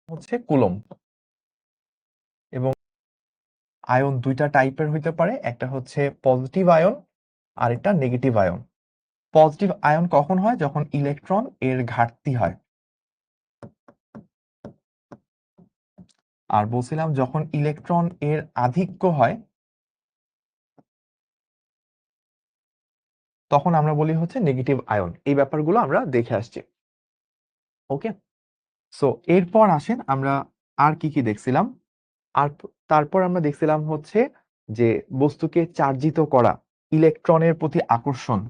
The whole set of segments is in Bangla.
হচ্ছে কুলম্ব। এবং আয়ন দুইটা টাইপের হইতে পারে, একটা হচ্ছে পজিটিভ আয়ন আর একটা নেগেটিভ আয়ন। পজিটিভ আয়ন কখন হয়? যখন ইলেকট্রন এর ঘাটতি হয়। আর বলছিলাম যখন ইলেকট্রন এর আধিক্য হয় তখন আমরা বলি হচ্ছে নেগেটিভ আয়ন। এই ব্যাপারগুলো আমরা দেখে আসছি। ওকে, সো এরপর আসেন আমরা আর কি কি দেখছিলাম। আর তারপর আমরা দেখছিলাম হচ্ছে যে বস্তুকে চার্জিত করা, ইলেকট্রনের প্রতি আকর্ষণ।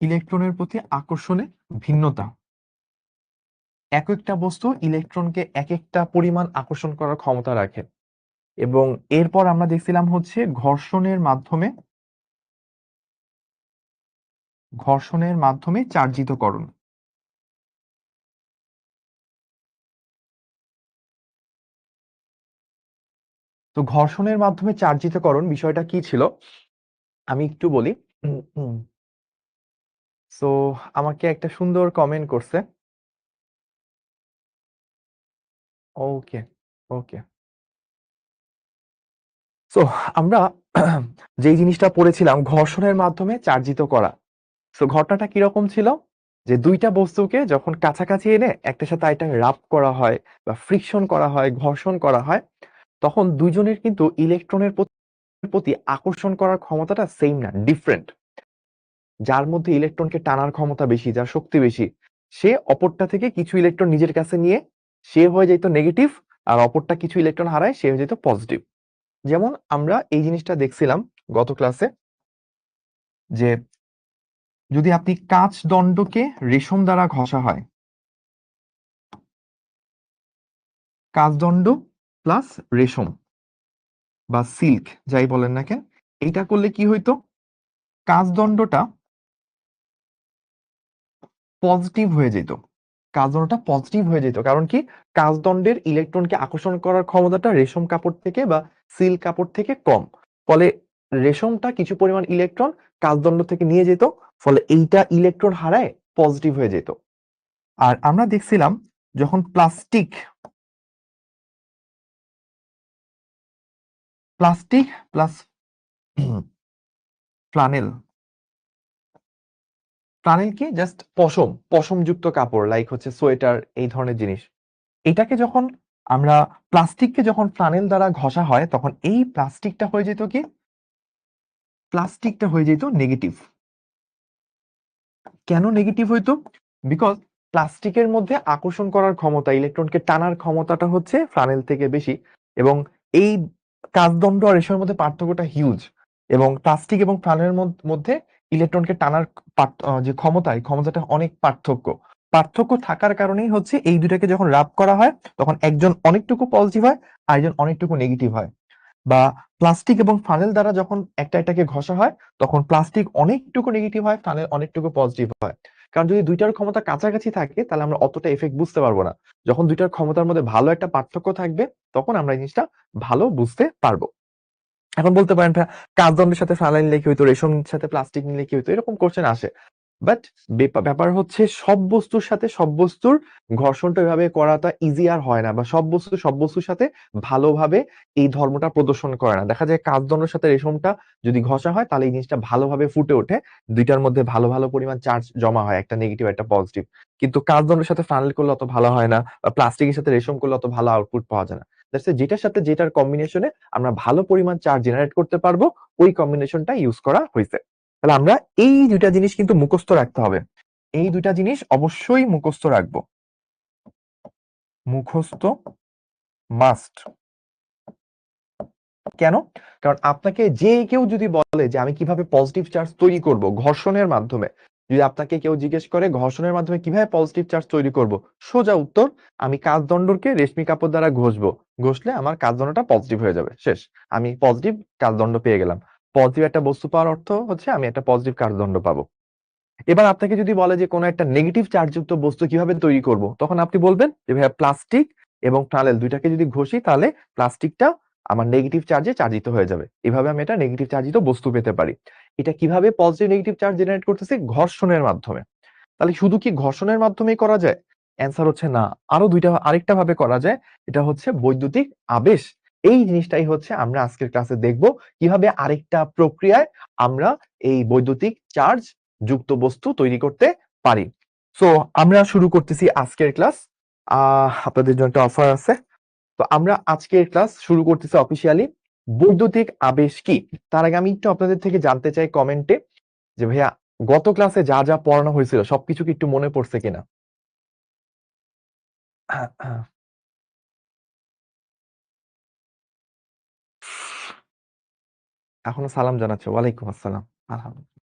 ইলেকট্রনের প্রতি আকর্ষণে ভিন্নতা। এক একটা বস্তু ইলেকট্রনকে এক একটা পরিমাণ আকর্ষণ করার ক্ষমতা রাখে। এবং এরপর আমরা দেখছিলাম হচ্ছে ঘর্ষণের মাধ্যমে চার্জিতকরণ। তো ঘর্ষণের মাধ্যমে চার্জিতকরণ বিষয়টা কি ছিল আমি একটু বলি। সো আমাকে একটা সুন্দর কমেন্ট করছে। ওকে, ওকে। সো আমরা যেই জিনিসটা পড়েছিলাম ঘর্ষণের মাধ্যমে চার্জিত করা। সো ঘটনাটা কিরকম ছিল? যে দুইটা বস্তুকে যখন কাছাকাছি এনে একটার সাথে আরেকটা রাব করা হয় বা ফ্রিকশন করা হয়, ঘর্ষণ করা হয়, তখন দুইজনের কিন্তু ইলেকট্রনের প্রতি আকর্ষণ করার ক্ষমতাটা সেম না, ডিফারেন্ট। যার মধ্যে ইলেকট্রনকে টানার ক্ষমতা বেশি, যার শক্তি বেশি, সে অপরটা থেকে কিছু ইলেকট্রন নিজের কাছে নিয়ে সে হয়ে যেত নেগেটিভ, আর অপরটা কিছু ইলেকট্রন হারায় সে হয়ে যেত পজিটিভ। যেমন আমরা এই জিনিসটা দেখছিলাম গত ক্লাসে, যে যদি আপনি কাঁচ দণ্ডকে রেশম দ্বারা ঘষা হয়, কাঁচদণ্ড প্লাস রেশম বা সিল্ক যাই বলেন না কেন, এইটা করলে কি হইতো? কাঁচদণ্ডটা পজিটিভ হয়ে যেত। কাঁচদণ্ডটা পজিটিভ হয়ে যেত, কারণ কি? কাঁচদণ্ডের ইলেকট্রনকে আকর্ষণ করার ক্ষমতাটা রেশম কাপড় থেকে বা সিল্ক কাপড় থেকে কম। ফলে রেশমটা কিছু পরিমাণ ইলেকট্রন কাঁচদণ্ড থেকে নিয়ে যেত, ফলে এইটা ইলেকট্রন হারায় পজিটিভ হয়ে যেত। আর আমরা দেখছিলাম যখন প্লাস্টিক প্লাস ফ্লানেল, ফ্লানেল কি? জাস্ট পশমযুক্ত কাপড়, লাইক হচ্ছে সোয়েটার, এই ধরনের জিনিস। এটাকে যখন আমরা প্লাস্টিককে যখন ফ্লানেল দ্বারা ঘষা হয় তখন এই প্লাস্টিকটা হয়ে যেত কি? প্লাস্টিকটা হয়ে যেত নেগেটিভ। কেন নেগেটিভ হইতো? বিকজ প্লাস্টিকের মধ্যে আকর্ষণ করার ক্ষমতা, ইলেকট্রনকে টানার ক্ষমতাটা হচ্ছে ফ্লানেল থেকে বেশি। এবং এই কাচদণ্ড আর রেশমের মধ্যে পার্থক্যটা হিউজ। এবং প্লাস্টিক এবং ফ্লানেলের মধ্যে ইলেকট্রনকে টানার যে ক্ষমতা, এই ক্ষমতাটা অনেক পার্থক্য। পার্থক্য থাকার কারণেই হচ্ছে এই দুটাকে যখন রাব করা হয় তখন একজন অনেকটুকু পজিটিভ হয়, আরেকজন অনেকটুকু নেগেটিভ হয়। বা প্লাস্টিক এবং ফানেল দ্বারা যখন একটা এটাকে ঘষা হয় তখন প্লাস্টিক অনেকটুকু নেগেটিভ হয়, ফানেল অনেকটুকু পজিটিভ হয়। কারণ যদি দুইটার ক্ষমতা কাছাকাছি থাকে তাহলে আমরা অতটা এফেক্ট বুঝতে পারবো না। যখন দুইটার ক্ষমতার মধ্যে ভালো একটা পার্থক্য থাকবে তখন আমরা এই জিনিসটা ভালো বুঝতে পারবো। এখন বলতে পারেন ভাই, কাচদণ্ডের সাথে ফানেল নিলে কি হইতো, রেশমের সাথে প্লাস্টিক নিলে কি হইতো, এরকম কোশ্চেন আসে। বাট ব্যাপার হচ্ছে সব বস্তুর সাথে সব বস্তুর ঘর্ষণটা এভাবে করাটা ইজি আর হয় না, বা সব বস্তুর সাথে ভালোভাবে এই ধর্মটা প্রদর্শন করে না। দেখা যায় কাচদণ্ডের সাথে রেশমটা যদি ঘষা হয় তাহলে এই জিনিসটা ভালোভাবে ফুটে ওঠে, দুইটার মধ্যে ভালো ভালো পরিমাণ চার্জ জমা হয়, একটা নেগেটিভ একটা পজিটিভ। কিন্তু কাচদণ্ডের সাথে ফানেল করলে অত ভালো হয় না, বা প্লাস্টিকের সাথে রেশম করলে অত ভালো আউটপুট পাওয়া যায় না। যেটার সাথে যেটার কম্বিনেশনে আমরা ভালো পরিমাণ চার্জ জেনারেট করতে পারবো, ওই কম্বিনেশনটা ইউজ করা হয়েছে। তাহলে আমরা এই দুইটা জিনিস কিন্তু মুখস্থ রাখতে হবে। এই দুইটা জিনিস অবশ্যই মুখস্থ রাখবো, মুখস্থ মাস্ট। কেন? কারণ আপনাকে যে কেউ যদি বলে যে আমি কিভাবে পজিটিভ চার্জ তৈরি করব ঘর্ষণের মাধ্যমে, যদি আপনাকে কেউ জিজ্ঞেস করে ঘর্ষণের মাধ্যমে কিভাবে পজিটিভ চার্জ তৈরি করব, সোজা উত্তর, আমি কাচদণ্ডকে রেশমি কাপড় দ্বারা ঘষবো, ঘষলে আমার কাচদণ্ডটা পজিটিভ হয়ে যাবে, শেষ। আমি পজিটিভ কাচদণ্ড পেয়ে গেলাম। পজিটিভ একটা বস্তু পাওয়ার অর্থ হচ্ছে আমি একটা পজিটিভ কাচদণ্ড পাবো। এবার আপনাকে যদি বলে যে কোনো একটা নেগেটিভ চার্জযুক্ত বস্তু কিভাবে তৈরি করব, তখন আপনি বলবেন যে ভাইয়া প্লাস্টিক এবং ফ্লানেল দুইটাকে যদি ঘষি তাহলে প্লাস্টিকটা আমার নেগেটিভ চার্জে চার্জিত হয়ে যাবে, এভাবে আমি এটা নেগেটিভ চার্জিত বস্তু পেতে পারি। এটা কিভাবে পজিটিভ নেগেটিভ চার্জ জেনারেট করতেছে? ঘর্ষণের মাধ্যমে। তাহলে শুধু কি ঘর্ষণের মাধ্যমেই করা যায়? অ্যান্সার হচ্ছে না। আরেকটা ভাবে করা যায়। এটা হচ্ছে বৈদ্যুতিক আবেশ। এই জিনিসটাই হচ্ছে আমরা আজকের ক্লাসে দেখব কিভাবে আরেকটা প্রক্রিয়ায় আমরা এই বৈদ্যুতিক চার্জ যুক্ত বস্তু তৈরি করতে পারি। সো আমরা শুরু করতেছি আজকের ক্লাস। আপনাদের জন্য একটা অফার আছে। তো আমরা আজকের ক্লাস শুরু করতেছি অফিসিয়ালি। বৈদ্যুতিক আবেশ কি? তার আগে আমি একটু আপনাদের থেকে জানতে চাই কমেন্টে যে ভাইয়া গত ক্লাসে যা যা পড়ানো হয়েছিল সবকিছু কি একটু মনে পড়ছে কিনা? এখনো সালাম জানাচ্ছে। ওয়ালাইকুম আসসালাম। আলহামদুলিল্লাহ।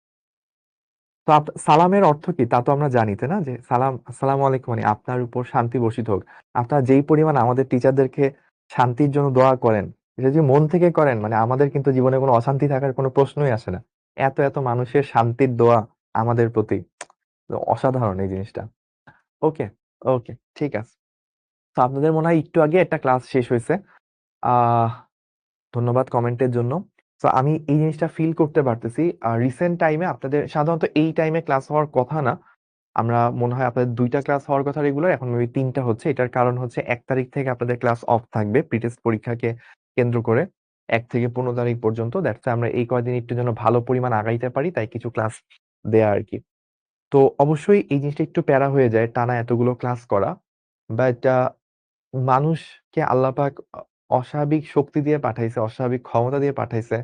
তো সালামের অর্থ কি তা তো আমরা জানি তাই না? যে সালাম, আসসালামু আলাইকুম মানে আপনার উপর শান্তি বর্ষিত হোক। আপনারা যেই পরিমাণ আমাদের টিচারদেরকে শান্তির জন্য দোয়া করেন, এটা যদি মন থেকে করেন মানে আমাদের কিন্তু জীবনে কোনো অশান্তি থাকার কোনো প্রশ্নই আসে না। এত এত মানুষের শান্তির দোয়া আমাদের প্রতি। তো অসাধারণ এই জিনিসটা। ওকে, ওকে, ঠিক আছে। তো আপনাদের মনে হয় একটু আগে একটা ক্লাস শেষ হয়েছে। আহ ধন্যবাদ কমেন্টের জন্য। তো আমি এই জিনিসটা ফিল করতে পারতেছি। রিসেন্ট টাইমে আপনাদের সাধারণত এই টাইমে ক্লাস হওয়ার কথা না। আমরা মনে হয় আপনাদের ২ টা ক্লাস হওয়ার কথা রেগুলার, এখন মেবি ৩ টা হচ্ছে। এটার কারণ হচ্ছে ১ তারিখ থেকে আপনাদের ক্লাস অফ থাকবে প্রি-টেস্ট পরীক্ষাকে কেন্দ্র করে। ১ থেকে ১৫ তারিখ পর্যন্ত। দ্যাটস ওয়াই আমরা এই কয়দিন একটু যেন ভালো পরিমাণ আগাইতে পারি তাই কিছু ক্লাস দেয়া আরকি। তো অবশ্যই এই জিনিসটা একটু প্যারা হয়ে যায় টানা এতগুলো ক্লাস করা। বাট মানুষকে আল্লাহ পাক অস্বাভাবিক শক্তি দিয়ে পাঠাইছে, অস্বাভাবিক ক্ষমতা দিয়ে পাঠাইছে।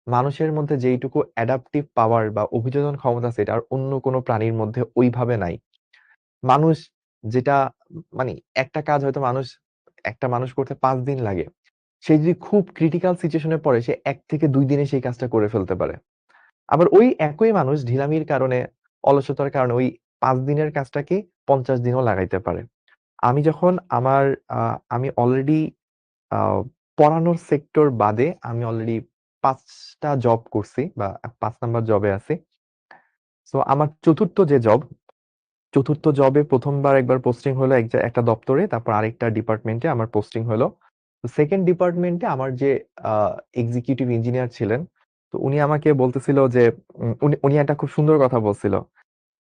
মানুষের মধ্যে যেইটুকু অ্যাডাপটিভ পাওয়ার বা অভিযোজন ক্ষমতা আছে এটা আর অন্য কোনো প্রাণীর মধ্যে ওইভাবে নাই। মানুষ যেটা মানে একটা কাজ হয়তো একটা মানুষ করতে ৫ দিন লাগে। সে যদি খুব ক্রিটিক্যাল সিচুয়েশন এ পড়ে সে ১ থেকে ২ দিনে সেই কাজটা করে ফেলতে পারে। আবার ওই একই মানুষ ঢিলামির কারণে, অলসতার কারণে ওই ৫ দিনের কাজটাকে ৫০ দিনও লাগাইতে পারে। আমি যখন আমার আমি অলরেডি আ পড়ানোর সেক্টর বাদে আমি অলরেডি ৫ টা জব করছি বা ৫ নাম্বার জবে আছি। সো আমার ৪র্থ জবে ১ম বার একবার পোস্টিং হলো একটা দপ্তরে, তারপর আরেকটা ডিপার্টমেন্টে আমার পোস্টিং হলো। তো 2nd ডিপার্টমেন্টে আমার যে আ এক্সিকিউটিভ ইঞ্জিনিয়ার ছিলেন, তো উনি আমাকে বলতেছিল যে উনি উনি একটা খুব সুন্দর কথা বলছিল।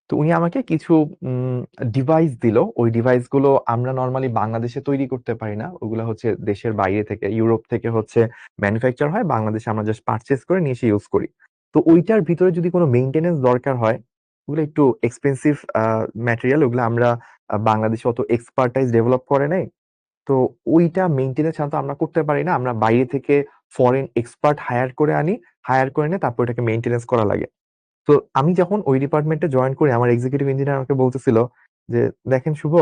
তো উনি আমাকে কিছু উম ডিভাইস দিল। ওই ডিভাইস গুলো আমরা নরমালি বাংলাদেশে তৈরি করতে পারি না। ওগুলা হচ্ছে দেশের বাইরে থেকে, ইউরোপ থেকে হচ্ছে ম্যানুফ্যাকচার হয়। বাংলাদেশে আমরা জাস্ট পারচেজ করে নিয়ে এসে ইউজ করি। তো ওইটার ভিতরে যদি কোনো মেইনটেন্যান্স দরকার হয়, ওগুলো একটু এক্সপেনসিভ ম্যাটেরিয়াল। ওগুলা আমরা বাংলাদেশে অত এক্সপার্টাইজ ডেভেলপ করে নাই। তো ওইটা মেইনটেন্যান্স সাধারণত আমরা করতে পারি না। আমরা বাইরে থেকে ফরেন এক্সপার্ট হায়ার করে আনি। হায়ার করে এনে তারপর এটাকে মেইনটেন্যান্স করা লাগে। তো আমি যখন ওই ডিপার্টমেন্টে জয়েন করি আমার এক্সিকিউটিভ ইঞ্জিনিয়ার আমাকে বলতেছিল যে, "দেখেন শুভ,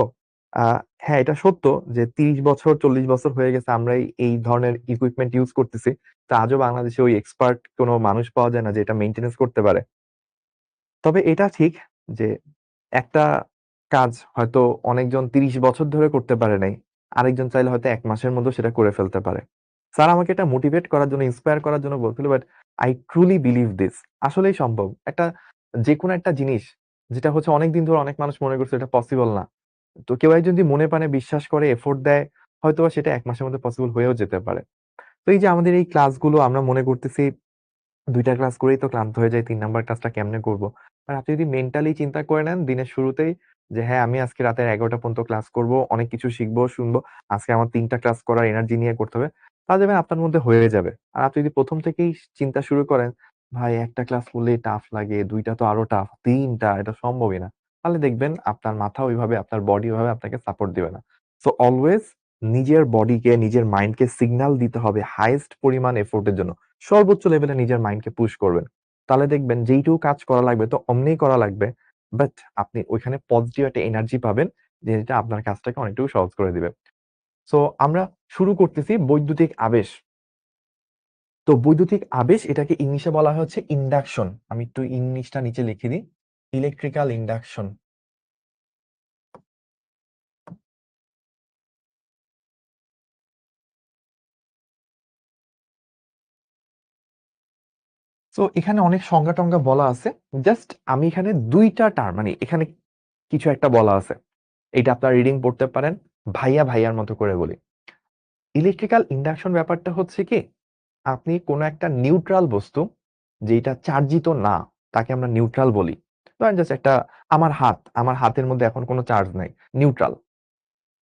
আ হ্যাঁ, এটা সত্য যে ৩০ বছর ৪০ বছর হয়ে গেছে আমরা এই ধরনের ইকুইপমেন্ট ইউজ করতেছি। তো আজও বাংলাদেশে ওই এক্সপার্ট কোন মানুষ পাওয়া যায় না যে এটা মেইনটেন্যান্স করতে পারে। তবে এটা ঠিক যে একটা কাজ হয়তো অনেকজন ৩০ বছর ধরে করতে পারে নাই। আরেকজন চাইলে হয়তো ১ মাসের মধ্যেও সেটা করে ফেলতে পারে। স্যার আমাকে এটা মোটিভেট করার জন্য, ইন্সপায়ার করার জন্য বলছিল but I truly believe this আসলেই সম্ভব। যেকোনো একটা জিনিস যেটা হচ্ছে অনেকদিন ধরে অনেক মানুষ মনে করছে এটা পসিবল না। তো কেউ একজন যদি মনে প্রাণে বিশ্বাস করে এফোর্ট দেয় হয়তোবা সেটা ১ মাসের মধ্যে পসিবল হয়েও যেতে পারে। তো এই যে আমাদের এই ক্লাসগুলো আমরা মনে করতেছি ২ টা ক্লাস করেই তো ক্লান্ত হয়ে যাই। ৩ নাম্বার ক্লাসটা কেমনে করব? আর আপনি যদি মেন্টালি চিন্তা করে নেন দিনের শুরুতেই যে হ্যাঁ, আমি আজকে রাতের ১১টা পর্যন্ত ক্লাস করব, অনেক কিছু শিখবো, শুনবো। আজকে আমার ৩ টা ক্লাস করার এনার্জি নিয়ে করতে হবে। তাহলে দেখবেন আপনার মধ্যে হয়ে যাবে। আর আপনি যদি ১ম থেকেই চিন্তা শুরু করেন, ভাই ১ টা ক্লাস করলেই টাফ লাগে, ২ টা তো আরো টাফ, ৩ টা এটা সম্ভবই না। তাহলে দেখবেন আপনার মাথা ওইভাবে, আপনার বডি ওইভাবে আপনাকে সাপোর্ট দিবে না। সো অলওয়েজ নিজের বডিকে, নিজের মাইন্ডকে সিগন্যাল দিতে হবে হাইয়েস্ট পরিমাণ এফোর্ট এর জন্য। সর্বোচ্চ লেভেলে নিজের মাইন্ডকে পুশ করবেন। তাহলে দেখবেন যেইটুকু কাজ করা লাগবে তো অমনিই করা লাগবে। বাট আপনি ওইখানে পজিটিভ একটা এনার্জি পাবেন যেটা আপনার কাজটাকে অনেকটুকু সহজ করে দিবে। সো আমরা শুরু করতেছি বৈদ্যুতিক আবেশ। তো বৈদ্যুতিক আবেশ এটাকে ইংলিশে বলা হয় হচ্ছে ইন্ডাকশন। আমি একটু ইংলিশটা নিচে লিখে দিই। Electrical induction. সো এখানে অনেক সংজ্ঞা-টংজ্ঞা বলা আছে। জাস্ট আমি এখানে ২ টা টার্ম মানে এখানে কিছু একটা বলা আছে। এটা আপনারা রিডিং পড়তে পারেন। ভাইয়ার মতো করে বলি। ইলেকট্রিক্যাল ইন্ডাকশন ব্যাপারটা হচ্ছে কি, আপনি কোন একটা নিউট্রাল বস্তু যেটা চার্জিত না তাকে আমরা নিউট্রাল বলি। ধরেন জাস্ট একটা আমার হাতের মধ্যে এখন কোনো চার্জ নাই, নিউট্রাল।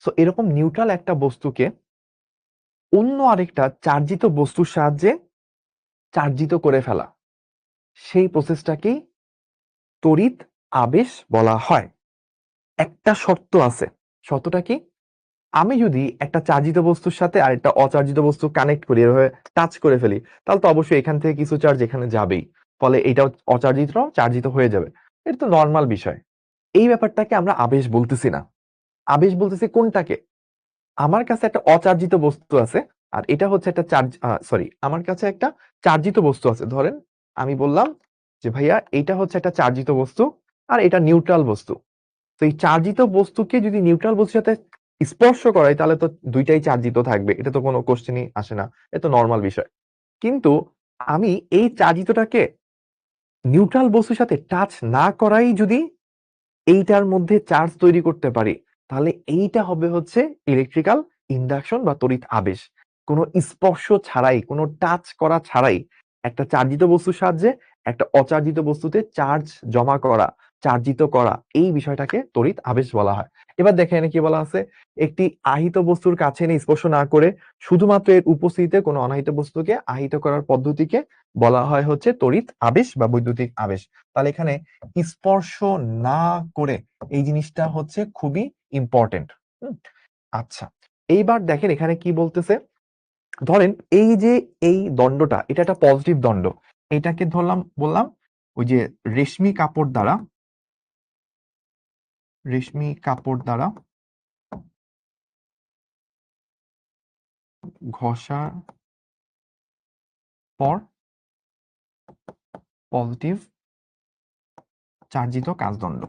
সো এরকম নিউট্রাল একটা বস্তুকে অন্য আরেকটা চার্জিত বস্তুর সাহায্যে চার্জিত করে ফেলা, সেই প্রসেসটাকেই তড়িৎ আবেশ বলা হয়। একটা শর্ত আছে, শর্তটা কি? আমি যদি একটা চার্জিত বস্তুর সাথে আর একটা অচার্জিত বস্তু কানেক্ট করি, এভাবে টাচ করে ফেলি, তাহলে তো অবশ্যই এখান থেকে কিছু চার্জ এখানে যাবেই, ফলে এটাও অচার্জিতটাও চার্জিত হয়ে যাবে। এটা তো নর্মাল বিষয়। এই ব্যাপারটাকে আমরা আবেশ বলতেছি না, আবেশ বলতেছি কোনটাকে? আমার কাছে একটা অচার্জিত বস্তু আছে, আর এটা হচ্ছে একটা আমার কাছে একটা চার্জিত বস্তু আছে। ধরেন আমি বললাম যে ভাইয়া এটা হচ্ছে একটা চার্জিত বস্তু, আর এটা নিউট্রাল বস্তু। তো এই চার্জিত বস্তুকে যদি নিউট্রাল বস্তুর সাথে স্পর্শ করাই, তাহলে তো দুইটাই চার্জিত থাকবে, এটা তো কোনো কোশ্চেনই আসে না, এটা তো নর্মাল বিষয়। কিন্তু আমি এই চার্জিতটাকে নিউট্রাল বস্তুর সাথে টাচ না করাই যদি এইটার মধ্যে চার্জ তৈরি করতে পারি, তাহলে এইটা হবে হচ্ছে ইলেকট্রিক্যাল ইন্ডাকশন বা তড়িৎ আবেশ। কোনো স্পর্শ ছাড়াই, কোনো টাচ করা ছাড়াই একটা চার্জিত বস্তুর সাহায্যে একটা অচার্জিত বস্তুতে চার্জ জমা করা, চার্জিত করা, এই বিষয়টাকে তড়িৎ আবেশ বলা হয়। এবার দেখেন এখানে কি বলা আছে, একটি আহিত বস্তুর কাছে এনে স্পর্শ না করে শুধুমাত্র এর উপস্থিতিতে কোনো অনাহিত বস্তুকে আহিত করার পদ্ধতিকে বলা হয় হচ্ছে তড়িৎ আবেশ বা বৈদ্যুতিক আবেশ। তাহলে এখানে স্পর্শ না করে, এই জিনিসটা হচ্ছে খুবই ইম্পর্টেন্ট। আচ্ছা, এইবার দেখেন এখানে কি বলতেছে। ধরেন এই যে এই দণ্ডটা, এটা একটা পজিটিভ দণ্ড, এটাকে ধরলাম, বললাম ওই যে রেশমি কাপড় দ্বারা, রেশমি কাপড় দ্বারা ঘষার পর পজিটিভ চার্জিত কাচদণ্ড।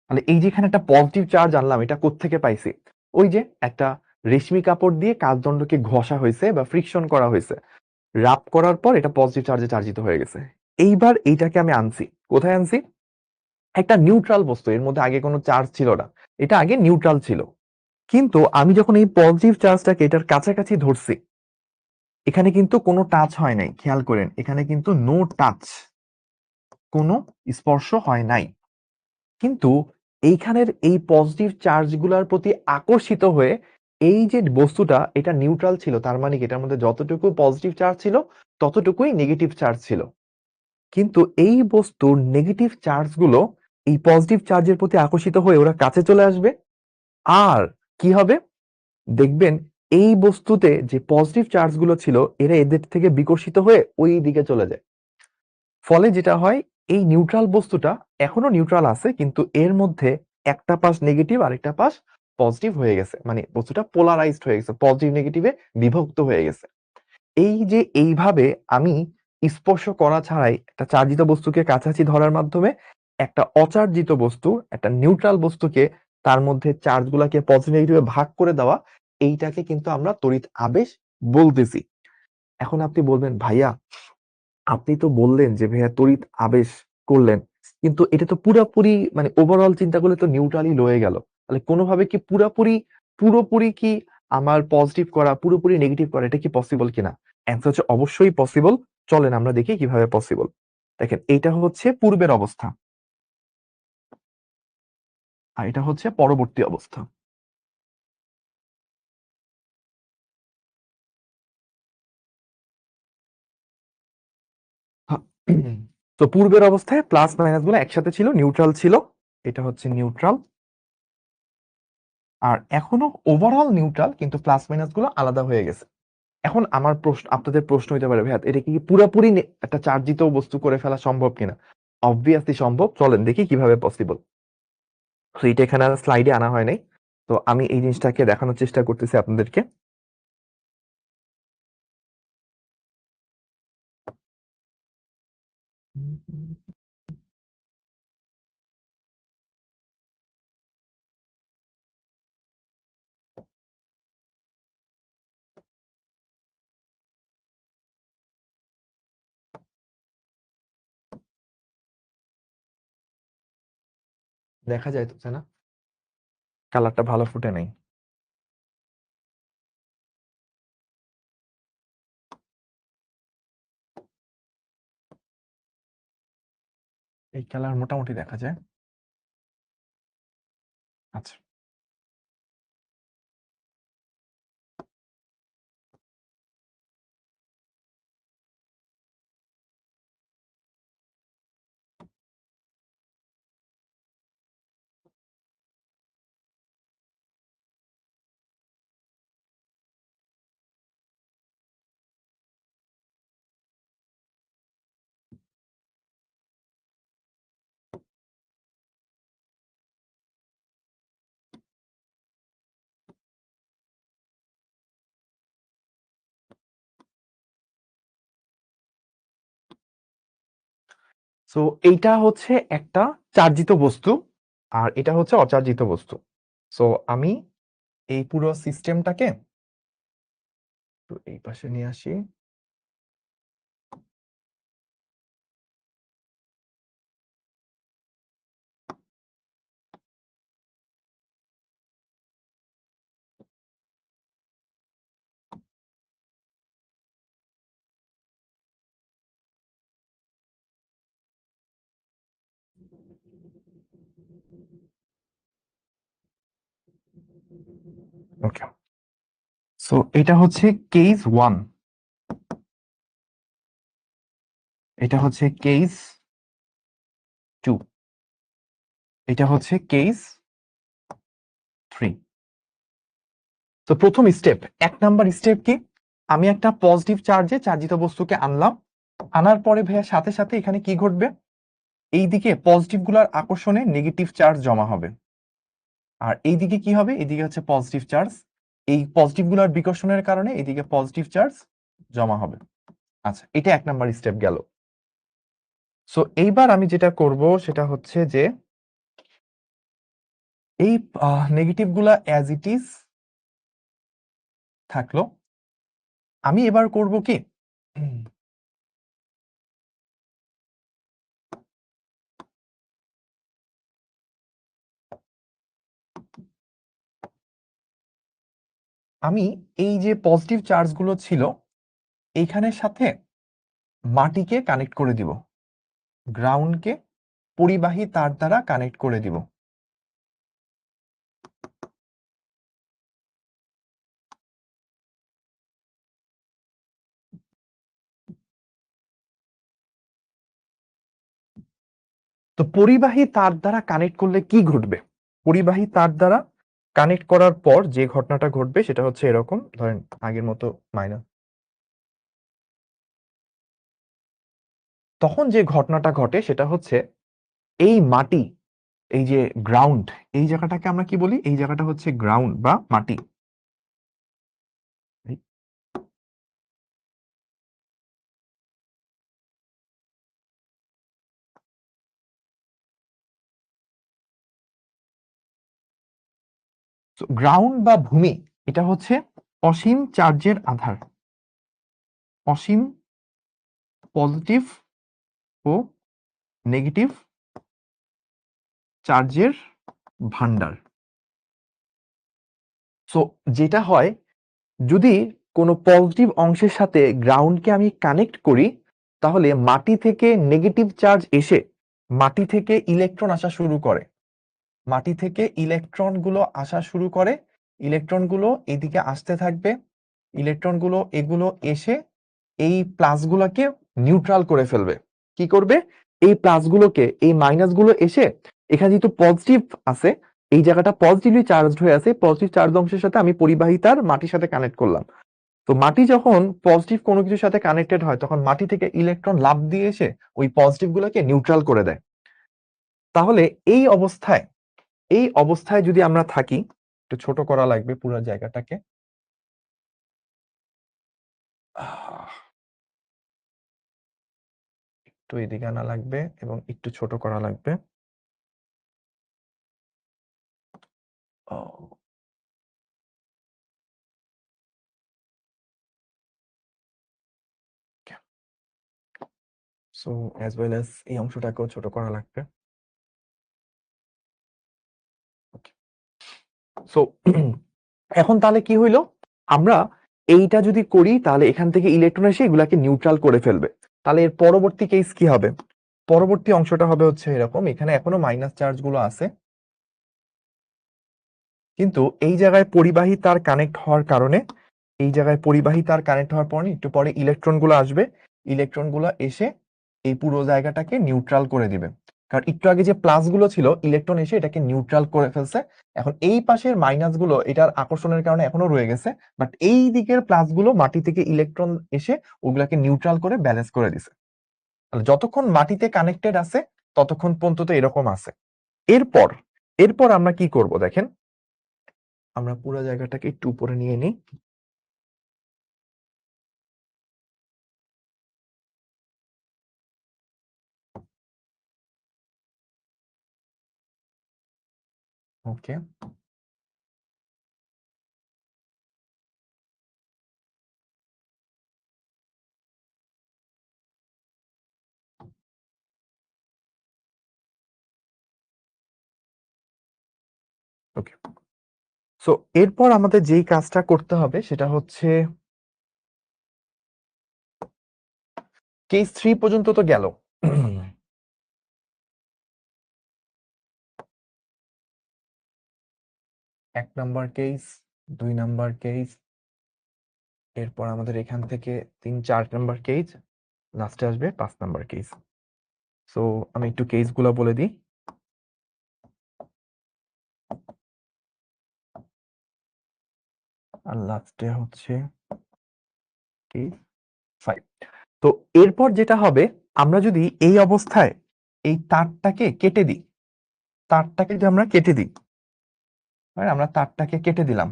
তাহলে এই যেখানে একটা পজিটিভ চার্জ আনলাম, এটা কোত্থেকে পাইছি? ওই যে একটা রেশমি কাপড় দিয়ে কাচদণ্ডকে ঘষা হয়েছে বা ফ্রিকশন করা হয়েছে, রাব করার পর এটা পজিটিভ চার্জে চার্জিত হয়ে গেছে। এইবার এইটাকে আমি আনছি, কোথায় আনছি? একটা নিউট্রাল বস্তু, এর মধ্যে আগে কোনো চার্জ ছিল না, এটা আগে নিউট্রাল ছিল। কিন্তু আমি যখন এই পজিটিভ চার্জটাকে এটার কাছাকাছি ধরছি, এখানে কিন্তু কোনো টাচ হয় নাই, খেয়াল করেন এখানে কিন্তু নো টাচ, কোনো স্পর্শ হয় নাই। কিন্তু এইখানের এই পজিটিভ চার্জগুলোর প্রতি আকর্ষিত হয়ে এই যে বস্তুটা, এটা নিউট্রাল ছিল, তার মানে কি এটার মধ্যে যতটুকু পজিটিভ চার্জ ছিল ততটুকুই নেগেটিভ চার্জ ছিল। কিন্তু এই বস্তুর নেগেটিভ চার্জগুলো এই পজিটিভ চার্জের প্রতি আকর্ষিত হয়ে ওরা কাছে চলে আসবে। আর কি হবে দেখবেন, এই বস্তুতে যে পজিটিভ চার্জগুলো ছিল এরা এদের থেকে বিকর্ষিত হয়ে ওই দিকে চলে যায়। ফলে যেটা হয়, এই নিউট্রাল বস্তুটা এখনো নিউট্রাল আছে, কিন্তু এর মধ্যে একটা পাশ নেগেটিভ আর একটা পাশ পজিটিভ হয়ে গেছে, মানে বস্তুটা পোলারাইজড হয়ে গেছে, পজিটিভ নেগেটিভে বিভক্ত হয়ে গেছে। এই যে এইভাবে আমি স্পর্শ করা ছাড়াই একটা চার্জিত বস্তুকে কাছাকাছি ধরার মাধ্যমে একটা অচার্জিত বস্তু, একটা নিউট্রাল বস্তুকে তার মধ্যে চার্জ গুলাকে পজিটিভ নেগেটিভে ভাগ করে দেওয়া, এইটাকে কিন্তু আমরা তড়িৎ আবেশ বলতেছি। এখন আপনি বলবেন ভাইয়া, আপনি তো বললেন যে ভাইয়া তড়িৎ আবেশ করলেন, কিন্তু এটা তো পুরাপুরি মানে ওভারঅল চিন্তা করলে তো নিউট্রালই রয়ে গেল। তাহলে কোনোভাবে কি পুরাপুরি পুরোপুরি কি আমার পজিটিভ করা, পুরোপুরি নেগেটিভ করা, এটা কি পসিবল কিনা? অ্যান্সার হচ্ছে অবশ্যই পসিবল। চলেন আমরা দেখি কিভাবে পসিবল। দেখেন এইটা হচ্ছে পূর্বের অবস্থা, আর এটা হচ্ছে পরবর্তী অবস্থা। তো পূর্বের অবস্থায় প্লাস মাইনাস গুলো একসাথে ছিল, নিউট্রাল ছিল, এটা হচ্ছে নিউট্রাল। আর এখনো ওভারঅল নিউট্রাল, কিন্তু প্লাস মাইনাস গুলো আলাদা হয়ে গেছে। এখন আমার প্রশ্ন, আপনাদের প্রশ্ন হইতে পারে ভাইয়া এটা কি পুরোপুরি একটা চার্জিত বস্তু করে ফেলা সম্ভব কিনা? অবভিয়াসলি সম্ভব, চলেন দেখি কিভাবে পসিবল। তো এটা এখানে স্লাইডে আনা হয় নাই, তো আমি এই জিনিসটাকে দেখানোর চেষ্টা করতেছি আপনাদেরকে। দেখা যায় তো, তাই না? কালারটা ভালো ফুটে নাই। এই কালার মোটামুটি দেখা যায়। আচ্ছা, সো এইটা হচ্ছে একটা চার্জিত বস্তু আর এটা হচ্ছে অচার্জিত বস্তু। সো আমি এই পুরো সিস্টেমটাকে একটু এই পাশে নিয়ে আসি। ওকে, সো এটা হচ্ছে কেস 1, এটা হচ্ছে কেস 2, এটা হচ্ছে কেস 3। তো প্রথম স্টেপ, 1 নাম্বার স্টেপ কি? আমি একটা পজিটিভ চার্জে চার্জিত বস্তুকে আনলাম, আনার পরে ভাইয়া সাথে সাথে এখানে কি ঘটবে? এইদিকে পজিটিভ গুলার আকর্ষণে নেগেটিভ চার্জ জমা হবে, আর এইদিকে কি হবে? এইদিকে হচ্ছে পজিটিভ চার্জ, এই পজিটিভ গুলার বিকর্ষণের কারণে এইদিকে পজিটিভ চার্জ জমা হবে। আচ্ছা, এটা 1 নাম্বার স্টেপ গেল। সো এইবার আমি যেটা করব সেটা হচ্ছে যে এই নেগেটিভ গুলা অ্যাজ ইট ইজ থাকলো। আমি এবার করব কি, আমি এই যে পজিটিভ চার্জগুলো ছিল এইখানের সাথে মাটিকে কানেক্ট করে দিব, গ্রাউন্ডকে পরিবাহী তার দ্বারা কানেক্ট করে দিব। তো পরিবাহী তার দ্বারা কানেক্ট করলে কি ঘটবে? পরিবাহী তার দ্বারা কানেক্ট করার পর যে ঘটনাটা ঘটবে সেটা হচ্ছে এরকম, ধরেন আগের মতো মাইনাস, তখন যে ঘটনাটা ঘটে সেটা হচ্ছে এই মাটি, এই যে গ্রাউন্ড, এই জায়গাটাকে আমরা কি বলি? এই জায়গাটা হচ্ছে গ্রাউন্ড বা মাটি। গ্রাউন্ড বা ভূমি, এটা হচ্ছে অসীম চার্জের আধার, অসীম পজিটিভ ও নেগেটিভ চার্জের ভান্ডার। সো যেটা হয়, যদি কোনো পজিটিভ অংশের সাথে গ্রাউন্ডকে আমি কানেক্ট করি, তাহলে মাটি থেকে নেগেটিভ চার্জ এসে মাটি থেকে ইলেকট্রন আসা শুরু করে, মাটি থেকে ইলেকট্রনগুলো আসা শুরু করে, ইলেকট্রনগুলো এদিকে আসতে থাকবে, ইলেকট্রনগুলো এগুলো এসে এই প্লাসগুলোকে নিউট্রাল করে ফেলবে। কি করবে? এই প্লাসগুলোকে, এই মাইনাসগুলো এসে এখানে যেহেতু পজিটিভ আছে, এই জায়গাটা পজিটিভলি চার্জড হয়ে আছে, পজিটিভ চার্জ অংশের সাথে আমি পরিবাহী তার মাটির সাথে কানেক্ট করলাম। তো মাটি যখন পজিটিভ কোনো কিছুর সাথে কানেক্টেড হয় তখন মাটি থেকে ইলেকট্রন লাফ দিয়ে এসে ওই পজিটিভ গুলোকে নিউট্রাল করে দেয়। তাহলে এই অবস্থায় যদি আমরা থাকি, একটু ছোট করা লাগবে পুরো জায়গাটাকে, একটু এদিকে আনা লাগবে এবং একটু ছোট করা লাগবে। সো অ্যাজ ওয়েল অ্যাজ এই অংশটাকেও ছোট করা লাগবে। সো এখন তাহলে কি হইলো? আমরা এইটা যদি করি তাহলে এখান থেকে ইলেকট্রন এসে এগুলাকে নিউট্রাল করে ফেলবে। তাহলে এর পরবর্তী কেস কি হবে? পরবর্তী অংশটা হবে হচ্ছে এরকম, এখানে এখনো মাইনাস চার্জ গুলো আছে, কিন্তু এই জায়গায় পরিবাহী তার কানেক্ট হওয়ার কারণে, এই জায়গায় পরিবাহী তার কানেক্ট হওয়ার পরে একটু পরে ইলেকট্রন গুলো আসবে, ইলেকট্রন গুলো এসে এই পুরো জায়গাটাকে নিউট্রাল করে দিবে। কারণ একটু আগে যে প্লাস গুলো ছিল, ইলেকট্রন এসে এটাকে নিউট্রাল করে ফেলছে। এখন এই পাশের মাইনাস গুলো এটার আকর্ষণের কারণে এখনো রয়ে গেছে, বাট এই দিকের প্লাস গুলো মাটি থেকে ইলেকট্রন এসে ওগুলাকে নিউট্রাল করে ব্যালেন্স করে দিছে। তাহলে যতক্ষণ মাটিতে কানেক্টেড আছে ততক্ষণ পর্যন্ত তো এরকম আছে। এরপর এরপর আমরা কি করব দেখেন, আমরা পুরো জায়গাটাকে একটু উপরে নিয়ে নিই। ওকে, ওকে। সো এরপর আমাদের যেই কাজটা করতে হবে সেটা হচ্ছে, কেস 3 পর্যন্ত তো গেল। 1 নাম্বার কেস, 2 নাম্বার কেস, এরপর আমাদের এখান থেকে 3-4 নাম্বার কেস, লাস্টে আসবে 5 নাম্বার কেস। সো আমি একটু কেস গুলা বলে দিই। আর লাস্টে হচ্ছে কেস 5। তো এরপর যেটা হবে, আমরা যদি এই অবস্থায় এই তারটাকে কেটে দিই, তারটাকে যদি আমরা কেটে দিই, আমরা তারটাকে কেটে দিলাম,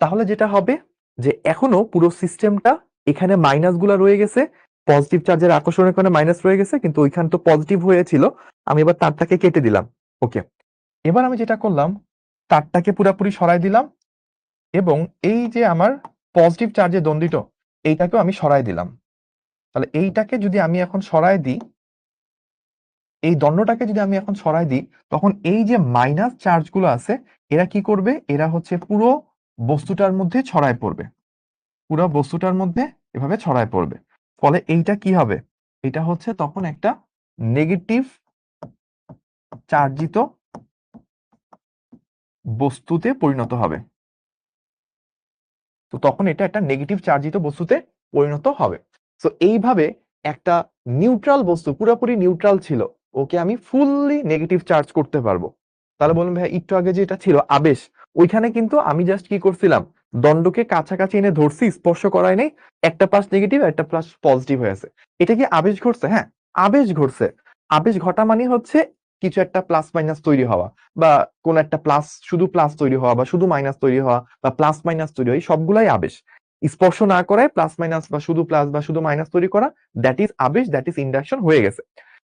তাহলে যেটা হবে যে এখনো পুরো সিস্টেমটা, এখানে মাইনাস গুলা রয়ে গেছে, পজিটিভ চার্জের আকর্ষণের কারণে মাইনাস রয়ে গেছে, কিন্তু ওইখান তো পজিটিভ হয়েছিল। আমি এবার তারটাকে কেটে দিলাম। ওকে, এবার আমি যেটা করলাম, তারটাকে পুরোপুরি সরাই দিলাম, এবং এই যে আমার পজিটিভ চার্জের দণ্ডিত, এইটাকেও আমি সরাই দিলাম। তাহলে এইটাকে যদি আমি এখন সরাই দিই, এই দণ্ডটাকে যদি আমি এখন সরাই দিই, তখন এই যে মাইনাস চার্জগুলো আছে, এরা কি করবে, এরা হচ্ছে পুরো বস্তুটার মধ্যে ছড়ায় পড়বে, পুরো বস্তুটার মধ্যে এভাবে ছড়ায় পড়বে। ফলে এইটা কি হবে, এটা হচ্ছে তখন একটা নেগেটিভ চার্জিত বস্তুতে পরিণত হবে। তো তখন এটা একটা নেগেটিভ চার্জিত বস্তুতে পরিণত হবে। তো এইভাবে একটা নিউট্রাল বস্তু, পুরোপুরি নিউট্রাল ছিল, ওকে আমি ফুললি নেগেটিভ চার্জ করতে পারবো। তাহলে বলুন ভাই, একটু আগে যেটা ছিল আবেশ, ওইখানে কিন্তু আমি জাস্ট কি করছিলাম, দণ্ডকে কাছাকাছি এনে ধরছি, স্পর্শ করাই নেই, একটা প্লাস নেগেটিভ একটা প্লাস পজিটিভ হয়েছে। এটা কি আবেশ ঘটছে? হ্যাঁ, আবেশ ঘটছে। আবেশ ঘটা মানে হচ্ছে কিছু একটা প্লাস মাইনাস তৈরি হওয়া, বা কোন একটা প্লাস, শুধু প্লাস তৈরি হওয়া, বা শুধু মাইনাস তৈরি হওয়া, বা প্লাস মাইনাস তৈরি হয়, সবগুলাই আবেশ। স্পর্শ না করায় প্লাস মাইনাস বা শুধু প্লাস বা শুধু মাইনাস তৈরি করা, that is Avesh, that is induction হয়ে গেছে।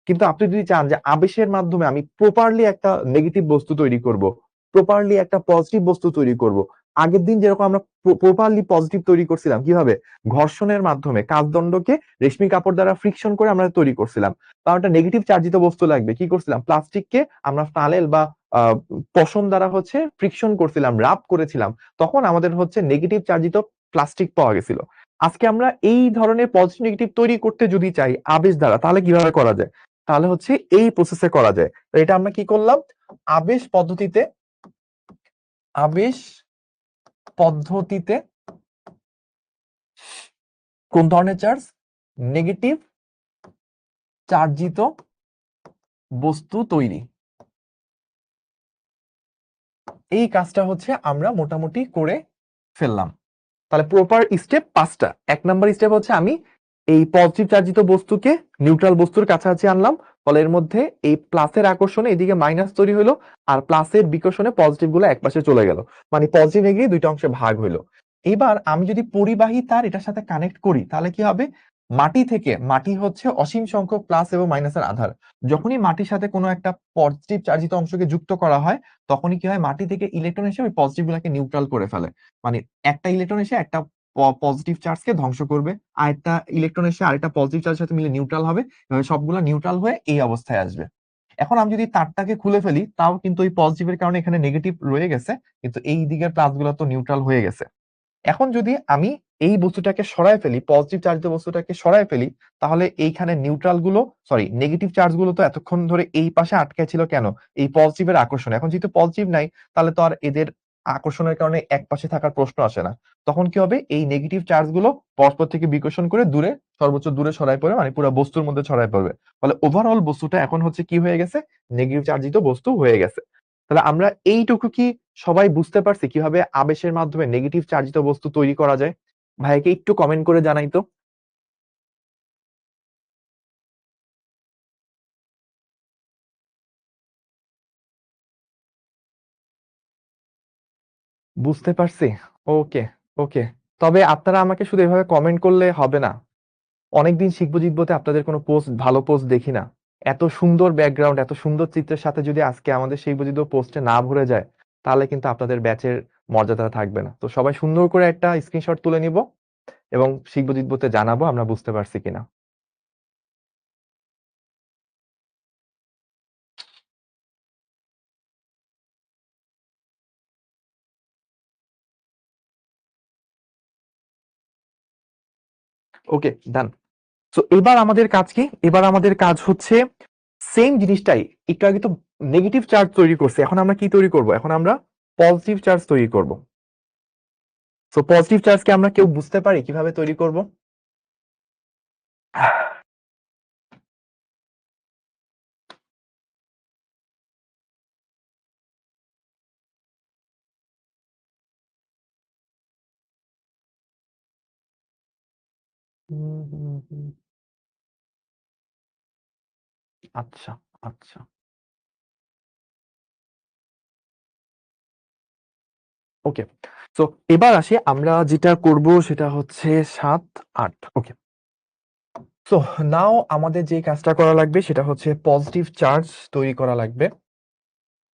কিন্তু আপনি যদি চান যে আবেশের মাধ্যমে আমি প্রপারলি একটা নেগেটিভ বস্তু তৈরি করব, প্রপারলি একটা পজিটিভ বস্তু তৈরি করব, আগের দিন যেরকম আমরা প্রপারলি পজিটিভ তৈরি করছিলাম কিভাবে, ঘর্ষণের মাধ্যমে কাচদণ্ডকে রেশমি কাপড় দ্বারা ফ্রিকশন করে আমরা তৈরি করছিলাম। তার একটা নেগেটিভ চার্জিত বস্তু লাগবে, কি করছিলাম, প্লাস্টিককে আমরা টানেল বা পশম দ্বারা হচ্ছে ফ্রিকশন করছিলাম, রাব করেছিলাম, তখন আমাদের হচ্ছে নেগেটিভ চার্জিত প্লাস্টিক পাওয়া গেছিল। আজকে আমরা এই ধরনের পজিটিভ নেগেটিভ তৈরি করতে যদি চাই আবেশ দ্বারা, তাহলে কিভাবে করা যায়, তাহলে হচ্ছে এই প্রসেসে করা যায়। তো এটা আমরা কি করলাম, আবেশ পদ্ধতিতে, আবেশ পদ্ধতিতে কোন ধরনের চার্জ, নেগেটিভ চার্জিত বস্তু তৈরি, এই কাজটা হচ্ছে আমরা মোটামুটি করে ফেললাম। তাহলে প্রপার স্টেপ 5টা। 1 নাম্বার স্টেপ হচ্ছে আমি এই পজিটিভ চার্জিত বস্তুকে নিউট্রাল বস্তুর কাছাকাছি আনলাম, ফলে এর মধ্যে এই প্লাসের আকর্ষণে এদিকে মাইনাস তৈরি হলো, আর প্লাসের বিকর্ষণে পজিটিভ গুলো একপাশে চলে গেল, মানে পজিটিভ নেগেটিভ দুইটা অংশে ভাগ হইলো। এবার আমি যদি পরিবাহী তার এটার সাথে কানেক্ট করি, তাহলে কি হবে, মাটি থেকে, মাটি হচ্ছে অসীম সংখ্যক প্লাস এবং মাইনাসের আধার, যখনই মাটির সাথে কোনো একটা পজিটিভ চার্জিত অংশকে যুক্ত করা হয়, তখনই কি হয়, মাটি থেকে ইলেকট্রন এসে ওই পজিটিভ গুলাকে নিউট্রাল করে ফেলে। মানে একটা ইলেকট্রন এসে একটা পজিটিভ চার্জকে ধ্বংস করবে, আর একটা ইলেকট্রন এসে আরেকটা পজিটিভ চার্জের সাথে মিলে নিউট্রাল হবে, সবগুলো নিউট্রাল হয়ে এই অবস্থায় আসবে। এখন আমি যদি তারটাকে খুলে ফেলি, তাও কিন্তু ওই পজিটিভের কারণে এখানে নেগেটিভ রয়ে গেছে, কিন্তু এই দিকের প্লাস গুলো তো নিউট্রাল হয়ে গেছে। এখন যদি আমি এই বস্তুটাকে সরায় ফেলি, পজিটিভ চার্জ বস্তুটাকে সরায় ফেলি, তাহলে এইখানে নিউট্রাল গুলো, সরি নেগেটিভ চার্জ গুলো তো এতক্ষণ ধরে এই পাশে আটকে ছিল কেন? এই পজিটিভের আকর্ষণ। এখন যেহেতু পজিটিভ নাই, তাহলে তো আর এদের আকর্ষণের কারণে এক পাশে থাকার প্রশ্ন আসে না। তখন কি হবে? এই নেগেটিভ চার্জ গুলো পরস্পর থেকে বিকর্ষণ করে দূরে, সর্বোচ্চ দূরে ছড়ায় পড়বে, মানে পুরো বস্তুর মধ্যে ছড়ায় পড়বে। ফলে ওভারঅল বস্তুটা এখন হচ্ছে কি হয়ে গেছে? নেগেটিভ চার্জিত বস্তু হয়ে গেছে। তাহলে আমরা এইটুকু কি সবাই বুঝতে পারছি কিভাবে আবেশের মাধ্যমে নেগেটিভ চার্জিত বস্তু তৈরি করা যায়? ভাইকে একটু কমেন্ট করে জানাই তো। বুঝতে পারছি। ওকে, ওকে। তবে আপনারা আমাকে শুধু এভাবে কমেন্ট করলে হবে না। অনেকদিন শিখবো জিতবোতে আপনাদের কোনো পোস্ট, ভালো পোস্ট দেখি না। এত সুন্দর ব্যাকগ্রাউন্ড, এত সুন্দর চিত্রের সাথে যদি আজকে আমাদের শিখবো জিতবো পোস্টে না ভরে যায়, তাহলে কিন্তু আপনাদের ব্যাচের মর্যাদা থাকবে না। তো সবাই সুন্দর করে একটা স্ক্রিনশট তুলে নিব এবং শিখবো জিতবোতে জানাবো আমরা বুঝতে পারছি কিনা। ওকে, ডান। তো এবার আমাদের কাজ কি? এবার আমাদের কাজ হচ্ছে সেম জিনিসটাই, একটু আগে তো নেগেটিভ চার্জ তৈরি করছে, এখন আমরা কি তৈরি করব? এখন আমরা পজিটিভ চার্জ তৈরি করব। সো পজিটিভ চার্জকে আমরা কেউ বুঝতে পারি কিভাবে তৈরি করব? আচ্ছা, আচ্ছা। ওকে। সো এবার আসি, আমরা যেটা করব সেটা হচ্ছে 7, 8। ওকে। সো নাও আমাদের যে কাজটা করা লাগবে সেটা হচ্ছে পজিটিভ চার্জ তৈরি করা লাগবে।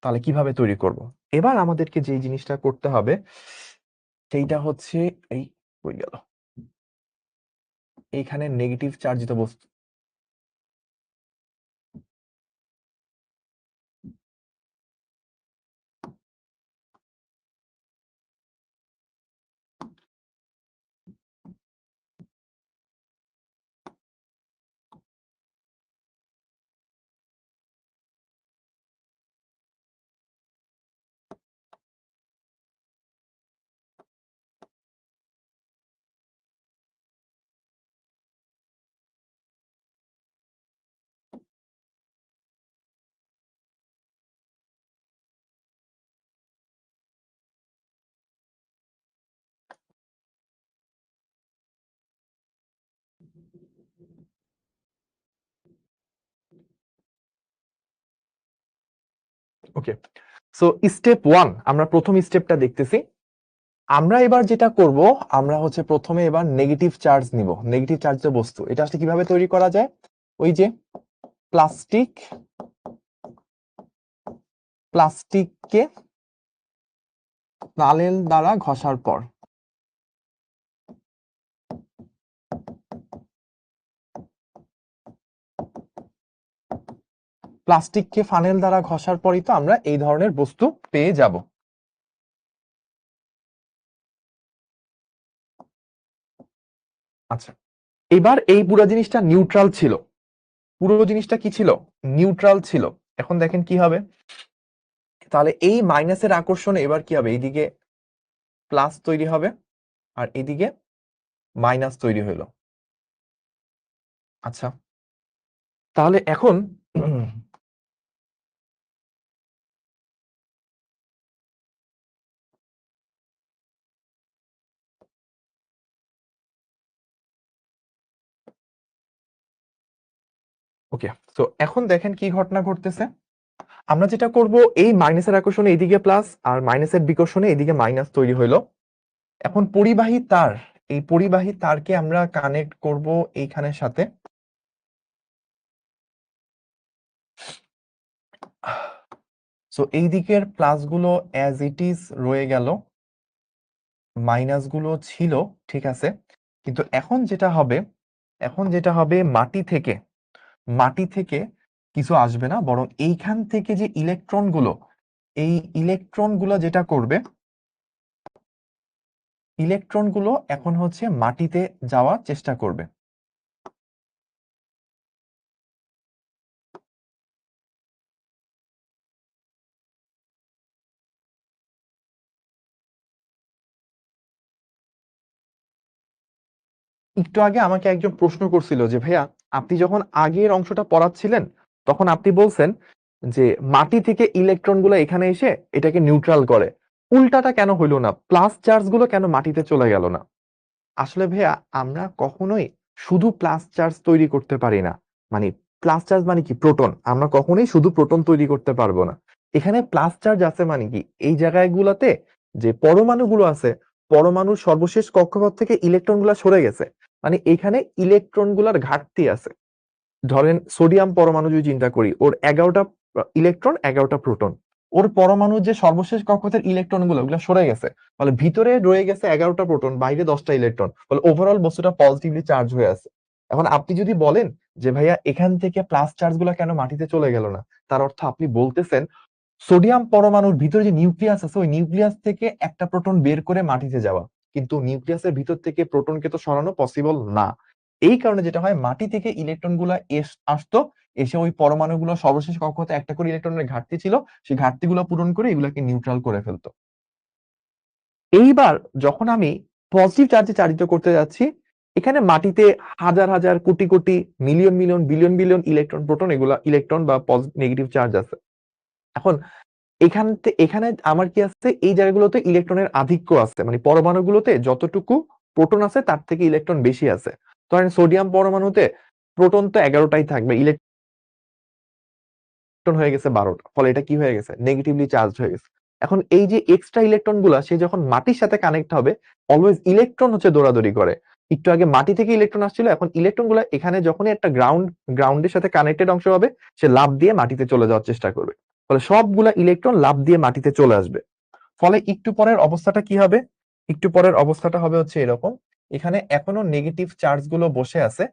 তাহলে কিভাবে তৈরি করব? এবার আমাদেরকে যে জিনিসটা করতে হবে সেইটা হচ্ছে এই, হয়ে গেল, এইখানে নেগেটিভ চার্জিত বস্তু। ওকে। সো স্টেপ 1, আমরা প্রথম স্টেপটা দেখতেছি। আমরা এবার যেটা করব, আমরা হচ্ছে প্রথমে এবার নেগেটিভ চার্জ নিব, নেগেটিভ চার্জিত বস্তু। এটা আসলে কিভাবে তৈরি করা যায়? ওই যে প্লাস্টিক, প্লাস্টিককে নালেল দ্বারা ঘষার পর, প্লাস্টিককে ফানেল দ্বারা ঘষার পরই তো আমরা এই ধরনের বস্তু পেয়ে যাব। আচ্ছা, এবার এই পুরো জিনিসটা নিউট্রাল ছিল, পুরো জিনিসটা কি ছিল? নিউট্রাল ছিল। এখন দেখেন কি হবে, তাহলে এই মাইনাসের আকর্ষণে এবার কি হবে? এইদিকে প্লাস তৈরি হবে আর এদিকে মাইনাস তৈরি হলো। আচ্ছা, তাহলে এখন ওকে, তো এখন দেখেন কি ঘটনা ঘটতেছে। আমরা যেটা করব, এই মাইনাসের আকর্ষণে এইদিকে প্লাস আর মাইনাসের বিকর্ষণে এইদিকে মাইনাস তৈরি হইলো। এখন পরিবাহী তার, এই পরিবাহী তারকে আমরা কানেক্ট করব এইখানের সাথে। সো এই দিকের প্লাস গুলো অ্যাজ ইট ইজ রয়ে গেল, মাইনাস গুলো ছিল, ঠিক আছে। কিন্তু এখন যেটা হবে, এখন যেটা হবে, মাটি থেকে, মাটি থেকে কিছু আসবে না, বরং এইখান থেকে যে ইলেকট্রন গুলো, এই ইলেকট্রন গুলো যেটা করবে, ইলেকট্রনগুলো এখন হচ্ছে মাটিতে যাওয়ার চেষ্টা করবে। একটু আগে আমাকে একজন প্রশ্ন করছিল যে ভাইয়া, আপনি যখন আগের অংশটা পড়াচ্ছিলেন তখন আপনি বলছেন যে মাটি থেকে ইলেকট্রন গুলো এখানে এসে এটাকে নিউট্রাল করে, উল্টাটা কেন হইলো না? প্লাস চার্জ গুলো কেন মাটিতে চলে গেল না? আসলে ভাইয়া, আমরা কখনোই শুধু প্লাস চার্জ তৈরি করতে পারি না। মানে প্লাস চার্জ মানে কি? প্রোটন। আমরা কখনোই শুধু প্রোটন তৈরি করতে পারবো না। এখানে প্লাস চার্জ আছে মানে কি, এই জায়গাগুলোতে যে পরমাণুগুলো আছে, পরমাণুর সর্বশেষ কক্ষপথ থেকে ইলেকট্রন গুলা সরে গেছে। মানে এখানে ইলেকট্রন গুলার ঘাটতি আছে। ধরেন সোডিয়াম পরমাণু যদি চিন্তা করি, ওর 11টা ইলেকট্রন, 11টা প্রোটন। ওর পরমাণুর যে সর্বশেষ কক্ষপথের ইলেকট্রন গুলো ওগুলো সরে গেছে, ফলে ভিতরে রয়ে গেছে 11টা প্রোটন, বাইরে 10টা ইলেকট্রন, ফলে ওভারঅল বস্তুটা পজিটিভলি চার্জ হয়ে আছে। এখন আপনি যদি বলেন যে ভাইয়া এখান থেকে প্লাস চার্জ গুলো কেন মাটিতে চলে গেল না, তার অর্থ আপনি বলতেছেন সোডিয়াম পরমাণুর ভিতরে যে নিউক্লিয়াস আছে ওই নিউক্লিয়াস থেকে একটা প্রোটন বের করে মাটিতে যাওয়া, কিন্তু নিউক্লিয়াসের ভিতর থেকে প্রোটনকে তো সরানো পসিবল না। এই কারণে যেটা হয়, মাটি থেকে ইলেকট্রন গুলা আসতো, এসে ওই পরমাণুগুলো সর্বশেষ কক্ষপথে একটা করে ইলেকট্রনের ঘাটতি ছিল, সেই ঘাটতি গুলো পূরণ করে এগুলাকে নিউট্রাল করে ফেলতো। এইবার যখন আমি পজিটিভ চার্জে চালিত করতে যাচ্ছি, এখানে মাটিতে হাজার হাজার crore crore million million billion billion electron proton, এগুলা ইলেকট্রন বা নেগেটিভ চার্জ আছে। এখন এখানে আমার কি আছে, এই জায়গাগুলোতে ইলেকট্রনের আধিক্য আছে, মানে পরমাণুগুলোতে যতটুকু প্রোটন আছে তার থেকে ইলেকট্রন বেশি আছে। ধরেন সোডিয়াম পরমাণুতে প্রোটন তো 11টাই থাকবে, ইলেকট্রন হয়ে গেছে 12টা, ফলে এটা কি হয়ে গেছে? নেগেটিভলি চার্জ হয়ে গেছে। এখন এই যে এক্সট্রা ইলেকট্রন গুলা, সে যখন মাটির সাথে কানেক্ট হবে, অলওয়েজ ইলেকট্রন হচ্ছে দৌড়াদৌড়ি করে। একটু আগে মাটি থেকে ইলেকট্রন আসছিল, এখন ইলেকট্রন গুলা এখানে যখনই একটা গ্রাউন্ডের সাথে কানেক্টেড অংশ হবে, সে লাফ দিয়ে মাটিতে চলে যাওয়ার চেষ্টা করবে। ফলে সবগুলা ইলেকট্রন লাফ দিয়ে মাটিতে চলে আসবে। ফলে একটু পরের অবস্থাটা কি হবে? একটু পরের অবস্থাটা হবে হচ্ছে এরকম। এখানে এখনো নেগেটিভ চার্জ গুলো বসে আছে,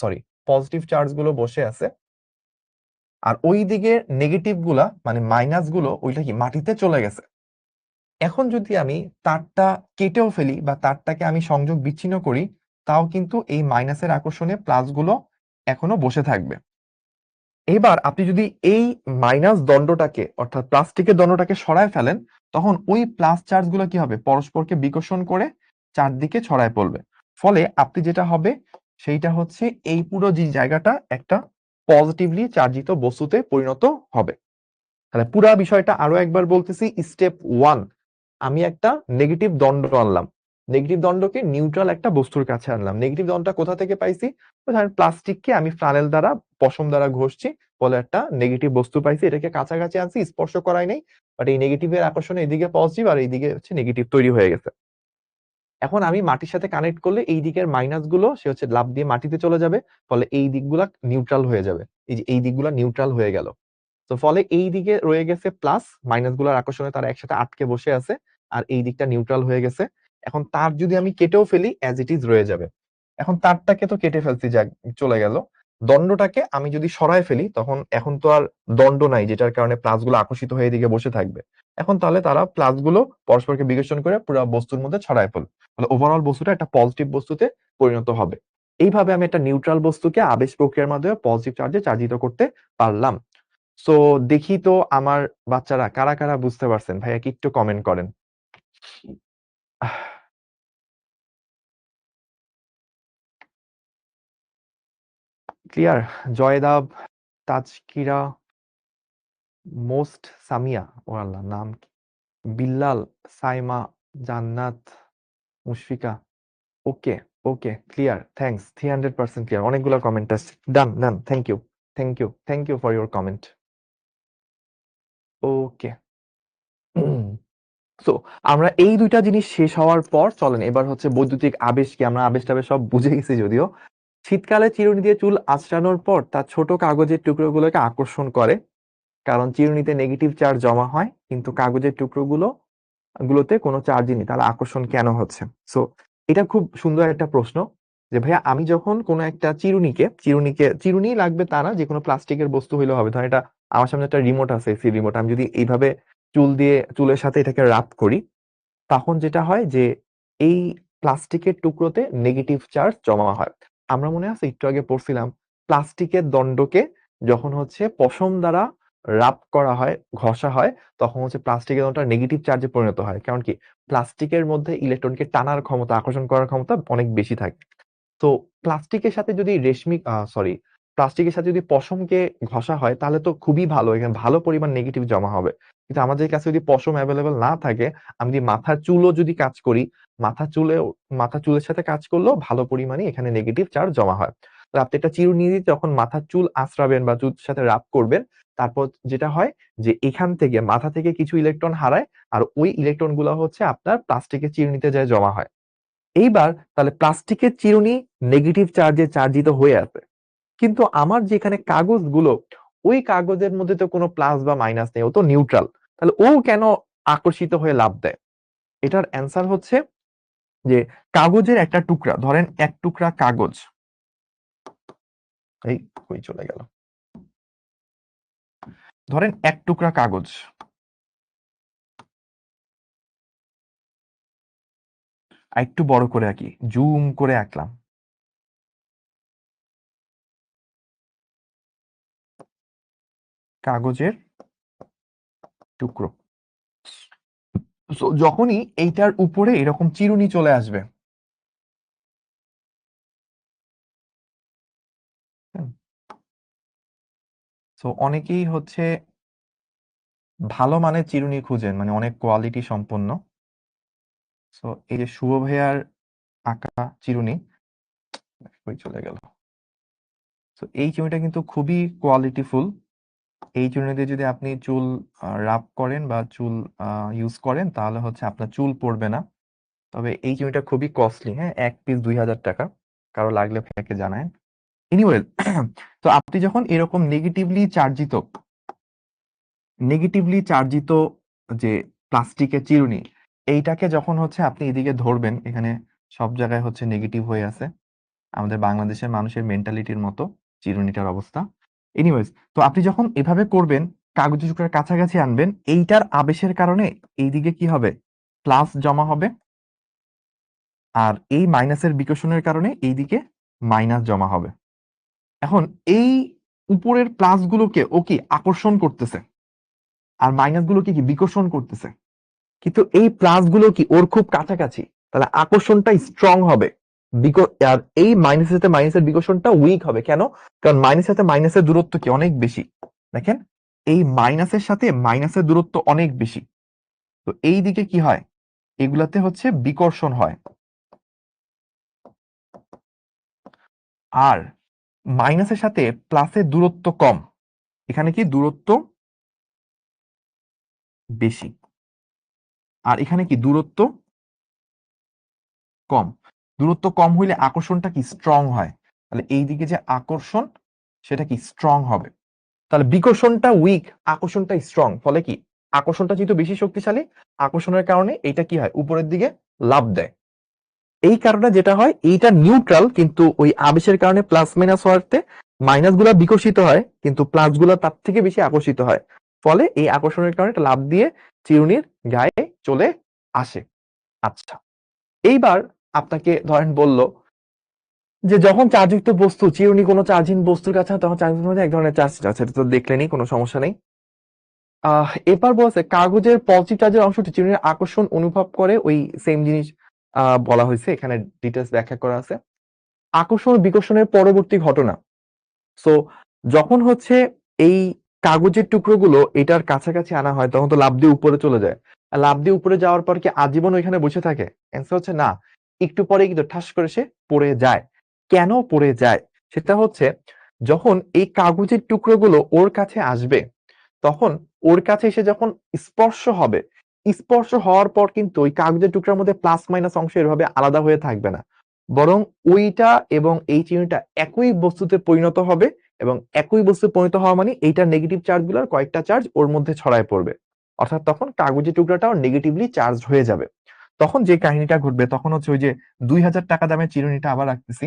সরি, পজিটিভ চার্জ গুলো বসে আছে। আর ওই দিকে নেগেটিভ গুলা মানে মাইনাস গুলো ওইটা কি মাটিতে চলে গেছে। এখন যদি আমি তারটা কেটেও ফেলি বা তারটাকে আমি সংযোগ বিচ্ছিন্ন করি, তাও কিন্তু এই মাইনাসের আকর্ষণে প্লাস গুলো এখনো বসে থাকবে। এবার আপনি যদি এই মাইনাস দণ্ডটাকে অর্থাৎ প্লাস্টিকের দণ্ডটাকে সরায় ফেলেন, তখন ওই প্লাস চার্জ গুলো কি হবে? পরস্পরকে বিকর্ষণ করে চারদিকে ছড়ায় পড়বে। ফলে আপনি যেটা হবে সেইটা হচ্ছে এই পুরো যে জায়গাটা একটা পজিটিভলি চার্জিত বস্তুতে পরিণত হবে। তাহলে পুরা বিষয়টা আরো একবার বলতেছি। স্টেপ 1, আমি একটা নেগেটিভ দণ্ড আনলাম, নেগেটিভ দণ্ডকে নিউট্রাল একটা বস্তুর কাছে আনলাম। নেগেটিভ দণ্ডটা কোথা থেকে পাইছি? ধরেন প্লাস্টিককে আমি ফানেল দ্বারা, পশম দ্বারা ঘষছি, বলে একটা নেগেটিভ বস্তু পাইছি, এটাকে কাছাকাছি আনছি, স্পর্শ করাই নাই, বাট এই নেগেটিভের আকর্ষণে এদিকে পজিটিভ আর এইদিকে হচ্ছে নেগেটিভ তৈরি হয়ে গেছে। এখন আমি মাটির সাথে কানেক্ট করলে এই দিকের মাইনাস গুলো সে হচ্ছে লাফ দিয়ে মাটিতে চলে যাবে, ফলে এই দিকগুলা নিউট্রাল হয়ে যাবে। এই যে এই দিকগুলা নিউট্রাল হয়ে গেল। তো ফলে এই দিকে রয়ে গেছে প্লাস, মাইনাস গুলার আকর্ষণে তারা একসাথে আটকে বসে আছে, আর এই দিকটা নিউট্রাল হয়ে গেছে। এখন তার যদি আমি কেটেও ফেলি, অ্যাজ ইট ইজ রয়ে যাবে। এখন তারটাকে তো কেটে ফেলছি, যাক চলে গেল। দণ্ডটাকে আমি যদি সরায় ফেলি, তখন এখন তো আর দণ্ড নাই, যেটার কারণে প্লাস গুলো আকর্ষিত হয়ে এদিকে বসে থাকবে। এখন তাহলে তারা প্লাস গুলো পরস্পরকে বিকর্ষণ করে পুরো বস্তুর মধ্যে ছড়ায় ফেল, ফলে ওভারঅল বস্তুটা একটা পজিটিভ বস্তুতে পরিণত হবে। এইভাবে আমি একটা নিউট্রাল বস্তুকে আবেশ প্রক্রিয়ার মাধ্যমে পজিটিভ চার্জে চার্জিত করতে পারলাম। সো দেখি তো আমার বাচ্চারা কারা কারা বুঝতে পারছেন, ভাইয়া কি একটু কমেন্ট করেন। ক্লিয়ার? জয়দাব, তাজকিরা, মোস্ট, সামিয়া, ও আল্লাহ নাম কি? Billal, Saima, Jannat, Mushfika. Okay, okay, clear, thanks, 300% clear. অনেকগুলো কমেন্ট আসছে। Done done, thank you, thank you, thank you for your comment. Okay. So আমরা এই দুইটা জিনিস শেষ হওয়ার পর চলেন এবার হচ্ছে বৈদ্যুতিক আবেশ কি, আমরা আবেশ টাবেশ সব বুঝে গেছি যদিও। শীতকালে চিরুনি দিয়ে চুল আঁচড়ানোর পর তার ছোট কাগজের টুকরোগুলোকে আকর্ষণ করে, কারণ চিরুনিতে নেগেটিভ চার্জ জমা হয়, কিন্তু কাগজের গুলোতে কোনো চার্জই নেই, তাহলে আকর্ষণ কেন হচ্ছে? সো এটা খুব সুন্দর একটা প্রশ্ন, যে ভাইয়া আমি যখন কোনো একটা চিরুনি লাগবে তা না, যে কোনো প্লাস্টিকের বস্তু হইলে হবে। ধর এটা আমার সামনে একটা রিমোট আছে, এসি রিমোট, আমি যদি এইভাবে চুলের সাথে এটাকে রাব করি, তখন যেটা হয় যে এই প্লাস্টিকের টুকরোতে নেগেটিভ চার্জ জমা হয়। আমরা মনে আছে একটু আগে পড়ছিলাম প্লাস্টিকের দণ্ডকে যখন হচ্ছে পশম দ্বারা রাব করা হয়, ঘষা হয়, তখন হচ্ছে প্লাস্টিকের দণ্ডটা নেগেটিভ চার্জে পরিণত হয়। কারণ কি প্লাস্টিকের মধ্যে ইলেকট্রনকে টানার ক্ষমতা, আকর্ষণ করার ক্ষমতা অনেক বেশি থাকে। তো প্লাস্টিকের সাথে যদি প্লাস্টিকের সাথে যদি পশমকে ঘষা হয় তাহলে তো খুবই ভালো, এখানে ভালো পরিমাণ নেগেটিভ জমা হবে। কিন্তু আমাদের কাছে যদি পশম অ্যাভেলেবল না থাকে, আমি যদি মাথার চুলও যদি কাজ করি, মাথার চুলের সাথে কাজ করলেও ভালো পরিমাণে এখানে নেগেটিভ চার্জ জমা হয়। তো আপনি একটা চিরুনি দিয়ে যখন মাথার চুল আঁচড়াবেন বা চুলের সাথে রাব করবেন, তারপর যেটা হয় যে এখান থেকে মাথা থেকে কিছু ইলেকট্রন হারায়, আর ওই ইলেকট্রন গুলো হচ্ছে আপনার প্লাস্টিকের চিরুনিতে যায় জমা হয়। এইবার তাহলে প্লাস্টিকের চিরুনি নেগেটিভ চার্জে চার্জিত হয়ে আছে, কিন্তু আমার যেখানে কাগজগুলো, ওই কাগজের মধ্যে তো কোনো প্লাস বা মাইনাস নেই, ও তো নিউট্রাল। তাহলে ও কেন আকর্ষিত হয়ে লাভ দেয়? এটার অ্যান্সার হচ্ছে যে কাগজের একটা টুকরা, ধরেন এক টুকরা কাগজ, এই কই চলে গেল, ধরেন এক টুকরা কাগজ, আর একটু বড় করে আঁকি, জুম করে আঁকলাম, কাগজের টুকরো। যখনই এইটার উপরে এরকম চিরুনি চলে আসবে, তো অনেকেই হচ্ছে ভালো মানের চিরুনি খুঁজেন, মানে অনেক কোয়ালিটি সম্পন্ন। তো এই যে শুভ ভাইয়ার আঁকা চিরুনি, কই চলে গেল, তো এই চিরুনিটা কিন্তু খুবই কোয়ালিটিফুল। এই চিরুনি দিয়ে যদি আপনি চুল রাব করেন বা চুল ইউজ করেন, তাহলে হচ্ছে আপনার চুল পড়বে না। তবে এই চিরুনিটা খুবই কস্টলি, হ্যাঁ, এক পিস 2000 টাকা। কারো লাগলে ভাইয়াকে জানায়। এনিওয়ে, তো আপনি যখন এরকম নেগেটিভলি চার্জিত যে প্লাস্টিকের চিরুনি, এইটাকে যখন হচ্ছে আপনি এদিকে ধরবেন, এখানে সব জায়গায় হচ্ছে নেগেটিভ হয়ে আছে, আমাদের বাংলাদেশের মানুষের মেন্টালিটির মতো চিরুনিটার অবস্থা। এনিওয়েজ, তো আপনি যখন এভাবে করবেন, কাগজের টুকরার কাছাকাছি আনবেন, এইটার আবেশের কারণে এইদিকে কি হবে, প্লাস জমা হবে, আর এই মাইনাসের বিকর্ষণের কারণে এইদিকে মাইনাস জমা হবে। এখন এই উপরের প্লাস গুলোকে ও কি আকর্ষণ করতেছে, আর মাইনাস গুলোকে কি বিকর্ষণ করতেছে, কিন্তু এই প্লাস গুলো কি ওর খুব কাছাকাছি, তাহলে আকর্ষণটা স্ট্রং হবে। আর এই মাইনাসের সাথে মাইনাসের বিকর্ষণটা উইক হবে। কেন? কারণ মাইনাসের সাথে মাইনাসের দূরত্ব কি অনেক বেশি। দেখেন, এই মাইনাসের সাথে মাইনাসের দূরত্ব অনেক বেশি, তো এই দিকে কি হয়, এগুলাতে হচ্ছে বিকর্ষণ হয়। আর মাইনাসের সাথে প্লাসের দূরত্ব কম, এখানে কি দূরত্ব বেশি, আর এখানে কি দূরত্ব কম। দূরত্ব কম হইলে আকর্ষণটা কি স্ট্রং হয়, তাহলে এই দিকে যে আকর্ষণ, সেটা কি স্ট্রং হবে। তাহলে বিকর্ষণটা উইক, আকর্ষণটা স্ট্রং, ফলে কি আকর্ষণটা যেহেতু বেশি শক্তিশালী, আকর্ষণের কারণে এটা কি হয়, উপরের দিকে লাফ দেয়। এই কারণে যেটা হয়, এইটা নিউট্রাল, কিন্তু ওই আবেশের কারণে প্লাস মাইনাস হওয়াতে মাইনাস গুলা বিকশিত হয়, কিন্তু প্লাস গুলা তার থেকে বেশি আকর্ষিত হয়। ফলে এই আকর্ষণের কারণে এটা লাফ দিয়ে চিরুনির গায়ে চলে আসে। আচ্ছা, এইবার আপনাকে ধরেন বলল যে যখন চার্জযুক্ত বস্তু, চিরুনি কোনো চার্জিং বস্তুর কাছে হয়, তখন চার্জের মধ্যে এক ধরনের চার্জ আছে, এটা তো দেখলেনই, কোনো সমস্যা নেই। এবার বলছে কাগজের পজিটিভ চার্জের অংশটি চিরুনির আকর্ষণ অনুভব করে, ওই সেম জিনিস বলা হয়েছে, এখানে ডিটেলস ব্যাখ্যা করা আছে। আকর্ষণ ও বিকর্ষণের পরবর্তী ঘটনা। সো যখন হচ্ছে এই কাগজের টুকরোগুলো এটার কাছাকাছি আনা হয়, তখন তো লাফ দিয়ে উপরে চলে যায়। আর লাফ দিয়ে উপরে যাওয়ার পর কি আজীবন ওইখানে বসে থাকে? অ্যান্সার হচ্ছে না, একটু পরে কিন্তু ঠাস করে সে পড়ে যায়। কেন পড়ে যায়? সেটা হচ্ছে যখন এই কাগজের টুকরোগুলো ওর কাছে আসবে, তখন ওর কাছে এসে যখন স্পর্শ হবে, স্পর্শ হওয়ার পর কিন্তু ওই কাগজের টুকরার মধ্যে প্লাস মাইনাস অংশ এভাবে আলাদা হয়ে থাকবে না, বরং ওইটা এবং এই চিহ্নটা একই বস্তুতে পরিণত হবে, এবং একই বস্তু পরিণত হওয়া মানে এইটার নেগেটিভ চার্জ গুলোর কয়েকটা চার্জ ওর মধ্যে ছড়ায় পড়বে। অর্থাৎ তখন কাগজের টুকরাটাও নেগেটিভলি চার্জ হয়ে যাবে। তখন যে কাহিনীটা ঘটবে, তখন হচ্ছে ওই যে 2000 টাকা দামের চিরুনিটা আবার রাখতেছি,